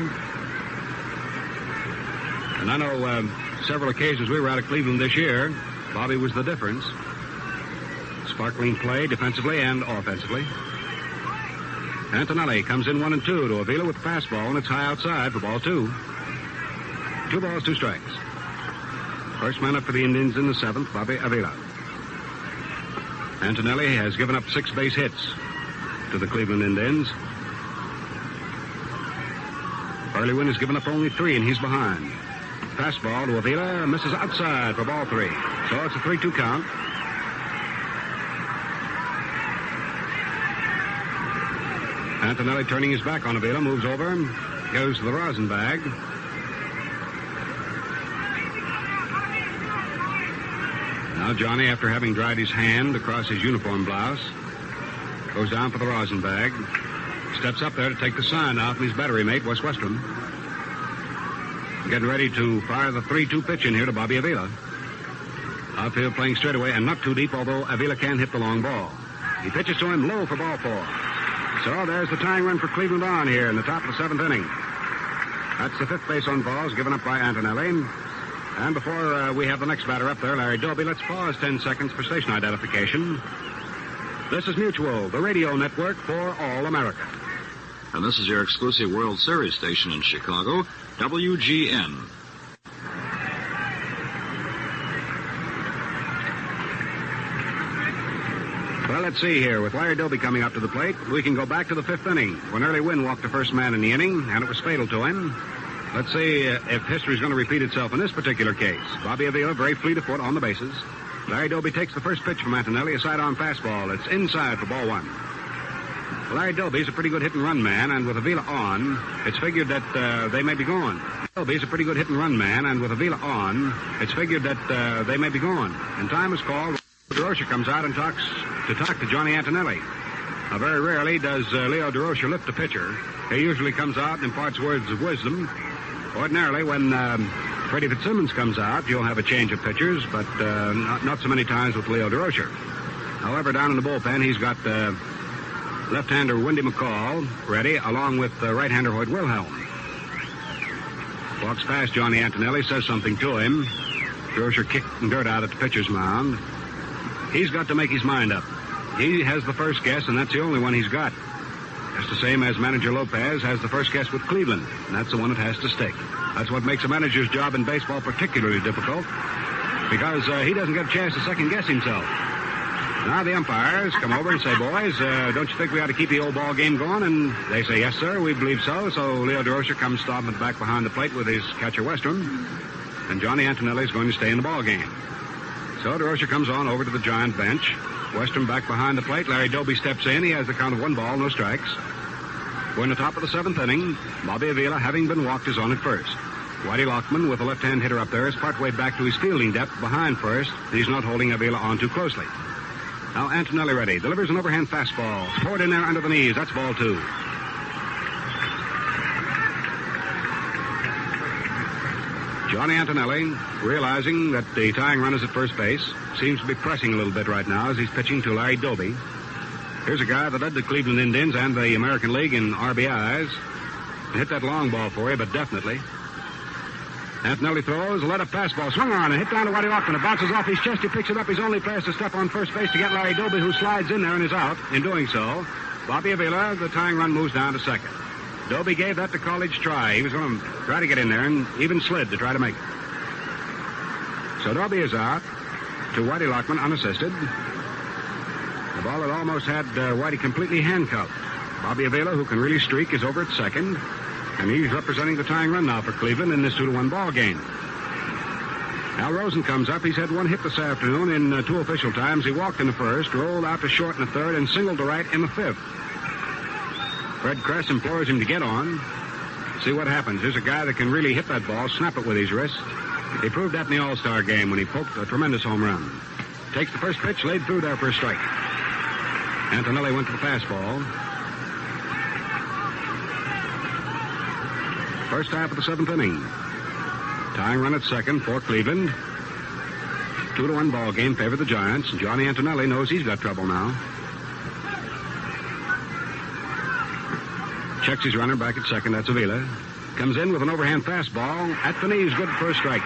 And I know several occasions we were out of Cleveland this year. Bobby was the difference. Sparkling play defensively and offensively. Antonelli comes in 1-2 to Avila with the fastball, and it's high outside for ball 2. 2 balls, 2 strikes. First man up for the Indians in the 7th, Bobby Avila. Antonelli has given up 6 base hits to the Cleveland Indians. Early Wynn has given up only 3, and he's behind. Fastball to Avila, misses outside for ball 3. So it's a 3-2 count. Antonelli turning his back on Avila, moves over, goes to the rosin bag. Now Johnny, after having dried his hand across his uniform blouse, goes down for the rosin bag. Steps up there to take the sign off his battery mate, Wes Westrom. Getting ready to fire the 3-2 pitch in here to Bobby Avila. Outfield playing straightaway and not too deep, although Avila can hit the long ball. He pitches to him low for ball 4. So there's the tying run for Cleveland on here in the top of the 7th inning. That's the 5th base on balls given up by Antonelli. And before we have the next batter up there, Larry Dolby, let's pause 10 seconds for station identification. This is Mutual, the radio network for all America. And this is your exclusive World Series station in Chicago, WGN. Well, let's see here. With Larry Dolby coming up to the plate, we can go back to the 5th inning when Early Wynn walked the first man in the inning, and it was fatal to him. Let's see if history is going to repeat itself in this particular case. Bobby Avila, very fleet of foot on the bases. Larry Dolby takes the first pitch from Antonelli, a sidearm fastball. It's inside for ball 1. Larry Dolby's a pretty good hit-and-run man, and with Avila on, it's figured that they may be gone. Dolby's a pretty good hit-and-run man, and with Avila on, it's figured that they may be gone. And time is called. Durocher comes out and talks to Johnny Antonelli. Now, very rarely does Leo Durocher lift a pitcher. He usually comes out and imparts words of wisdom. Ordinarily, when Freddie Fitzsimmons comes out, you'll have a change of pitchers, but not so many times with Leo Durocher. However, down in the bullpen, he's got left-hander Wendy McCall ready, along with right-hander Hoyt Wilhelm. Walks past Johnny Antonelli, says something to him. Durocher kicking dirt out at the pitcher's mound. He's got to make his mind up. He has the first guess, and that's the only one he's got. Just the same as manager Lopez has the first guess with Cleveland, and that's the one that has to stick. That's what makes a manager's job in baseball particularly difficult, because he doesn't get a chance to second-guess himself. Now the umpires come over and say, boys, don't you think we ought to keep the old ball game going? And they say, yes, sir, we believe so. So Leo Durocher comes stomping back behind the plate with his catcher Westrom, and Johnny Antonelli is going to stay in the ball game. So Durocher comes on over to the giant bench. Westrom back behind the plate. Larry Dolby steps in. He has the count of 1 ball, no strikes. We're in the top of the 7th inning. Bobby Avila, having been walked, is on at first. Whitey Lachman, with a left-hand hitter up there, is partway back to his fielding depth behind first. He's not holding Avila on too closely. Now Antonelli ready. Delivers an overhand fastball. Poured in there under the knees. That's ball 2. Johnny Antonelli, realizing that the tying run is at first base, seems to be pressing a little bit right now as he's pitching to Larry Dolby. Here's a guy that led the Cleveland Indians and the American League in RBIs. Hit that long ball for you, but definitely. Antonelli throws, a let-up fastball, swung on, and hit down to Whitey Lachman. It bounces off his chest. He picks it up. He's only fast to step on first base to get Larry Dolby, who slides in there and is out. In doing so, Bobby Avila, the tying run, moves down to second. Dolby gave that the college try. He was going to try to get in there and even slid to try to make it. So Dolby is out to Whitey Lachman unassisted. The ball that almost had Whitey completely handcuffed. Bobby Avila, who can really streak, is over at second. And he's representing the tying run now for Cleveland in this 2-1 ball game. Now Rosen comes up. He's had 1 hit this afternoon in 2 official times. He walked in the first, rolled out to short in the third, and singled to right in the 5th. Fred Kress implores him to get on. See what happens. Here's a guy that can really hit that ball, snap it with his wrist. He proved that in the All-Star game when he poked a tremendous home run. Takes the first pitch, laid through there for a strike. Antonelli went to the fastball. First half of the 7th inning. Tying run at second for Cleveland. 2-1 ball game, favor the Giants. Johnny Antonelli knows he's got trouble now. Checks his runner back at second. That's Avila. Comes in with an overhand fastball. At the knees, good for a strike.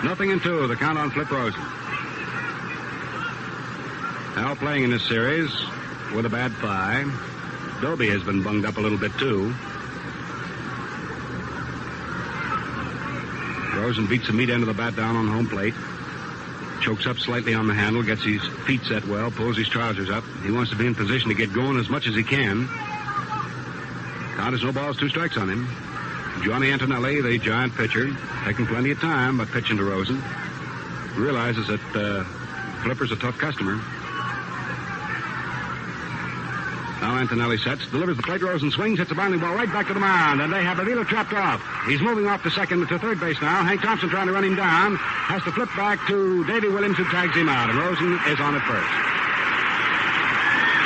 0-2, the count on Flip Rosen. Now playing in this series with a bad thigh. Dolby has been bunged up a little bit, too. Rosen beats the meat end of the bat down on home plate. Chokes up slightly on the handle, gets his feet set well, pulls his trousers up. He wants to be in position to get going as much as he can. Count is no balls, 2 strikes on him. Johnny Antonelli, the Giant pitcher, taking plenty of time, but pitching to Rosen. Realizes that Flipper's a tough customer. Now Antonelli sets, delivers the plate. Rosen swings, hits a bounding ball right back to the mound, and they have Avila trapped off. He's moving off to second to third base now. Hank Thompson trying to run him down. Has to flip back to Davey Williams, who tags him out, and Rosen is on at first.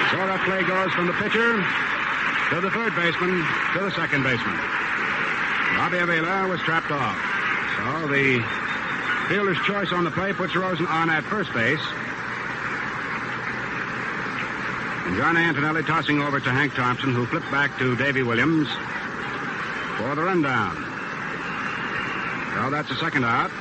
So that play goes from the pitcher to the third baseman to the second baseman. Bobby Avila was trapped off. So the fielder's choice on the play puts Rosen on at first base. And John Antonelli tossing over to Hank Thompson, who flipped back to Davey Williams for the rundown. So that's the second out.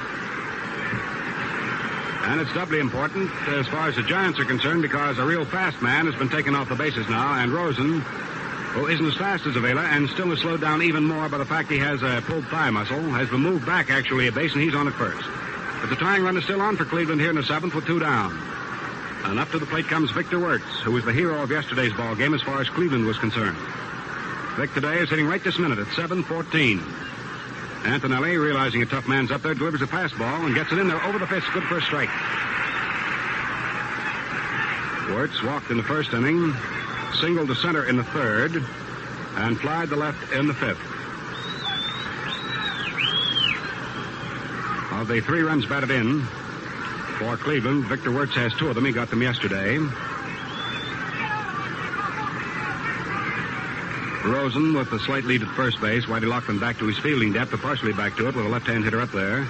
And it's doubly important as far as the Giants are concerned because a real fast man has been taken off the bases now, and Rosen, who isn't as fast as Avila and still is slowed down even more by the fact he has a pulled thigh muscle, has been moved back actually a base, and he's on at first. But the tying run is still on for Cleveland here in the 7th with 2 down. And up to the plate comes Victor Wertz, who was the hero of yesterday's ball game as far as Cleveland was concerned. Vic today is hitting right this minute at 7-14. Antonelli, realizing a tough man's up there, delivers a fastball and gets it in there over the fist, good for a strike. Wertz walked in the first inning, singled to center in the third, and flied to left in the 5th. Of the 3 runs batted in for Cleveland, Victor Wertz has 2 of them. He got them yesterday. Rosen with the slight lead at first base. Whitey Lachman back to his fielding depth, or partially back to it with a left-hand hitter up there.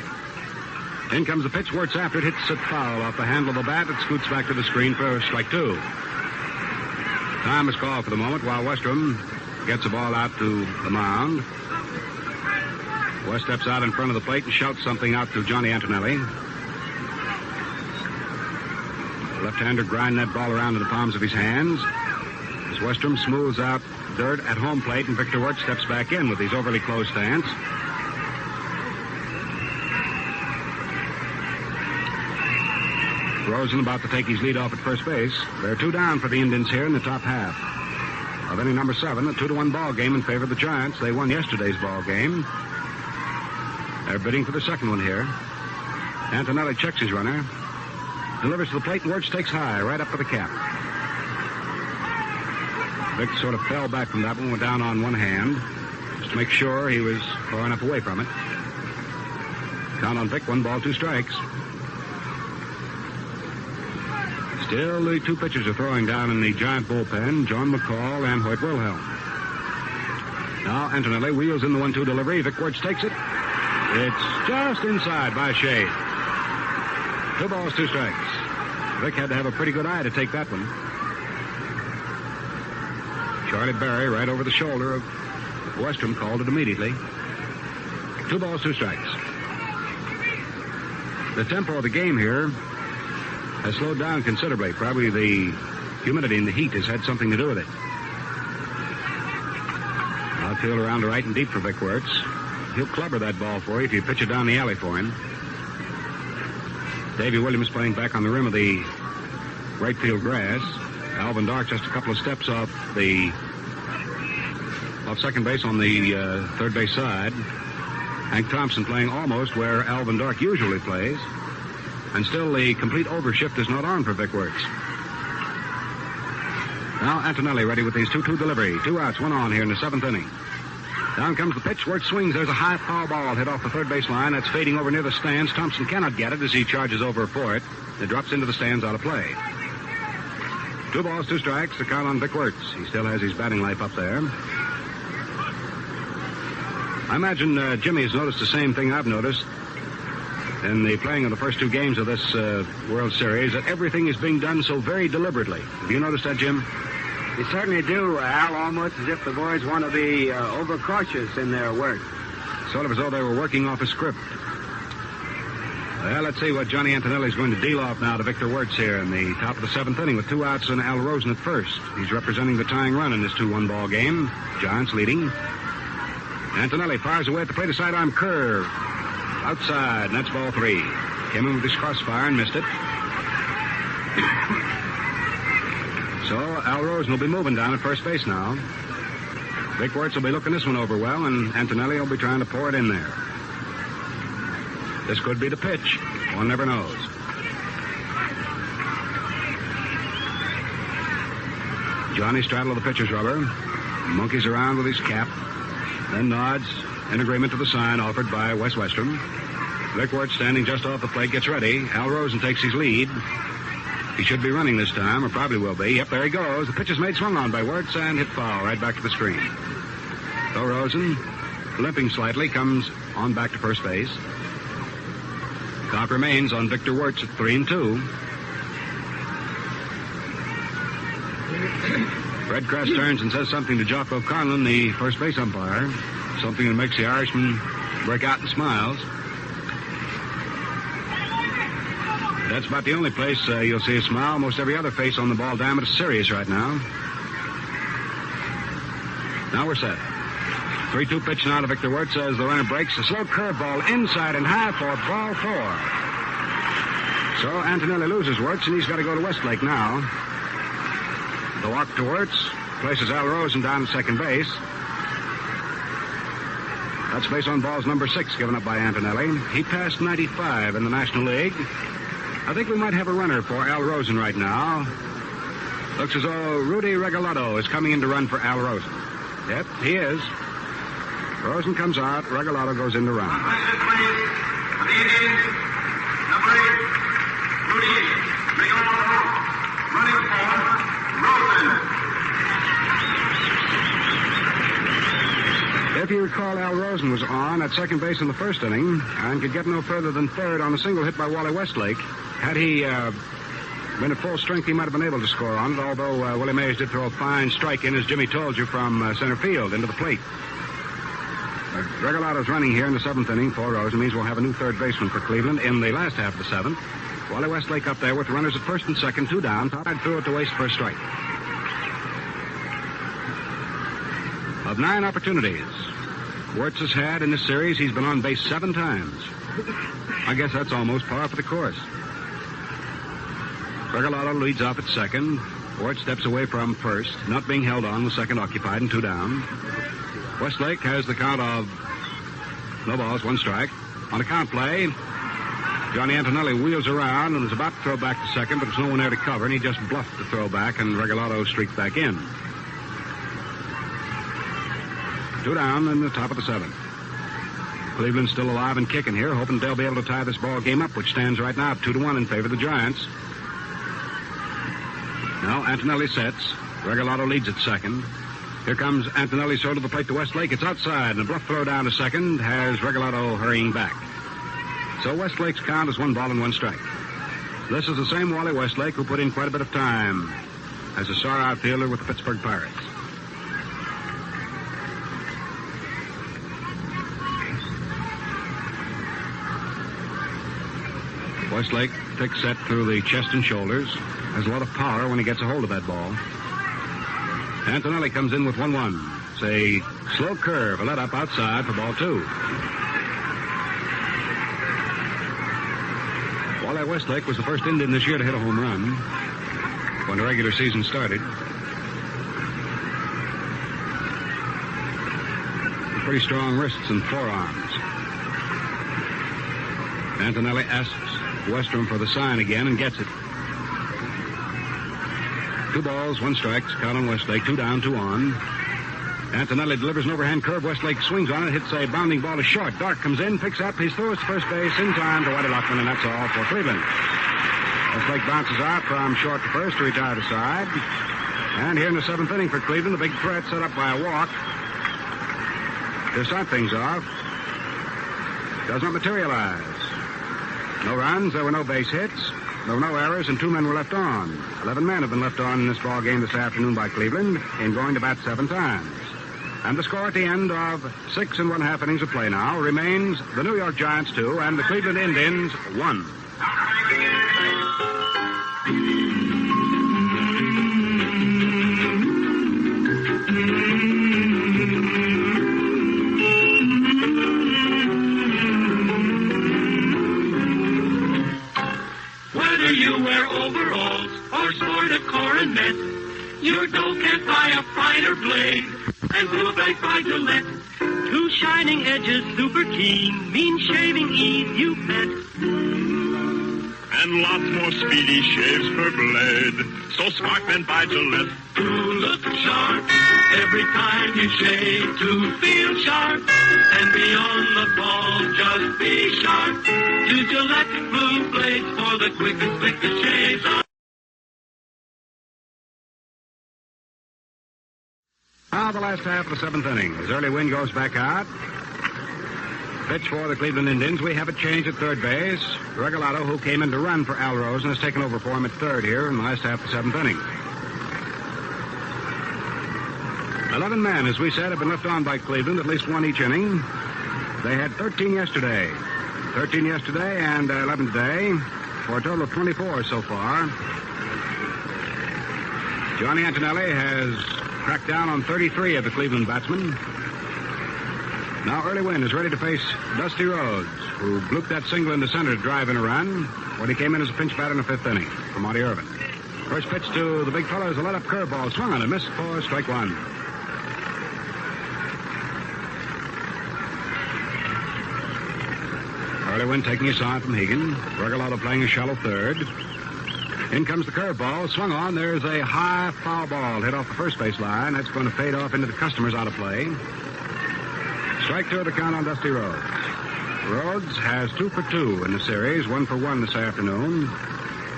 In comes the pitch. Wertz after it, hits it foul off the handle of the bat. It scoots back to the screen for strike 2. Time is called for the moment while Westrom gets the ball out to the mound. West steps out in front of the plate and shouts something out to Johnny Antonelli. Left-hander grinding that ball around in the palms of his hands. As Westrom smooths out dirt at home plate, and Victor Wertz steps back in with his overly closed stance. Rosen about to take his lead off at first base. There are 2 down for the Indians here in the top half of inning number 7, a 2-1 ball game in favor of the Giants. They won yesterday's ball game. They're bidding for the second one here. Antonelli checks his runner. Delivers to the plate, and Wertz takes high, right up for the cap. Vic sort of fell back from that one, went down on one hand, just to make sure he was far enough away from it. Count on Vic, 1 ball, 2 strikes. Still, the 2 pitchers are throwing down in the Giant bullpen, John McCall and Hoyt Wilhelm. Now Antonelli wheels in the 1-2 delivery. Vic Wertz takes it. It's just inside by a shade. 2 balls, 2 strikes. Vic had to have a pretty good eye to take that one. Charlie Berry, right over the shoulder of Westrom, called it immediately. 2 balls, 2 strikes. The tempo of the game here has slowed down considerably. Probably the humidity and the heat has had something to do with it. Outfield around to right and deep for Vic Wertz. He'll clubber that ball for you if you pitch it down the alley for him. Davey Williams playing back on the rim of the right field grass. Alvin Dark just a couple of steps off second base on the third base side. Hank Thompson playing almost where Alvin Dark usually plays. And still the complete overshift is not on for Vic Wertz. Now Antonelli ready with his 2-2 delivery. 2 outs, 1 on here in the 7th inning. Down comes the pitch. Wertz swings. There's a high foul ball hit off the third base line. That's fading over near the stands. Thompson cannot get it as he charges over for it. It drops into the stands out of play. 2 balls, 2 strikes. The count on Vic Wertz. He still has his batting life up there. I imagine Jimmy has noticed the same thing I've noticed in the playing of the first 2 games of this World Series, that everything is being done so very deliberately. Have you noticed that, Jim? You certainly do, Al, almost as if the boys want to be overcautious in their work. Sort of as though they were working off a script. Well, let's see what Johnny Antonelli is going to deal off now to Victor Wertz here in the top of the seventh inning with 2 outs and Al Rosen at first. He's representing the tying run in this 2-1 ball game. Giants leading. Antonelli fires away at the plate, a sidearm curve. Outside, and that's ball 3. Came in with his crossfire and missed it. So Al Rosen will be moving down at first base now. Vic Wertz will be looking this one over well, and Antonelli will be trying to pour it in there. This could be the pitch. One never knows. Johnny straddles the pitcher's rubber, monkeys around with his cap, then nods in agreement to the sign offered by Wes Westrom. Vic Wertz, standing just off the plate, gets ready. Al Rosen takes his lead. He should be running this time, or probably will be. Yep, there he goes. The pitch is made swung on by Wertz and hit foul right back to the screen. So Rosen, limping slightly, comes on back to first base. Count remains on Victor Wertz at 3-2. Fred Kress turns and says something to Jocko Conlon, the first base umpire. Something that makes the Irishman break out in smiles. That's about the only place you'll see a smile. Most every other face on the ball diamond is serious right now. Now we're set. 3-2 pitch now to Victor Wertz as the runner breaks. A slow curveball inside and high for ball 4. So Antonelli loses Wertz, and he's got to go to Westlake now. The walk to Wertz places Al Rosen down at second base. That's base on balls number 6 given up by Antonelli. He passed 95 in the National League. I think we might have a runner for Al Rosen right now. Looks as though Rudy Regalado is coming in to run for Al Rosen. Yep, he is. Rosen comes out. Regalado goes in to run. Number 8, Rudy Regalado, running for Rosen. If you recall, Al Rosen was on at second base in the first inning and could get no further than third on a single hit by Wally Westlake. Had he been at full strength, he might have been able to score on it, although Willie Mays did throw a fine strike in, as Jimmy told you, from center field into the plate. Regalado's running here in the 7th inning for Rosen. Means we'll have a new third baseman for Cleveland in the last half of the 7th. Wally Westlake up there with the runners at first and second, 2 down. Todd threw it to waste for a strike. Of 9 opportunities Wertz has had in this series, he's been on base 7 times. I guess that's almost par for the course. Regalado leads off at second. Wertz steps away from first, not being held on with second occupied and 2 down. Westlake has the count of no balls, 1 strike. On a count play, Johnny Antonelli wheels around and is about to throw back to second, but there's no one there to cover, and he just bluffed the throw back, and Regalado streaks back in. 2 down in the top of the 7th. Cleveland's still alive and kicking here, hoping they'll be able to tie this ball game up, which stands right now 2-1 in favor of the Giants. Now Antonelli sets. Regalado leads at second. Here comes Antonelli, throw to the plate to Westlake. It's outside, and a bluff throw down to second has Regalado hurrying back. So Westlake's count is 1 ball and 1 strike. This is the same Wally Westlake who put in quite a bit of time as a star outfielder with the Pittsburgh Pirates. Westlake takes set through the chest and shoulders. Has a lot of power when he gets a hold of that ball. Antonelli comes in with 1-1. It's a slow curve, a let up outside for ball 2. Wally Westlake was the first Indian this year to hit a home run when the regular season started. Pretty strong wrists and forearms. Antonelli asks Westrom for the sign again and gets it. 2 balls, 1 strike. Count on Westlake. 2 down, 2 on. Antonelli delivers an overhand curve. Westlake swings on it, hits a bounding ball to short. Dark comes in, picks up. He throws to first base in time to Whitey Lachman, and that's all for Cleveland. Westlake bounces out from short to first to retire to side. And here in the 7th inning for Cleveland, the big threat set up by a walk to start things off does not materialize. No runs, there were no base hits. There were no errors, and 2 men were left on. 11 men have been left on in this ball game this afternoon by Cleveland in going to bat 7 times. And the score at the end of 6 1/2 innings of play now remains the New York Giants 2 and the Cleveland Indians 1. Whether you wear overalls or sport a coronet, your dough can't buy a finer blade and blue baked by Gillette. 2 shining edges, super keen, mean shaving ease, you bet. And lots more speedy shaves per blade, so smart men buy Gillette. To look sharp every time you shave, to feel sharp and beyond the ball, just be sharp. To Gillette blue blades for the quickest shaves. Now the last half of the 7th inning. As early wind goes back out. Pitch for the Cleveland Indians. We have a change at third base. Regalado, who came in to run for Al Rosen, has taken over for him at third here in the last half of the 7th inning. 11 men, as we said, have been left on by Cleveland, at least 1 each inning. They had 13 yesterday. 13 yesterday and 11 today, for a total of 24 so far. Johnny Antonelli has cracked down on 33 of the Cleveland batsmen. Now Early Wynn is ready to face Dusty Rhodes, who blooped that single into center to drive in a run when he came in as a pinch batter in the 5th inning for Monty Irvin. First pitch to the big fellow is a let-up curveball, swung on and missed for strike 1. Early Wynn taking a sign from Hegan. Regalado playing a shallow third. In comes the curveball, swung on. There's a high foul ball hit off the first base line. That's going to fade off into the customers out of play. Strike 2 to count on Dusty Rhodes. Rhodes has 2 for 2 in the series, 1 for 1 this afternoon.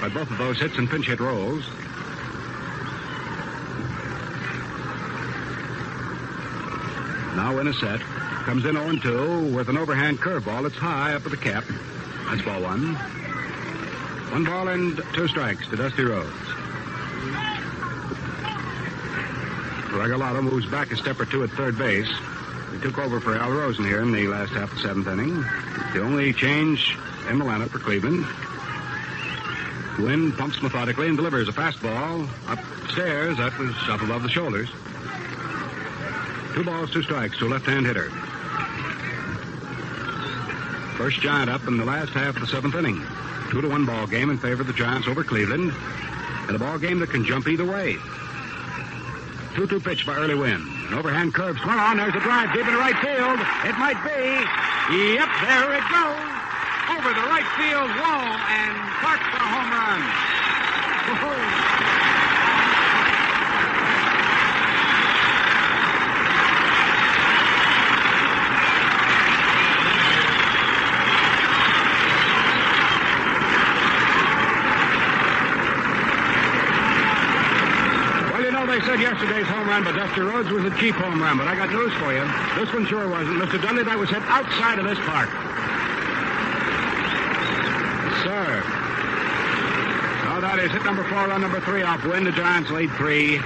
But both of those hits and pinch hit rolls. Now in a set. Comes in 0-2 with an overhand curveball. It's high up at the cap. That's ball 1. 1 ball and 2 strikes to Dusty Rhodes. Regalado moves back a step or 2 at third base. He took over for Al Rosen here in the last half of the 7th inning. The only change in the lineup for Cleveland. Wynn pumps methodically and delivers a fastball upstairs. That was up above the shoulders. 2 balls, 2 strikes to a left-hand hitter. First Giant up in the last half of the 7th inning. 2-1 ball game in favor of the Giants over Cleveland. And a ball game that can jump either way. 2-2 pitch by Early Wynn. An overhand curve swung on. There's a drive deep in the right field. It might be. Yep, there it goes. Over the right field wall and parked for a home run. Whoa. They said yesterday's home run by Dusty Rhodes was a cheap home run, but I got news for you. This one sure wasn't. Mr. Dudley, that was hit outside of this park. Sir. Oh, that is hit number 4, run number 3 off. Win the Giants lead 3.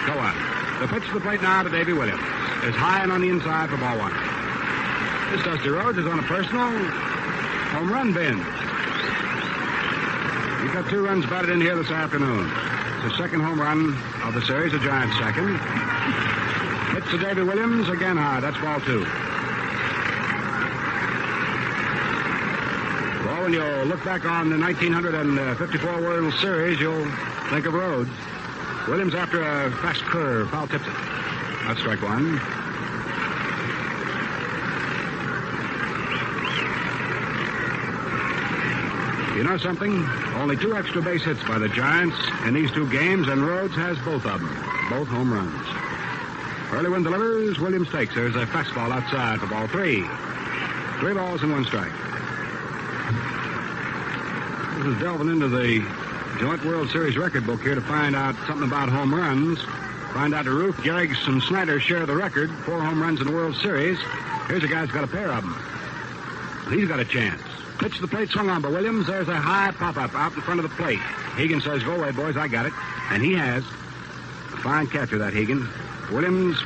Go on. The pitch to the plate now to Davey Williams. Is high and on the inside for ball 1. This Dusty Rhodes is on a personal home run binge. He's got 2 runs batted in here this afternoon. The second home run of the series, the Giants' second. Hits to Davey Williams, again high. That's ball 2. Well, when you look back on the 1954 World Series, you'll think of Rhodes. Williams, after a fast curve, foul tips it. That's strike 1. You know something? Only 2 extra base hits by the Giants in these 2 games, and Rhodes has both of them. Both home runs. Early Wynn delivers. Williams takes. There's a fastball outside for ball 3. 3 balls and 1 strike. This is delving into the Gillette World Series record book here to find out something about home runs. Find out the Ruth, Garriggs, and Snyder share the record. 4 home runs in the World Series. Here's a guy who's got a pair of them. He's got a chance. Pitch to the plate, swung on by Williams. There's a high pop-up out in front of the plate. Hegan says, go away, boys, I got it. And he has. A fine catcher, that Hegan. Williams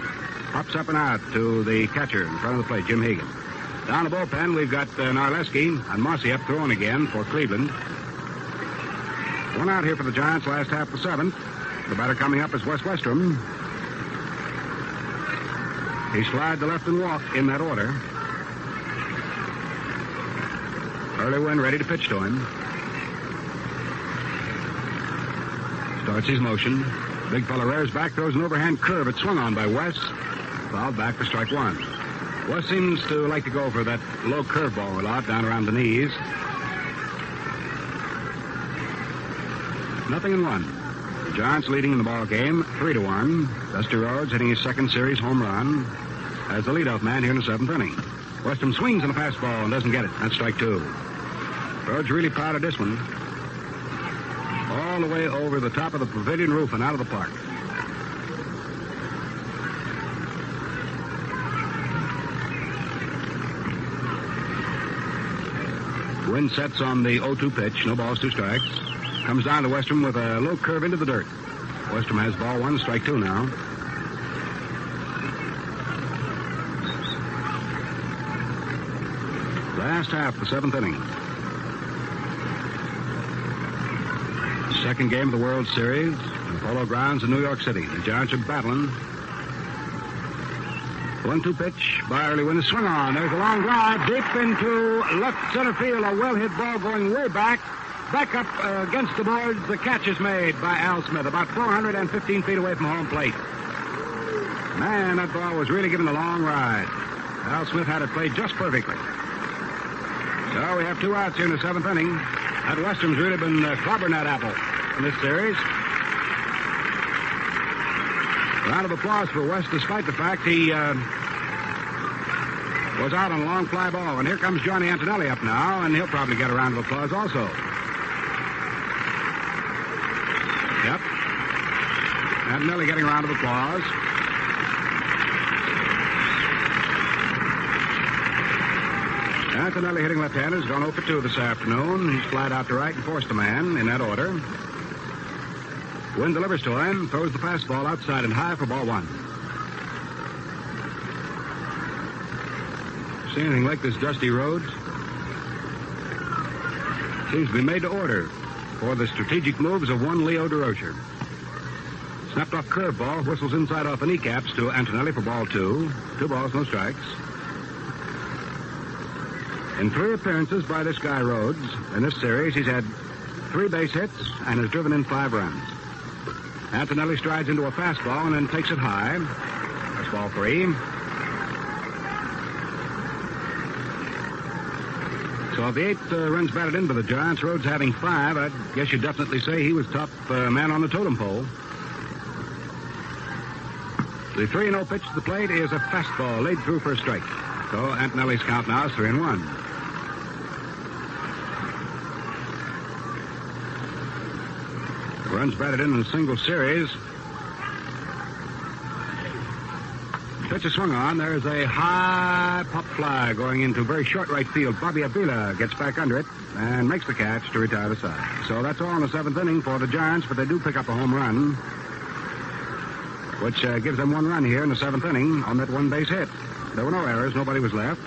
pops up and out to the catcher in front of the plate, Jim Hegan. Down the bullpen, we've got Narleski and Mossy up throwing again for Cleveland. One out here for the Giants, last half of the seventh. The batter coming up is Wes Westrom. He slides the left and walk in that order. Early Wynn ready to pitch to him. Starts his motion. Big fella rears back, throws an overhand curve. It's swung on by Wes. Fouled back for strike one. Wes seems to like to go for that low curveball a lot, down around the knees. 0-1. The Giants leading in the ball game, 3-1. Dusty Rhodes hitting his second series home run as the leadoff man here in the seventh inning. Westrom swings on a fastball and doesn't get it. That's strike two. Rhodes really proud of this one. All the way over the top of the pavilion roof and out of the park. Wynn sets on the 0-2 pitch. No balls, two strikes. Comes down to Westrom with a low curve into the dirt. Westrom has ball one, strike two now. Last half, the seventh inning. Second game of the World Series in Polo Grounds in New York City. The Giants are battling. 1-2 pitch by Early Wynn. Swing on. There's a long drive deep into left center field. A well-hit ball going way back. Back up against the boards. The catch is made by Al Smith, about 415 feet away from home plate. Man, that ball was really given a long ride. Al Smith had it played just perfectly. So we have two outs here in the seventh inning. That Westrom's really been clobbering that apple in this series. Round of applause for West, despite the fact he was out on a long fly ball. And here comes Johnny Antonelli up now, and he'll probably get a round of applause also. Yep. Antonelli getting a round of applause. Antonelli hitting left-handers, gone 0 for 2 this afternoon. He's flied out to right and forced the man in that order. Wynn delivers to him, throws the fastball outside and high for ball one. See anything like this Dusty Rhodes? Seems to be made to order for the strategic moves of one Leo Durocher. Snapped off curveball, whistles inside off the kneecaps to Antonelli for ball two. 2 balls, no strikes. In 3 appearances by this guy Rhodes in this series, he's had 3 base hits and has driven in 5 runs. Antonelli strides into a fastball and then takes it high. That's ball 3. So of the 8 runs batted in by the Giants, Rhodes having 5, I guess you'd definitely say he was top man on the totem pole. The 3-0 pitch to the plate is a fastball laid through for a strike. So Antonelli's count now is 3-1. Runs batted in a single series. Pitch is swung on. There's a high pop fly going into very short right field. Bobby Avila gets back under it and makes the catch to retire the side. So that's all in the 7th inning for the Giants, but they do pick up a home run, which gives them 1 run here in the 7th inning on that 1 base hit. There were no errors. Nobody was left.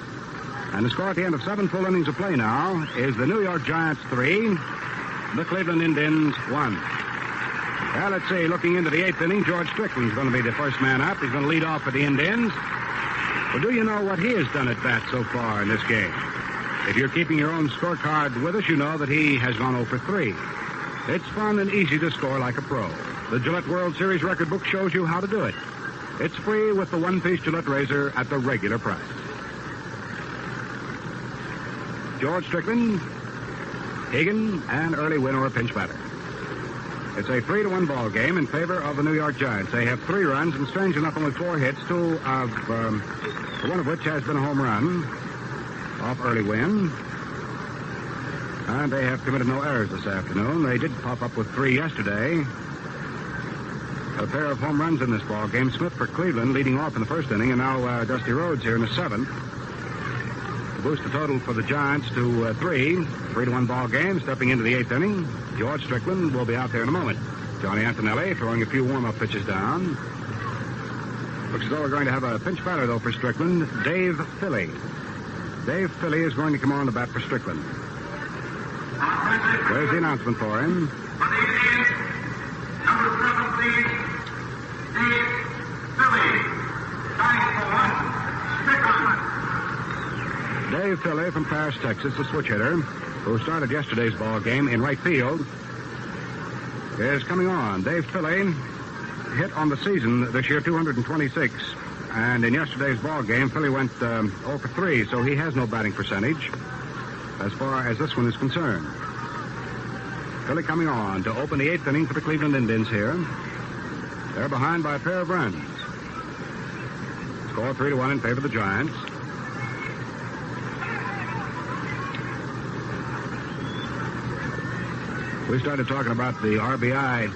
And the score at the end of 7 full innings of play now is the New York Giants 3, the Cleveland Indians 1. Well, let's see. Looking into the 8th inning, George Strickland's going to be the first man up. He's going to lead off for the Indians. Well, do you know what he has done at bat so far in this game? If you're keeping your own scorecard with us, you know that he has gone 0 for 3. It's fun and easy to score like a pro. The Gillette World Series record book shows you how to do it. It's free with the 1-piece Gillette razor at the regular price. George Strickland, Hegan, and Early Wynn are a pinch batter. It's a 3-1 ball game in favor of the New York Giants. They have 3 runs, and strange enough, only 4 hits, 2 of one of which has been a home run off Early Wynn. And they have committed no errors this afternoon. They did pop up with 3 yesterday. A pair of home runs in this ball game. Smith for Cleveland leading off in the 1st inning, and now Dusty Rhodes here in the 7th. The boost the total for the Giants to 3. 3-1 ball game. Stepping into the 8th inning, George Strickland will be out there in a moment. Johnny Antonelli throwing a few warm-up pitches down. Looks as though we're going to have a pinch batter, though, for Strickland. Dave Philly. Dave Philly is going to come on the bat for Strickland. There's the announcement for him. Dave Philly from Paris, Texas, the switch hitter, who started yesterday's ball game in right field, is coming on. Dave Philly hit on the season this year 226, and in yesterday's ball game, Philly went 0 for 3, so he has no batting percentage as far as this one is concerned. Philly coming on to open the 8th inning for the Cleveland Indians here. They're behind by a pair of runs. Score 3-1 in favor of the Giants. We started talking about the RBI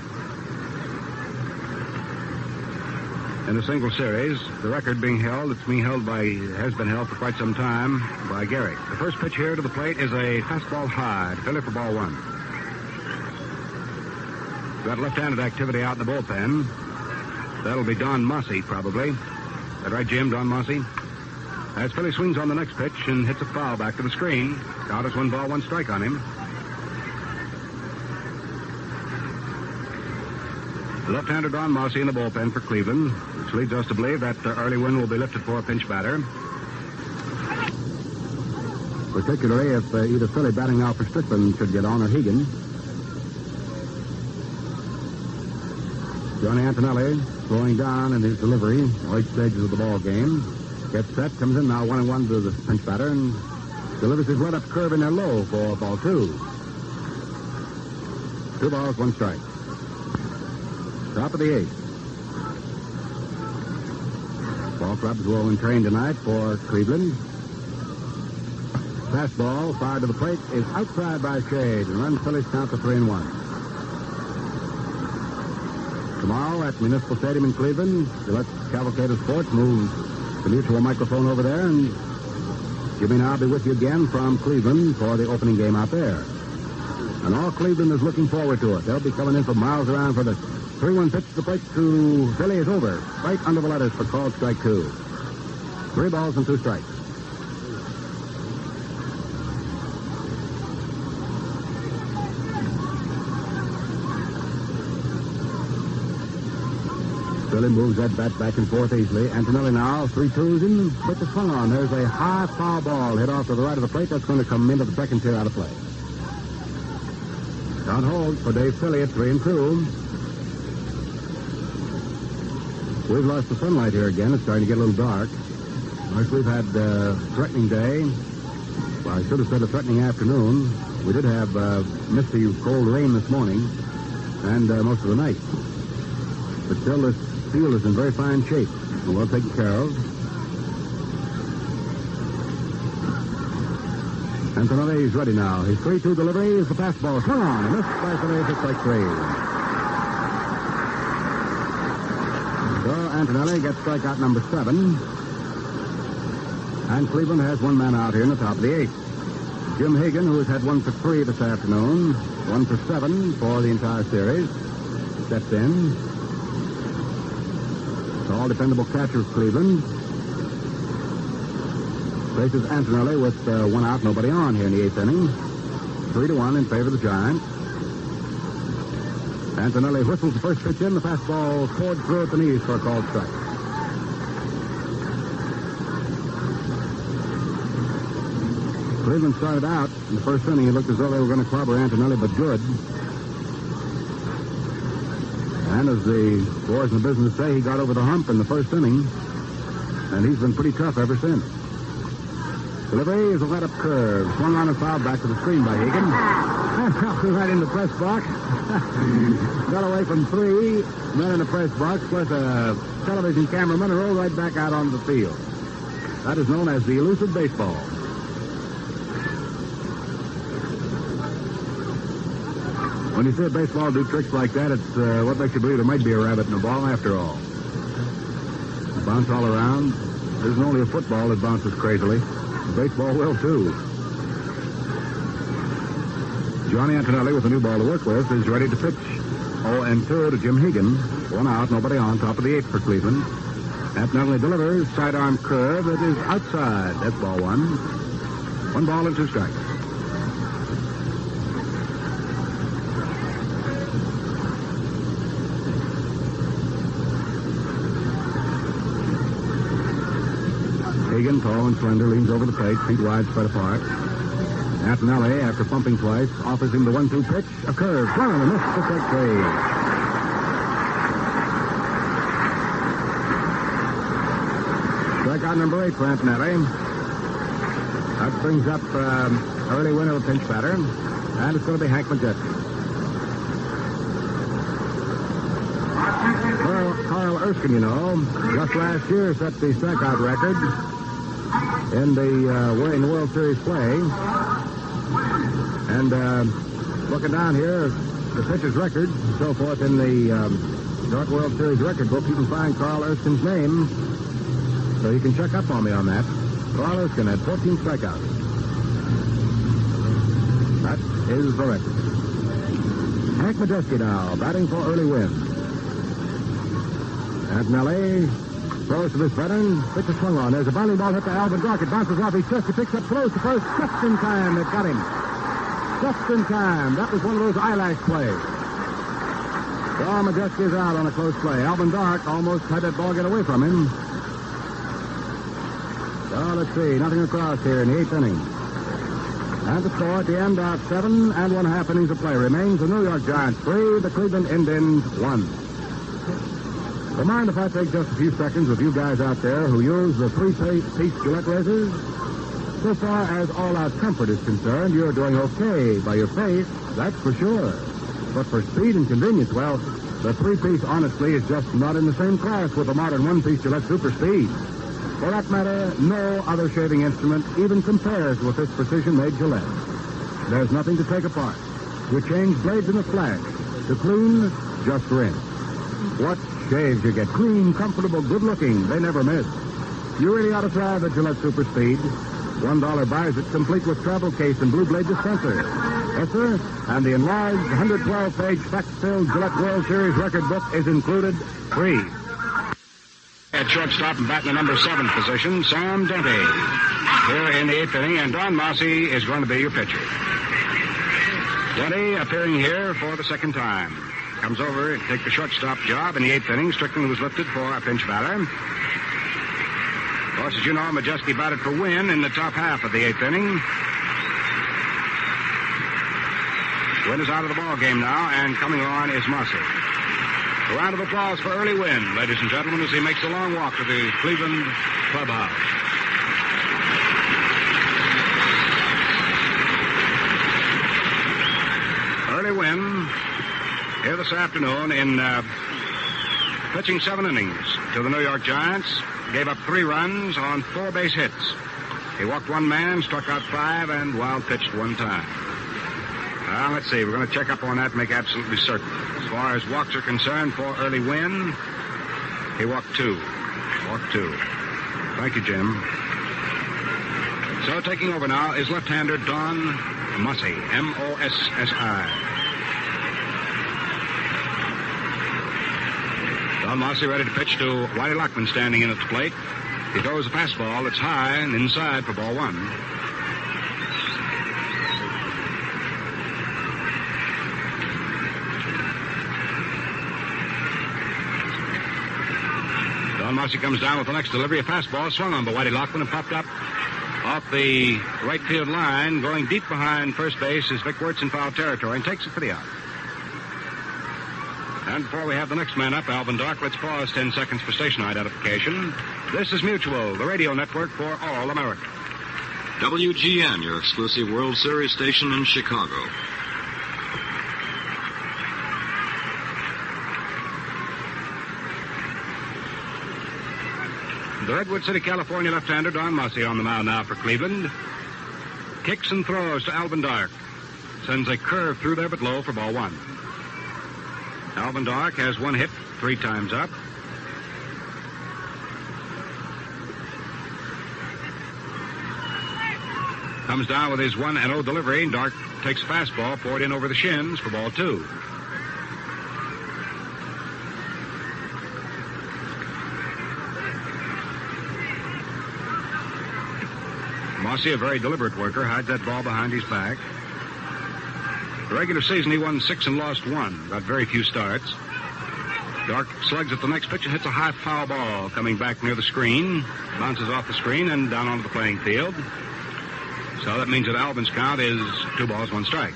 in a single series. The record being held, has been held for quite some time by Garrick. The first pitch here to the plate is a fastball high to Philly for ball 1. Got left-handed activity out in the bullpen. That'll be Don Mossy, probably. Is that right, Jim? Don Mossy? As Philly swings on the next pitch and hits a foul back to the screen. Count is 1 ball, 1 strike on him. Left-hander Don Mossy in the bullpen for Cleveland, which leads us to believe that early win will be lifted for a pinch batter. Particularly if either Philly batting now for Strickland should get on or Hegan. Johnny Antonelli slowing down in his delivery, late stages of the ball game. Gets set, comes in now 1-1 to the pinch batter and delivers his let-up curve in there low for ball 2. 2 balls, 1 strike. Top of the 8th. Ball clubs will in train tonight for Cleveland. Fastball fired to the plate is outside by shade and runs Phillies count to 3-1. Tomorrow at Municipal Stadium in Cleveland, Gillette Cavalcade of Sports moves the mutual microphone over there, and Jimmy and I'll be with you again from Cleveland for the opening game out there. And all Cleveland is looking forward to it. They'll be coming in from miles around for the 3-1 pitch to the plate to Philly is over. Right under the letters for called strike 2. 3 balls and 2 strikes. Philly moves that bat back and forth easily. Antonelli now, 3-2s in, but the swung on. There's a high foul ball hit off to the right of the plate. That's going to come into the second tier out of play. Count holds for Dave Philly at 3-2. We've lost the sunlight here again. It's starting to get a little dark. Of course, we've had a threatening day. Well, I should have said a threatening afternoon. We did have misty, cold rain this morning and most of the night. But still, this field is in very fine shape and well taken care of. Antonelli is ready now. His 3-2 delivery is the fastball. Swung on and missed by Philly for strike 3. So Antonelli gets strikeout number 7. And Cleveland has 1 man out here in the top of the 8th. Jim Hegan, who has had 1 for 3 this afternoon, 1 for 7 for the entire series, steps in. Tall, dependable catcher of Cleveland. Faces Antonelli with 1 out, nobody on here in the 8th inning. 3-1 in favor of the Giants. Antonelli whistles the first pitch in. The fastball poured through at the knees for a called strike. Cleveland started out in the first inning. It looked as though they were going to clobber Antonelli, but good. And as the boys in the business say, he got over the hump in the first inning, and he's been pretty tough ever since. Delivery is a let-up curve. Swung on and fouled back to the screen by Hegan. Right in the press box. Got away from 3 men in the press box, plus a television cameraman, and rolled right back out onto the field. That is known as the elusive baseball. When you see a baseball do tricks like that, it's what makes you believe there might be a rabbit in the ball after all. Bounce all around. There isn't only a football that bounces crazily. Baseball will, too. Johnny Antonelli with a new ball to work with is ready to pitch. 0-2 to Jim Hegan. 1 out, nobody on, top of the 8th for Cleveland. Antonelli delivers, sidearm curve. It is outside. That's ball 1. 1 ball and 2 strikes. Hegan, tall and slender, leans over the plate, feet wide, spread apart. Antonelli, after pumping twice, offers him the 1-2 pitch. A curve, swung and a miss for strike 3. Strikeout number 8 for Antonelli. That brings up early winner of pinch batter, and it's going to be Hank Majeski. Carl Erskine, you know, just last year set the strikeout record in the World Series play. And looking down here, the pitcher's record and so forth in the York World Series record book, you can find Carl Erskine's name. So you can check up on me on that. Carl Erskine had 14 strikeouts. That is the record. Hank Majeski now, batting for Early Win. Antonelli throws to this veteran. Pitch is swung on. There's a bounding ball hit to Alvin Dark. It bounces off his chest. He picks up, throws to first. Just in time. It got him. Just in time. That was one of those eyelash plays. So Majeski is out on a close play. Alvin Dark almost had that ball get away from him. So let's see. Nothing across here in the 8th inning. And the score at the end of 7 1/2 innings of play remains the New York Giants 3, the Cleveland Indians 1. Don't mind if I take just a few seconds with you guys out there who use the 3-piece Gillette razors? So far as all-out comfort is concerned, you're doing okay by your face, that's for sure. But for speed and convenience, well, the 3-piece honestly is just not in the same class with the modern 1-piece Gillette Super Speed. For that matter, no other shaving instrument even compares with this precision-made Gillette. There's nothing to take apart. You change blades in a flash. To clean, just rinse. What shaves you get? Clean, comfortable, good-looking. They never miss. You really ought to try the Gillette Super Speed. $1 buys it complete with travel case and blue blade dispenser. Yes, sir. And the enlarged 112-page fact-filled Gillette World Series record book is included free. At shortstop and batting the number 7 position, Sam Dente. Here in the 8th inning, and Don Mossy is going to be your pitcher. Dente appearing here for the second time. Comes over to take the shortstop job in the 8th inning. Strickland was lifted for a pinch batter. Of course, as you know, Majeski batted for Wynn in the top half of the 8th inning. Wynn is out of the ball game now, and coming on is Mossy. A round of applause for Early Wynn, ladies and gentlemen, as he makes a long walk to the Cleveland clubhouse. Early Wynn here this afternoon in pitching 7 innings to the New York Giants. Gave up 3 runs on 4 base hits. He walked 1 man, struck out 5, and wild pitched 1 time. Let's see. We're going to check up on that and make absolutely certain. As far as walks are concerned for Early Wynn, he walked 2. Thank you, Jim. So taking over now is left-hander Don Mossy, M-O-S-S-I. Don Mossy ready to pitch to Whitey Lachman standing in at the plate. He throws a fastball that's high and inside for ball 1. Don Mossy comes down with the next delivery. A fastball swung on by Whitey Lachman and popped up off the right field line. Going deep behind first base is Vic Wertz in foul territory and takes it for the out. And before we have the next man up, Alvin Dark, let's pause 10 seconds for station identification. This is Mutual, the radio network for all America. WGN, your exclusive World Series station in Chicago. The Redwood City, California left-hander Don Mossy on the mound now for Cleveland. Kicks and throws to Alvin Dark. Sends a curve through there but low for ball 1. Alvin Dark has 1 hit, 3 times up. Comes down with his 1-0 delivery. Dark takes a fastball, poured in over the shins for ball 2. Mossy, a very deliberate worker, hides that ball behind his back. The regular season, he won 6 and lost 1. Got very few starts. Dark slugs at the next pitch and hits a high foul ball coming back near the screen. Bounces off the screen and down onto the playing field. So that means that Albin's count is 2 balls, 1 strike.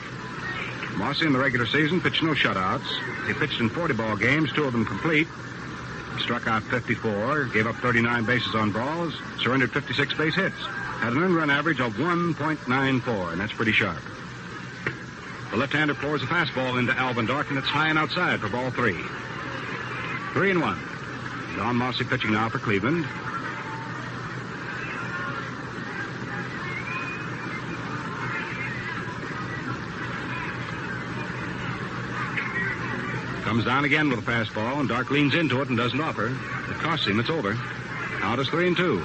Mossy in the regular season pitched no shutouts. He pitched in 40 ball games, 2 of them complete. Struck out 54, gave up 39 bases on balls, surrendered 56 base hits. Had an earned run average of 1.94, and that's pretty sharp. The left-hander floors a fastball into Alvin Dark, and it's high and outside for ball 3. 3-1. Don Mossy pitching now for Cleveland. Comes down again with a fastball, and Dark leans into it and doesn't offer. It costs him. It's over. Count is 3-2.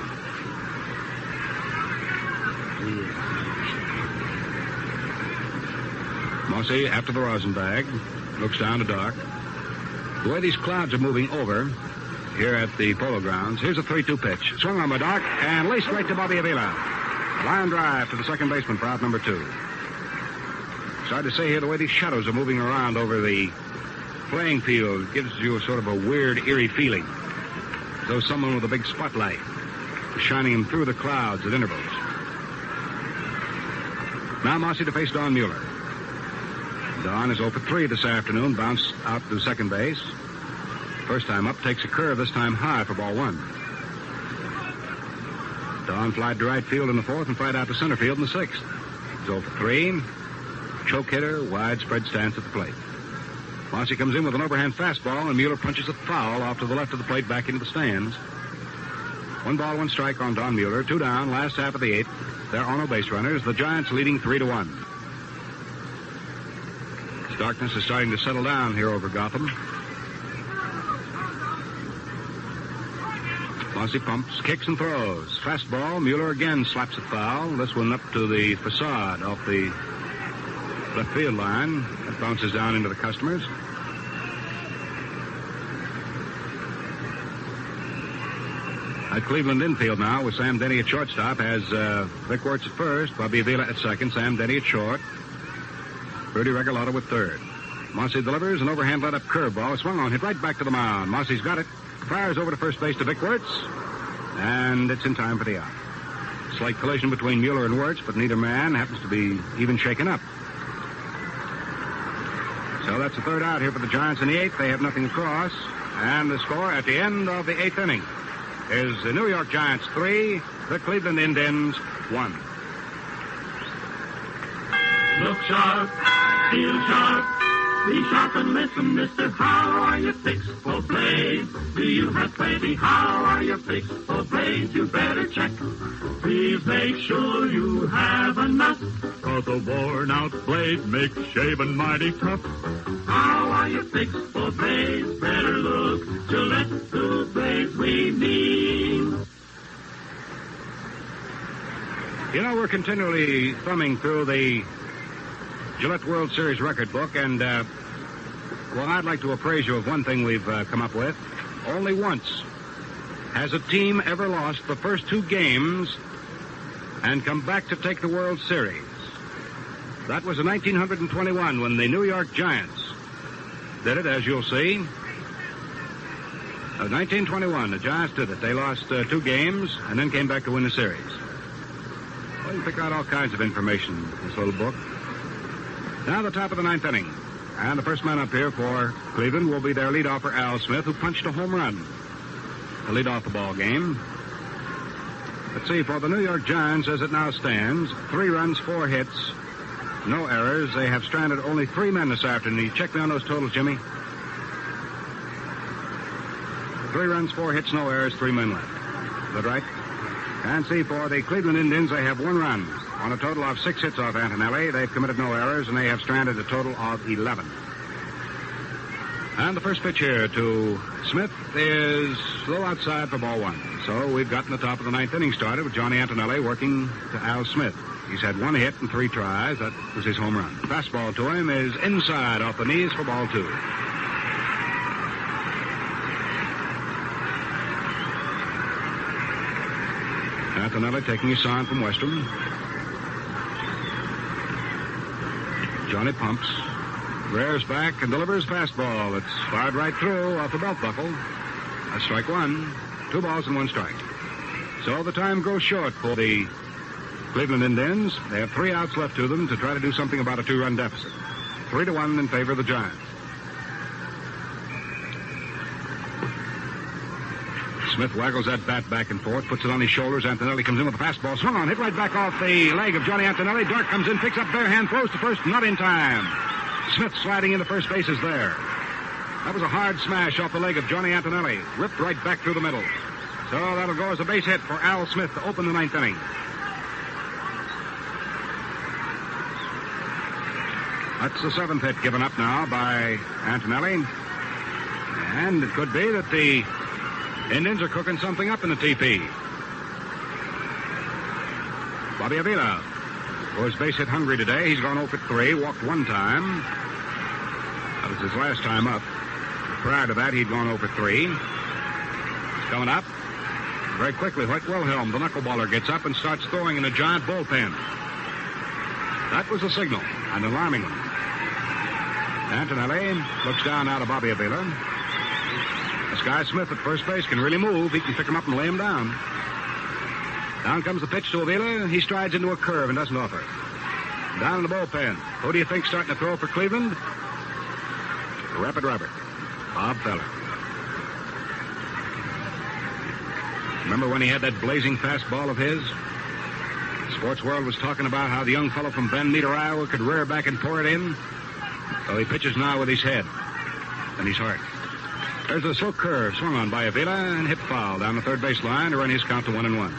Mossy, after the rosin bag, looks down to Dark. The way these clouds are moving over here at the Polo Grounds, here's a 3-2 pitch. Swung on by Dark and laced right to Bobby Avila. Line drive to the second baseman for out number 2. It's hard to say here the way these shadows are moving around over the playing field gives you a sort of a weird, eerie feeling. As though someone with a big spotlight is shining him through the clouds at intervals. Now Mossy to face Don Mueller. Don is 0 for 3 this afternoon, bounced out to second base. First time up, takes a curve, this time high for ball 1. Don flied to right field in the 4th and flied out to center field in the 6th. He's 0 for 3. Choke hitter, widespread stance at the plate. Mossy comes in with an overhand fastball, and Mueller punches it foul off to the left of the plate back into the stands. 1 ball, 1 strike on Don Mueller. 2 down, last half of the 8th. There are no base runners. The Giants leading 3-1. Darkness is starting to settle down here over Gotham. Mossy pumps, kicks, and throws. Fastball. Mueller again slaps it foul. This one up to the facade off the left field line. That bounces down into the customers. At Cleveland infield now with Sam Denny at shortstop has Vic Wertz at first, Bobby Avila at second, Sam Denny at short. Rudy Regalado with third. Mossy delivers an overhand let-up curveball. Swung on, hit right back to the mound. Mossy's got it. Fires over to first base to Vic Wertz. And it's in time for the out. Slight collision between Mueller and Wertz, but neither man happens to be even shaken up. So that's the third out here for the Giants in the 8th. They have nothing across. And the score at the end of the 8th inning is the New York Giants 3, the Cleveland Indians 1. Look sharp, feel sharp, be sharp and listen, mister. How are you fixed for blades? Do you have plenty? How are you fixed for blades? You better check. Please make sure you have enough, 'cause a worn-out blade makes shaving mighty tough. How are you fixed for blades? Better look, Gillette, the blades we need. You know, we're continually thumbing through the Gillette World Series record book, and, well, I'd like to appraise you of one thing we've come up with. Only once has a team ever lost the first 2 games and come back to take the World Series. That was in 1921 when the New York Giants did it, as you'll see. 1921, the Giants did it. They lost 2 games and then came back to win the series. Well, you pick out all kinds of information in this little book. Now the top of the 9th inning. And the first man up here for Cleveland will be their leadoffer, Al Smith, who punched a home run to lead off the ball game. Let's see, for the New York Giants, as it now stands, 3 runs, 4 hits, no errors. They have stranded only 3 men this afternoon. You check me on those totals, Jimmy. 3 runs, 4 hits, no errors, 3 men left. Is that right? And see, for the Cleveland Indians, they have 1 run on a total of 6 hits off Antonelli. They've committed no errors, and they have stranded a total of 11. And the first pitch here to Smith is low outside for ball 1. So we've gotten the top of the 9th inning started with Johnny Antonelli working to Al Smith. He's had 1 hit and 3 tries. That was his home run. Fastball to him is inside off the knees for ball 2. Antonelli taking his sign from Westrom. Johnny pumps, rears back, and delivers fastball. It's fired right through off the belt buckle. That's strike 1. 2 balls and 1 strike. So the time grows short for the Cleveland Indians. They have 3 outs left to them to try to do something about a 2-run deficit. 3-1 in favor of the Giants. Smith waggles that bat back and forth, puts it on his shoulders. Antonelli comes in with a fastball. Swung on, hit right back off the leg of Johnny Antonelli. Dart comes in, picks up bare hand, throws to first, not in time. Smith sliding into first base is there. That was a hard smash off the leg of Johnny Antonelli. Ripped right back through the middle. So that'll go as a base hit for Al Smith to open the 9th inning. That's the 7th hit given up now by Antonelli. And it could be that the Indians are cooking something up in the TP. Bobby Avila was base hit hungry today. He's gone 0 for 3, walked 1 time. That was his last time up. Prior to that, he'd gone 0 for 3. He's coming up. Very quickly, White Wilhelm, the knuckleballer, gets up and starts throwing in a giant bullpen. That was a signal, an alarming one. Antonelli looks down now to Bobby Avila. This guy Smith at first base can really move. He can pick him up and lay him down. Down comes the pitch to Avila. He strides into a curve and doesn't offer. Down in the bullpen. Who do you think starting to throw for Cleveland? Rapid Robert. Bob Feller. Remember when he had that blazing fastball of his? The sports world was talking about how the young fellow from Bend, Meter, Iowa could rear back and pour it in. So he pitches now with his head and his heart. There's a slow curve swung on by Avila and hit foul down the third base line to run his count to 1-1.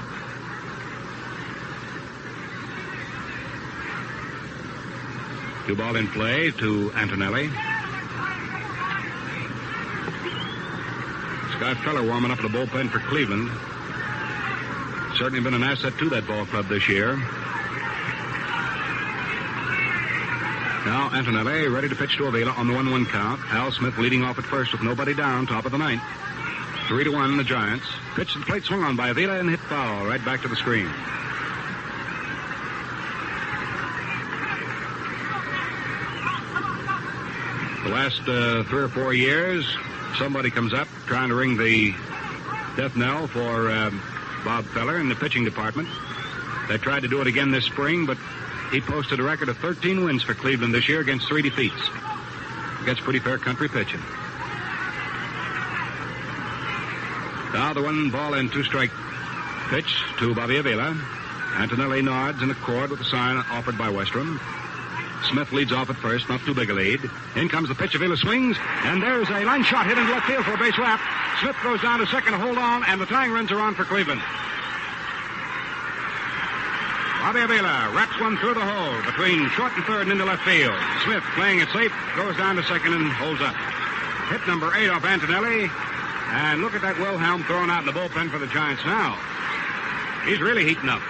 Two ball in play to Antonelli. Scott Feller warming up the bullpen for Cleveland. Certainly been an asset to that ball club this year. Now Antonelli ready to pitch to Avila on the 1-1 count. Al Smith leading off at first with nobody down, top of the 9th. 3-1 the Giants. Pitch to the plate swung on by Avila and hit foul right back to the screen. The last 3 or 4 years, somebody comes up trying to ring the death knell for Bob Feller in the pitching department. They tried to do it again this spring, but he posted a record of 13 wins for Cleveland this year against 3 defeats. Against pretty fair country pitching. Now the 1 ball and 2 strike pitch to Bobby Avila. Antonelli nods in accord with the sign offered by Westrom. Smith leads off at first, not too big a lead. In comes the pitch. Avila swings, and there's a line shot hit into left field for a base wrap. Smith goes down to second to hold on, and the tying runs are on for Cleveland. Bobby Avila wraps one through the hole between short and third and into left field. Smith, playing it safe, goes down to second and holds up. Hit number 8 off Antonelli. And look at that Wilhelm thrown out in the bullpen for the Giants now. He's really heating up.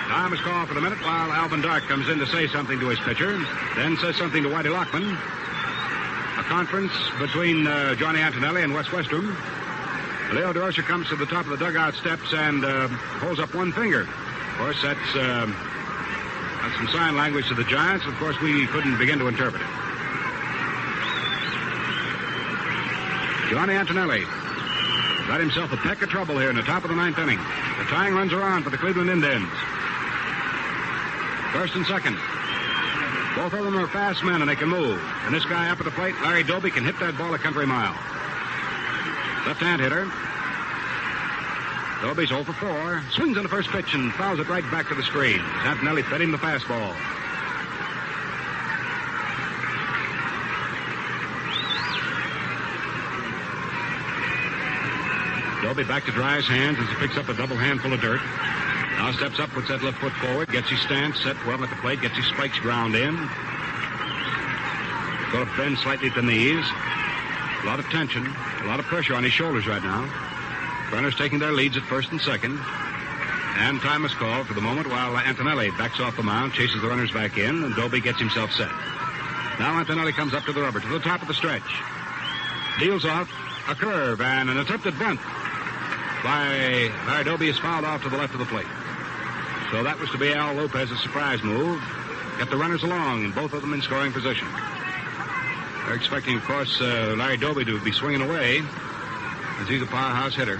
Time is called for the minute while Alvin Dark comes in to say something to his pitcher, then says something to Whitey Lachman. A conference between Johnny Antonelli and Wes Westrom. Leo Durocher comes to the top of the dugout steps and holds up one finger. Of course, that's some sign language to the Giants. Of course, we couldn't begin to interpret it. Johnny Antonelli got himself a peck of trouble here in the top of the 9th inning. The tying runs are on for the Cleveland Indians. First and second. Both of them are fast men, and they can move. And this guy up at the plate, Larry Dolby, can hit that ball a country mile. Left-hand hitter. Dolby's 0 for 4. Swings on the first pitch and fouls it right back to the screen. Antonelli fed him the fastball. Dolby back to dry his hands as he picks up a double handful of dirt. Now steps up, puts that left foot forward, gets his stance set well at the plate, gets his spikes ground in. Got to bend slightly at the knees. A lot of tension, a lot of pressure on his shoulders right now. Runners taking their leads at first and second. And time is called for the moment while Antonelli backs off the mound, chases the runners back in, and Dolby gets himself set. Now Antonelli comes up to the rubber, to the top of the stretch. Deals off a curve and an attempted bunt by Dolby is fouled off to the left of the plate. So that was to be Al Lopez's surprise move. Get the runners along, and both of them in scoring position. They're expecting, of course, Larry Dolby to be swinging away, as he's a powerhouse hitter.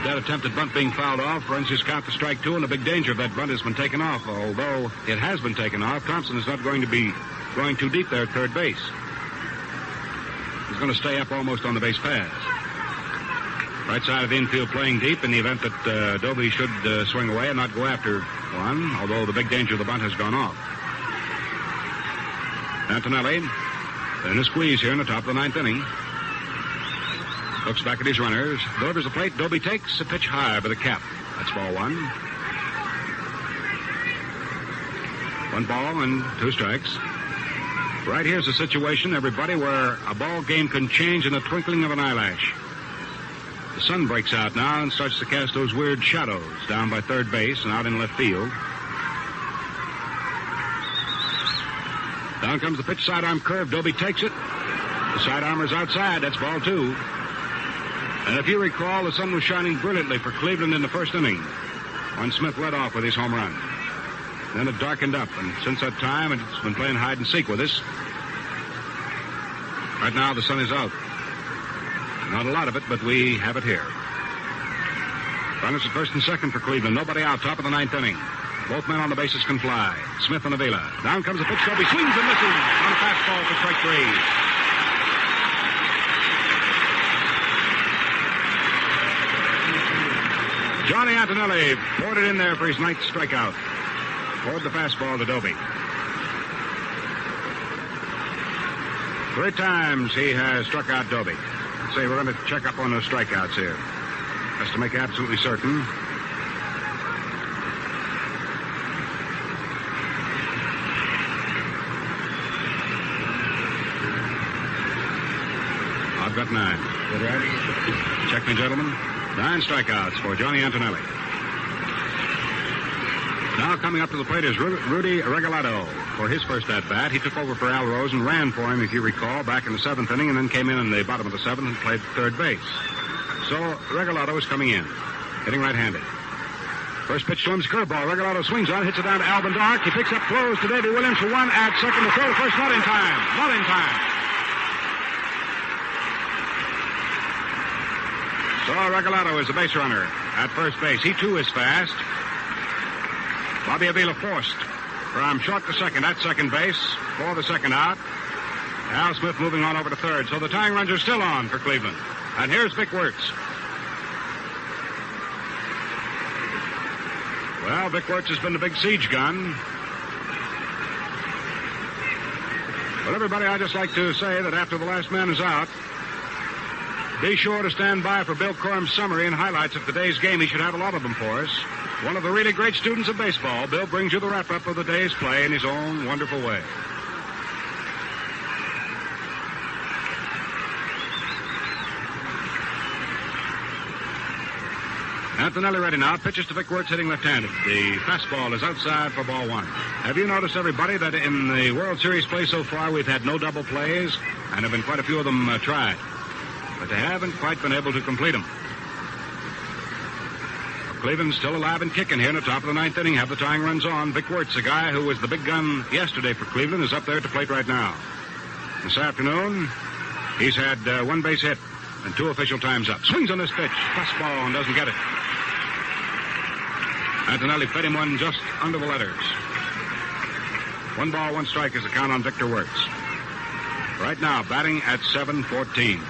That attempted bunt being fouled off runs his count to strike two, and the big danger of that bunt has been taken off. Although it has been taken off, Thompson is not going to be going too deep there at third base. He's going to stay up almost on the base paths. Right side of the infield playing deep in the event that Dolby should swing away and not go after one, although the big danger of the bunt has gone off. Antonelli in a squeeze here in the top of the ninth inning. Looks back at his runners. Delivers the plate. Dolby takes a pitch high by the cap. That's ball one. 1 ball and 2 strikes. Right here's a situation, everybody, where a ball game can change in the twinkling of an eyelash. The sun breaks out now and starts to cast those weird shadows down by third base and out in left field. Down comes the pitch, sidearm curve. Dolby takes it. The sidearmer's outside. That's ball 2. And if you recall, the sun was shining brilliantly for Cleveland in the first inning when Smith led off with his home run. Then it darkened up, and since that time, it's been playing hide and seek with us. Right now, the sun is out. Not a lot of it, but we have it here. Runners at first and second for Cleveland. Nobody out, top of the ninth inning. Both men on the bases can fly. Smith and Avila. Down comes the pitch. Dolby swings and misses on a fastball for strike 3. Johnny Antonelli poured it in there for his ninth strikeout. Poured the fastball to Dolby. 3 times he has struck out Dolby. Let's say we're going to check up on those strikeouts here, just to make absolutely certain. I've got 9. Good, right? Check me, gentlemen. 9 strikeouts for Johnny Antonelli. Now coming up to the plate is Rudy Regalado for his first at-bat. He took over for Al Rosen, ran for him, if you recall, back in the 7th inning, and then came in the bottom of the 7th and played third base. So Regalado is coming in, hitting right-handed. First pitch to him is a curveball. Regalado swings on, hits it down to Alvin Dark. He picks up, throws to Davey Williams for 1 at second to throw the first. Not in time. Not in time. So Regalado is the base runner at first base. He, too, is fast. Bobby Avila forced from short to second at second base for the second out. Al Smith moving on over to third. So the tying runs are still on for Cleveland. And here's Vic Wertz. Well, Vic Wertz has been the big siege gun. But everybody, I'd just like to say that after the last man is out, be sure to stand by for Bill Corum's summary and highlights of today's game. He should have a lot of them for us. One of the really great students of baseball, Bill brings you the wrap-up of the day's play in his own wonderful way. Antonelli ready now. Pitches to Vic Wertz, hitting left-handed. The fastball is outside for ball 1. Have you noticed, everybody, that in the World Series play so far, we've had no double plays, and have been quite a few of them tried. But they haven't quite been able to complete them. Cleveland's still alive and kicking here in the top of the 9th inning. Have the tying runs on. Vic Wertz, the guy who was the big gun yesterday for Cleveland, is up there at the plate right now. This afternoon, he's had 1 base hit and 2 official times up. Swings on this pitch. Fastball and doesn't get it. Antonelli fed him one just under the letters. 1 ball, 1 strike is the count on Victor Wertz. Right now, batting at 7-14.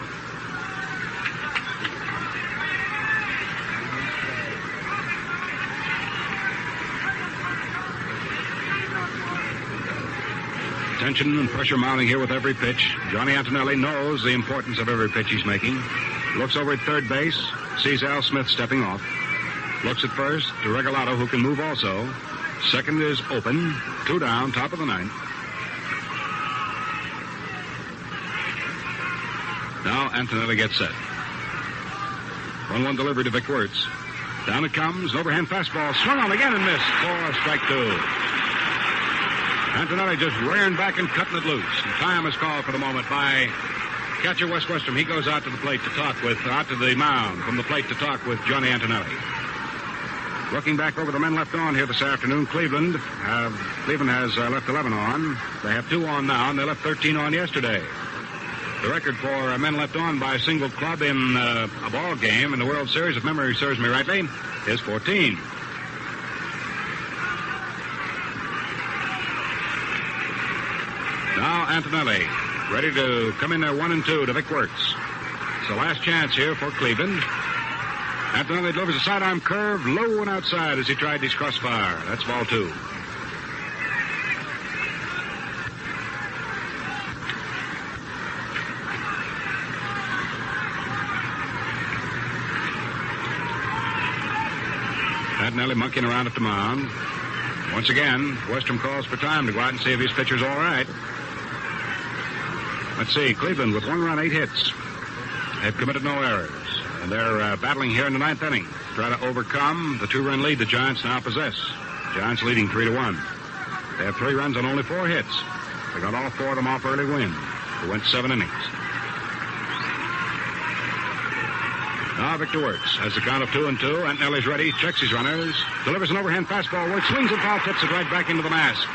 Tension and pressure mounting here with every pitch. Johnny Antonelli knows the importance of every pitch he's making. Looks over at third base, sees Al Smith stepping off. Looks at first to Regalado, who can move also. Second is open. 2 down, top of the 9th. Now Antonelli gets set. 1-1 delivery to Vic Wertz. Down it comes. An overhand fastball. Swung on again and missed for strike 2. Antonelli just rearing back and cutting it loose. And time is called for the moment by catcher Wes Westrom. He goes out to the plate to talk with, out to the mound from the plate to talk with Johnny Antonelli. Looking back over the men left on here this afternoon, Cleveland has left 11 on. They have 2 on now, and they left 13 on yesterday. The record for men left on by a single club in a ball game in the World Series, if memory serves me rightly, is 14. Now Antonelli, ready to come in there 1-2 to Vic Works. It's the last chance here for Cleveland. Antonelli delivers a sidearm curve low and outside as he tried his crossfire. That's ball 2. Antonelli monkeying around at the mound. Once again, Westrom calls for time to go out and see if his pitcher's all right. Let's see, Cleveland with 1 run, 8 hits. They've committed no errors. And they're battling here in the 9th inning. Try to overcome the 2-run lead the Giants now possess. Giants leading 3-1. They have 3 runs on only 4 hits. They got all 4 of them off early wins. They went 7 innings. Now Victor Wertz has the count of 2-2. Antonelli's ready, checks his runners, delivers an overhand fastball. Wertz swings and foul tips it right back into the mask.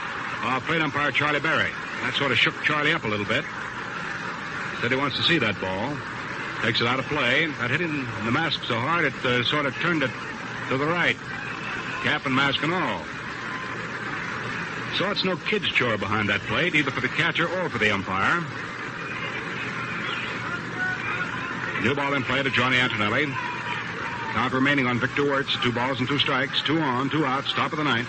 Plate umpire Charlie Berry. That sort of shook Charlie up a little bit. Said he wants to see that ball. Takes it out of play. That hit him in the mask so hard it sort of turned it to the right. Cap and mask and all. So it's no kid's chore behind that plate, either for the catcher or for the umpire. New ball in play to Johnny Antonelli. Count remaining on Victor Wertz. 2 balls and 2 strikes. 2 on, 2 outs. Top of the 9th.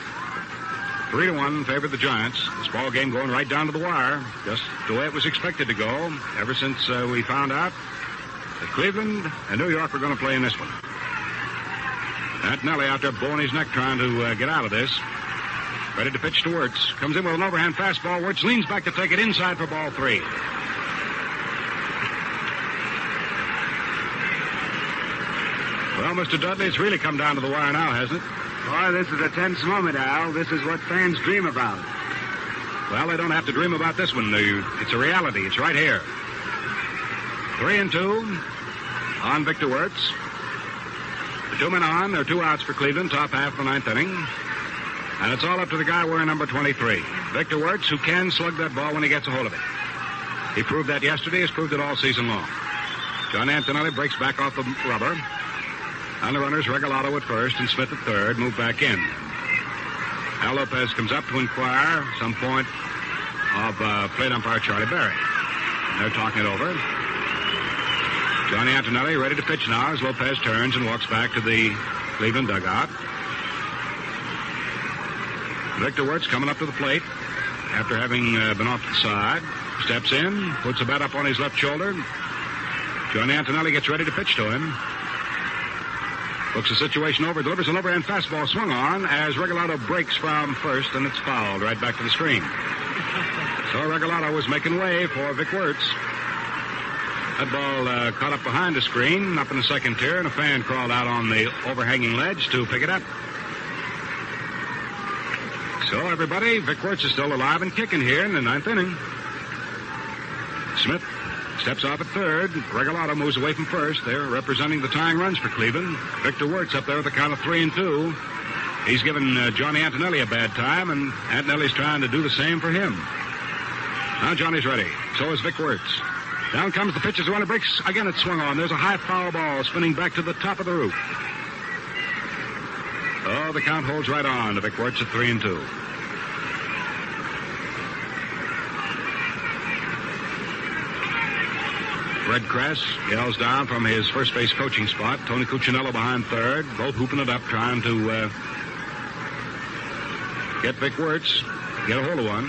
3-1 in favor of the Giants. This ball game going right down to the wire. Just the way it was expected to go ever since we found out that Cleveland and New York were going to play in this one. Antonelli out there blowing his neck trying to get out of this. Ready to pitch to Wertz. Comes in with an overhand fastball. Wertz leans back to take it inside for ball 3. Well, Mr. Dudley, it's really come down to the wire now, hasn't it? Boy, this is a tense moment, Al. This is what fans dream about. Well, they don't have to dream about this one. It's a reality. It's right here. 3-2 on Victor Wertz. The 2 men on. There are 2 outs for Cleveland, top half of the 9th inning. And it's all up to the guy wearing number 23, Victor Wertz, who can slug that ball when he gets a hold of it. He proved that yesterday. He's proved it all season long. John Antonelli breaks back off the rubber. And the runners, Regalado at first and Smith at third, move back in. Al Lopez comes up to inquire some point of plate umpire Charlie Berry. And they're talking it over. Johnny Antonelli ready to pitch now as Lopez turns and walks back to the Cleveland dugout. Victor Wertz coming up to the plate after having been off to the side. Steps in, puts the bat up on his left shoulder. Johnny Antonelli gets ready to pitch to him. Looks the situation over, delivers an overhand fastball swung on as Regalado breaks from first, and it's fouled right back to the screen. So Regalado was making way for Vic Wertz. That ball caught up behind the screen, up in the second tier, and a fan crawled out on the overhanging ledge to pick it up. So everybody, Vic Wertz is still alive and kicking here in the 9th inning. Smith steps off at third. Regalado moves away from first. They're representing the tying runs for Cleveland. Victor Wertz up there with a count of 3-2. He's given Johnny Antonelli a bad time, and Antonelli's trying to do the same for him. Now Johnny's ready. So is Vic Wertz. Down comes the pitch as the runner breaks. Again, it's swung on. There's a high foul ball spinning back to the top of the roof. Oh, the count holds right on to Vic Wertz at 3-2. Fred Kress yells down from his first base coaching spot. Tony Cuccinello behind third, both hooping it up, trying to get Vic Wertz, get a hold of one.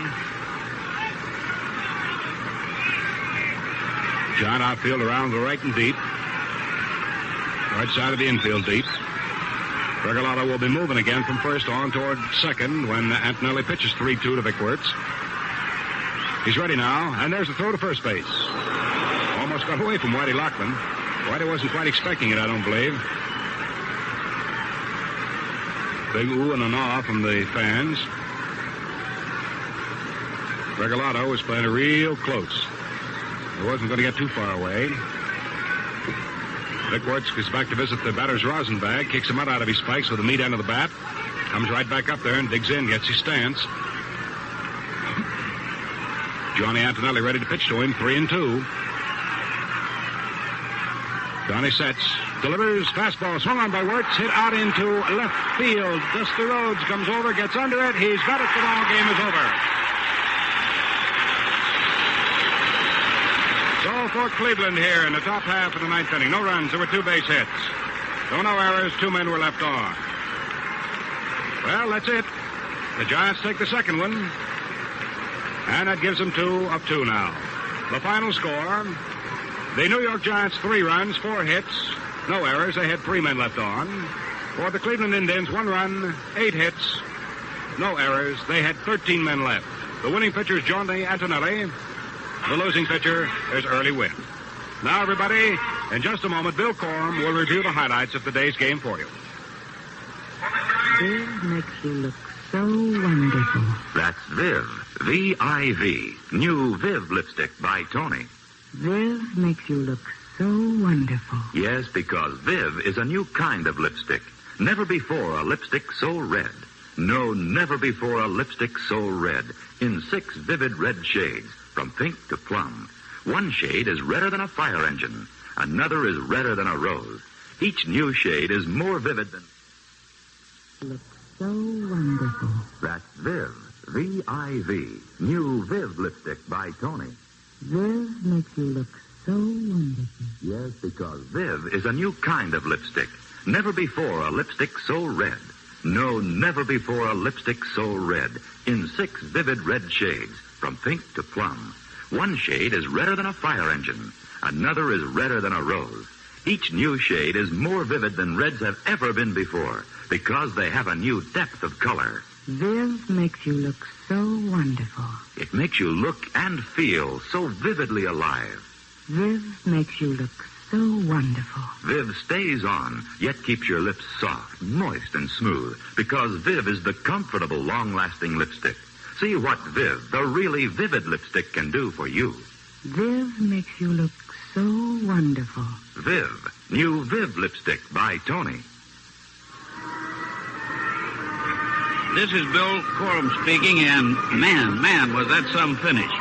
John outfield around the right and deep. Right side of the infield deep. Regalado will be moving again from first on toward second when Antonelli pitches 3-2 to Vic Wertz. He's ready now, and there's the throw to first base. Almost got away from Whitey Lachman. Whitey wasn't quite expecting it, I don't believe. Big ooh and an ah from the fans. Regalado was playing it real close. He wasn't going to get too far away. Vic Wertz goes back to visit the batter's rosin bag, kicks him out of his spikes with the meat end of the bat, comes right back up there and digs in, gets his stance. Johnny Antonelli ready to pitch to him, 3-2. Johnny sets, delivers, fastball swung on by Wertz, hit out into left field. Dusty Rhodes comes over, gets under it. He's got it. The ball game is over. So for Cleveland here in the top half of the ninth inning. No runs. There were 2 base hits. So no errors. 2 men were left on. Well, that's it. The Giants take the second one. And that gives them 2 of 2 now. The final score, the New York Giants 3 runs, 4 hits, no errors. They had 3 men left on. For the Cleveland Indians, 1 run, 8 hits, no errors. They had 13 men left. The winning pitcher is Johnny Antonelli. The losing pitcher is Early Wynn. Now, everybody, in just a moment, Bill Corum will review the highlights of today's game for you. Viv makes you look so wonderful. That's Viv. V-I-V. New Viv lipstick by Tony. Viv makes you look so wonderful. Yes, because Viv is a new kind of lipstick. Never before a lipstick so red. No, never before a lipstick so red. In 6 vivid red shades, from pink to plum. One shade is redder than a fire engine. Another is redder than a rose. Each new shade is more vivid than... Looks so wonderful. That's Viv. V-I-V. New Viv lipstick by Tony. Viv makes you look so wonderful. Yes, because Viv is a new kind of lipstick. Never before a lipstick so red. No, never before a lipstick so red. In 6 vivid red shades, from pink to plum. One shade is redder than a fire engine. Another is redder than a rose. Each new shade is more vivid than reds have ever been before, because they have a new depth of color. Viv makes you look so wonderful. It makes you look and feel so vividly alive. Viv makes you look so wonderful. Viv stays on, yet keeps your lips soft, moist, and smooth, because Viv is the comfortable, long-lasting lipstick. See what Viv, the really vivid lipstick, can do for you. Viv makes you look so wonderful. Viv, new Viv lipstick by Tony. This is Bill Corum speaking, and man, was that some finish.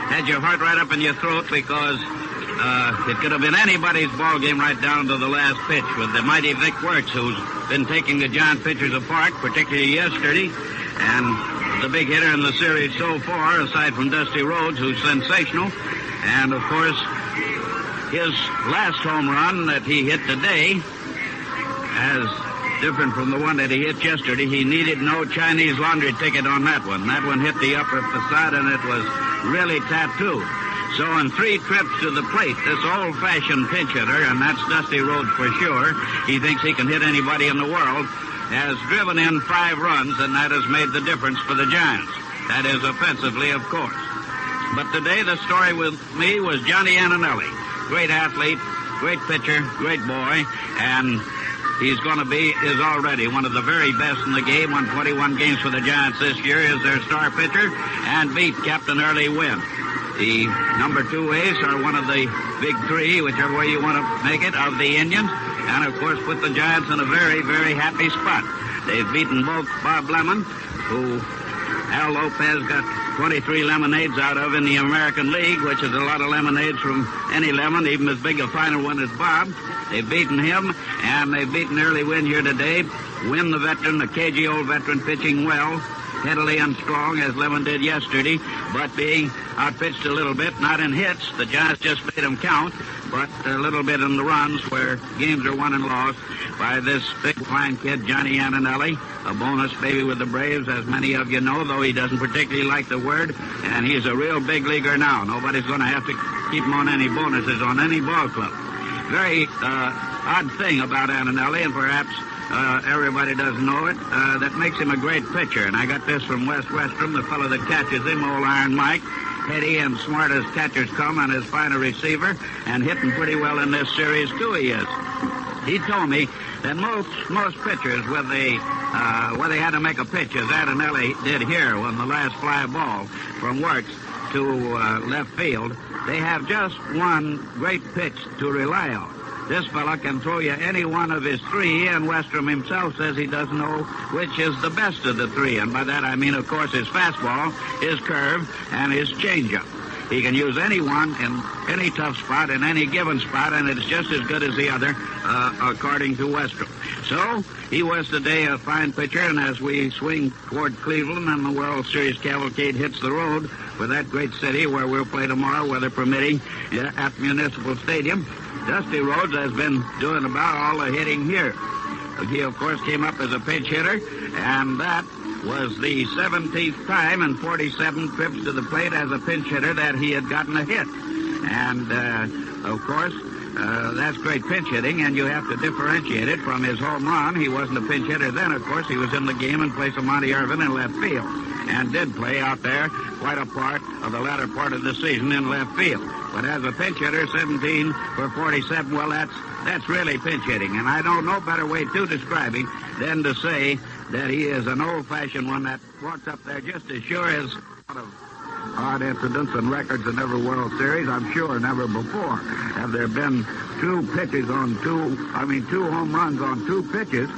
Had your heart right up in your throat because it could have been anybody's ball game right down to the last pitch with the mighty Vic Wertz, who's been taking the Giant pitchers apart, particularly yesterday, and the big hitter in the series so far, aside from Dusty Rhodes, who's sensational. And, of course, his last home run that he hit today, as different from the one that he hit yesterday, he needed no Chinese laundry ticket on that one. That one hit the upper facade, and it was really tattooed. So in 3 trips to the plate, this old-fashioned pinch hitter, and that's Dusty Rhodes for sure, he thinks he can hit anybody in the world, has driven in 5 runs, and that has made the difference for the Giants. That is offensively, of course. But today the story with me was Johnny Antonelli. Great athlete, great pitcher, great boy, and he's going to be, is already one of the very best in the game. Won 21 games for the Giants this year, is their star pitcher, and beat Captain Early Wynn. The number 2 ace are one of the big 3, whichever way you want to make it, of the Indians. And, of course, put the Giants in a very, very happy spot. They've beaten both Bob Lemon, who Al Lopez got 23 lemonades out of in the American League, which is a lot of lemonades from any lemon, even as big a final one as Bob. They've beaten him, and they've beaten Early Wynn here today. Wynn, the veteran, the cagey old veteran, pitching well, steadily and strong, as Lemon did yesterday, but being outpitched a little bit, not in hits. The Giants just made them count, but a little bit in the runs where games are won and lost by this big, fine kid, Johnny Antonelli, a bonus baby with the Braves, as many of you know, though he doesn't particularly like the word, and he's a real big leaguer now. Nobody's going to have to keep him on any bonuses on any ball club. Very odd thing about Antonelli, and perhaps everybody doesn't know it, that makes him a great pitcher. And I got this from Wes Westrom, the fellow that catches him, old Iron Mike. heady and smart as catchers come, and as fine a receiver, and hitting pretty well in this series, too, he is. He told me that most pitchers, where they had to make a pitch, as Antonelli did here on the last fly ball from Works to left field, they have just one great pitch to rely on. This fella can throw you any one of his three, and Westrom himself says he doesn't know which is the best of the three. And by that I mean, of course, his fastball, his curve, and his changeup. He can use any one in any tough spot, in any given spot, and it's just as good as the other, according to Westrom. So, he was today a fine pitcher, and as we swing toward Cleveland and the World Series cavalcade hits the road for that great city where we'll play tomorrow, weather permitting, at Municipal Stadium, Dusty Rhodes has been doing about all the hitting here. He, of course, came up as a pinch hitter, and that was the 17th time in 47 trips to the plate as a pinch hitter that he had gotten a hit. And, of course, that's great pinch hitting, and you have to differentiate it from his home run. He wasn't a pinch hitter then, of course. He was in the game in place of Monty Irvin in left field, and did play out there quite a part of the latter part of the season in left field. But as a pinch hitter, 17 for 47, well, that's really pinch hitting. And I know no better way to describe him than to say that he is an old-fashioned one that walks up there just as sure as odd incidents and records in every World Series. I'm sure never before have there been two home runs on two pitches,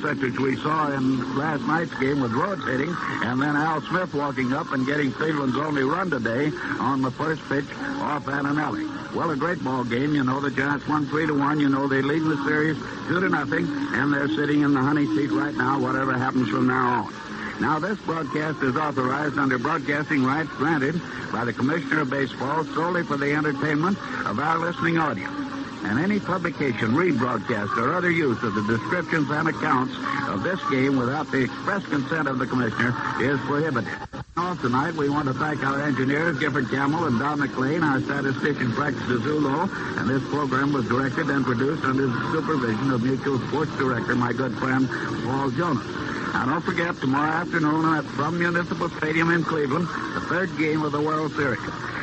such as we saw in last night's game with Rhodes hitting, and then Al Smith walking up and getting Cleveland's only run today on the first pitch off Antonelli. Well, a great ball game. You know, the Giants won 3-1. You know, they lead the series 2-0, and they're sitting in the honey seat right now, whatever happens from now on. Now, this broadcast is authorized under broadcasting rights granted by the Commissioner of Baseball solely for the entertainment of our listening audience. And any publication, rebroadcast, or other use of the descriptions and accounts of this game without the express consent of the Commissioner is prohibited. Tonight, we want to thank our engineers, Gifford Campbell and Don McLean, our statistician, Frank Zazullo, and this program was directed and produced under the supervision of Mutual Sports Director, my good friend, Paul Jonas. Now, don't forget, tomorrow afternoon from Municipal Stadium in Cleveland, the third game of the World Series.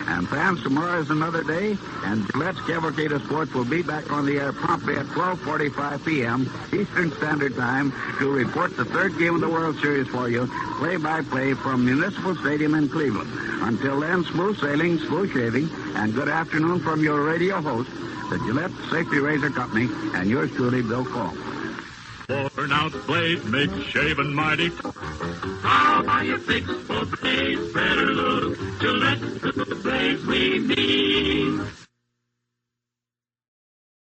And fans, tomorrow is another day, and Gillette's Cavalcade of Sports will be back on the air promptly at 12:45 p.m. Eastern Standard Time to report the third game of the World Series for you, play-by-play from Municipal Stadium in Cleveland. Until then, smooth sailing, smooth shaving, and good afternoon from your radio host, the Gillette Safety Razor Company, and yours truly, Bill Cole. Worn-out blade makes shaving mighty. How are you fixed for blades? Better look. Gillette, the blades we need.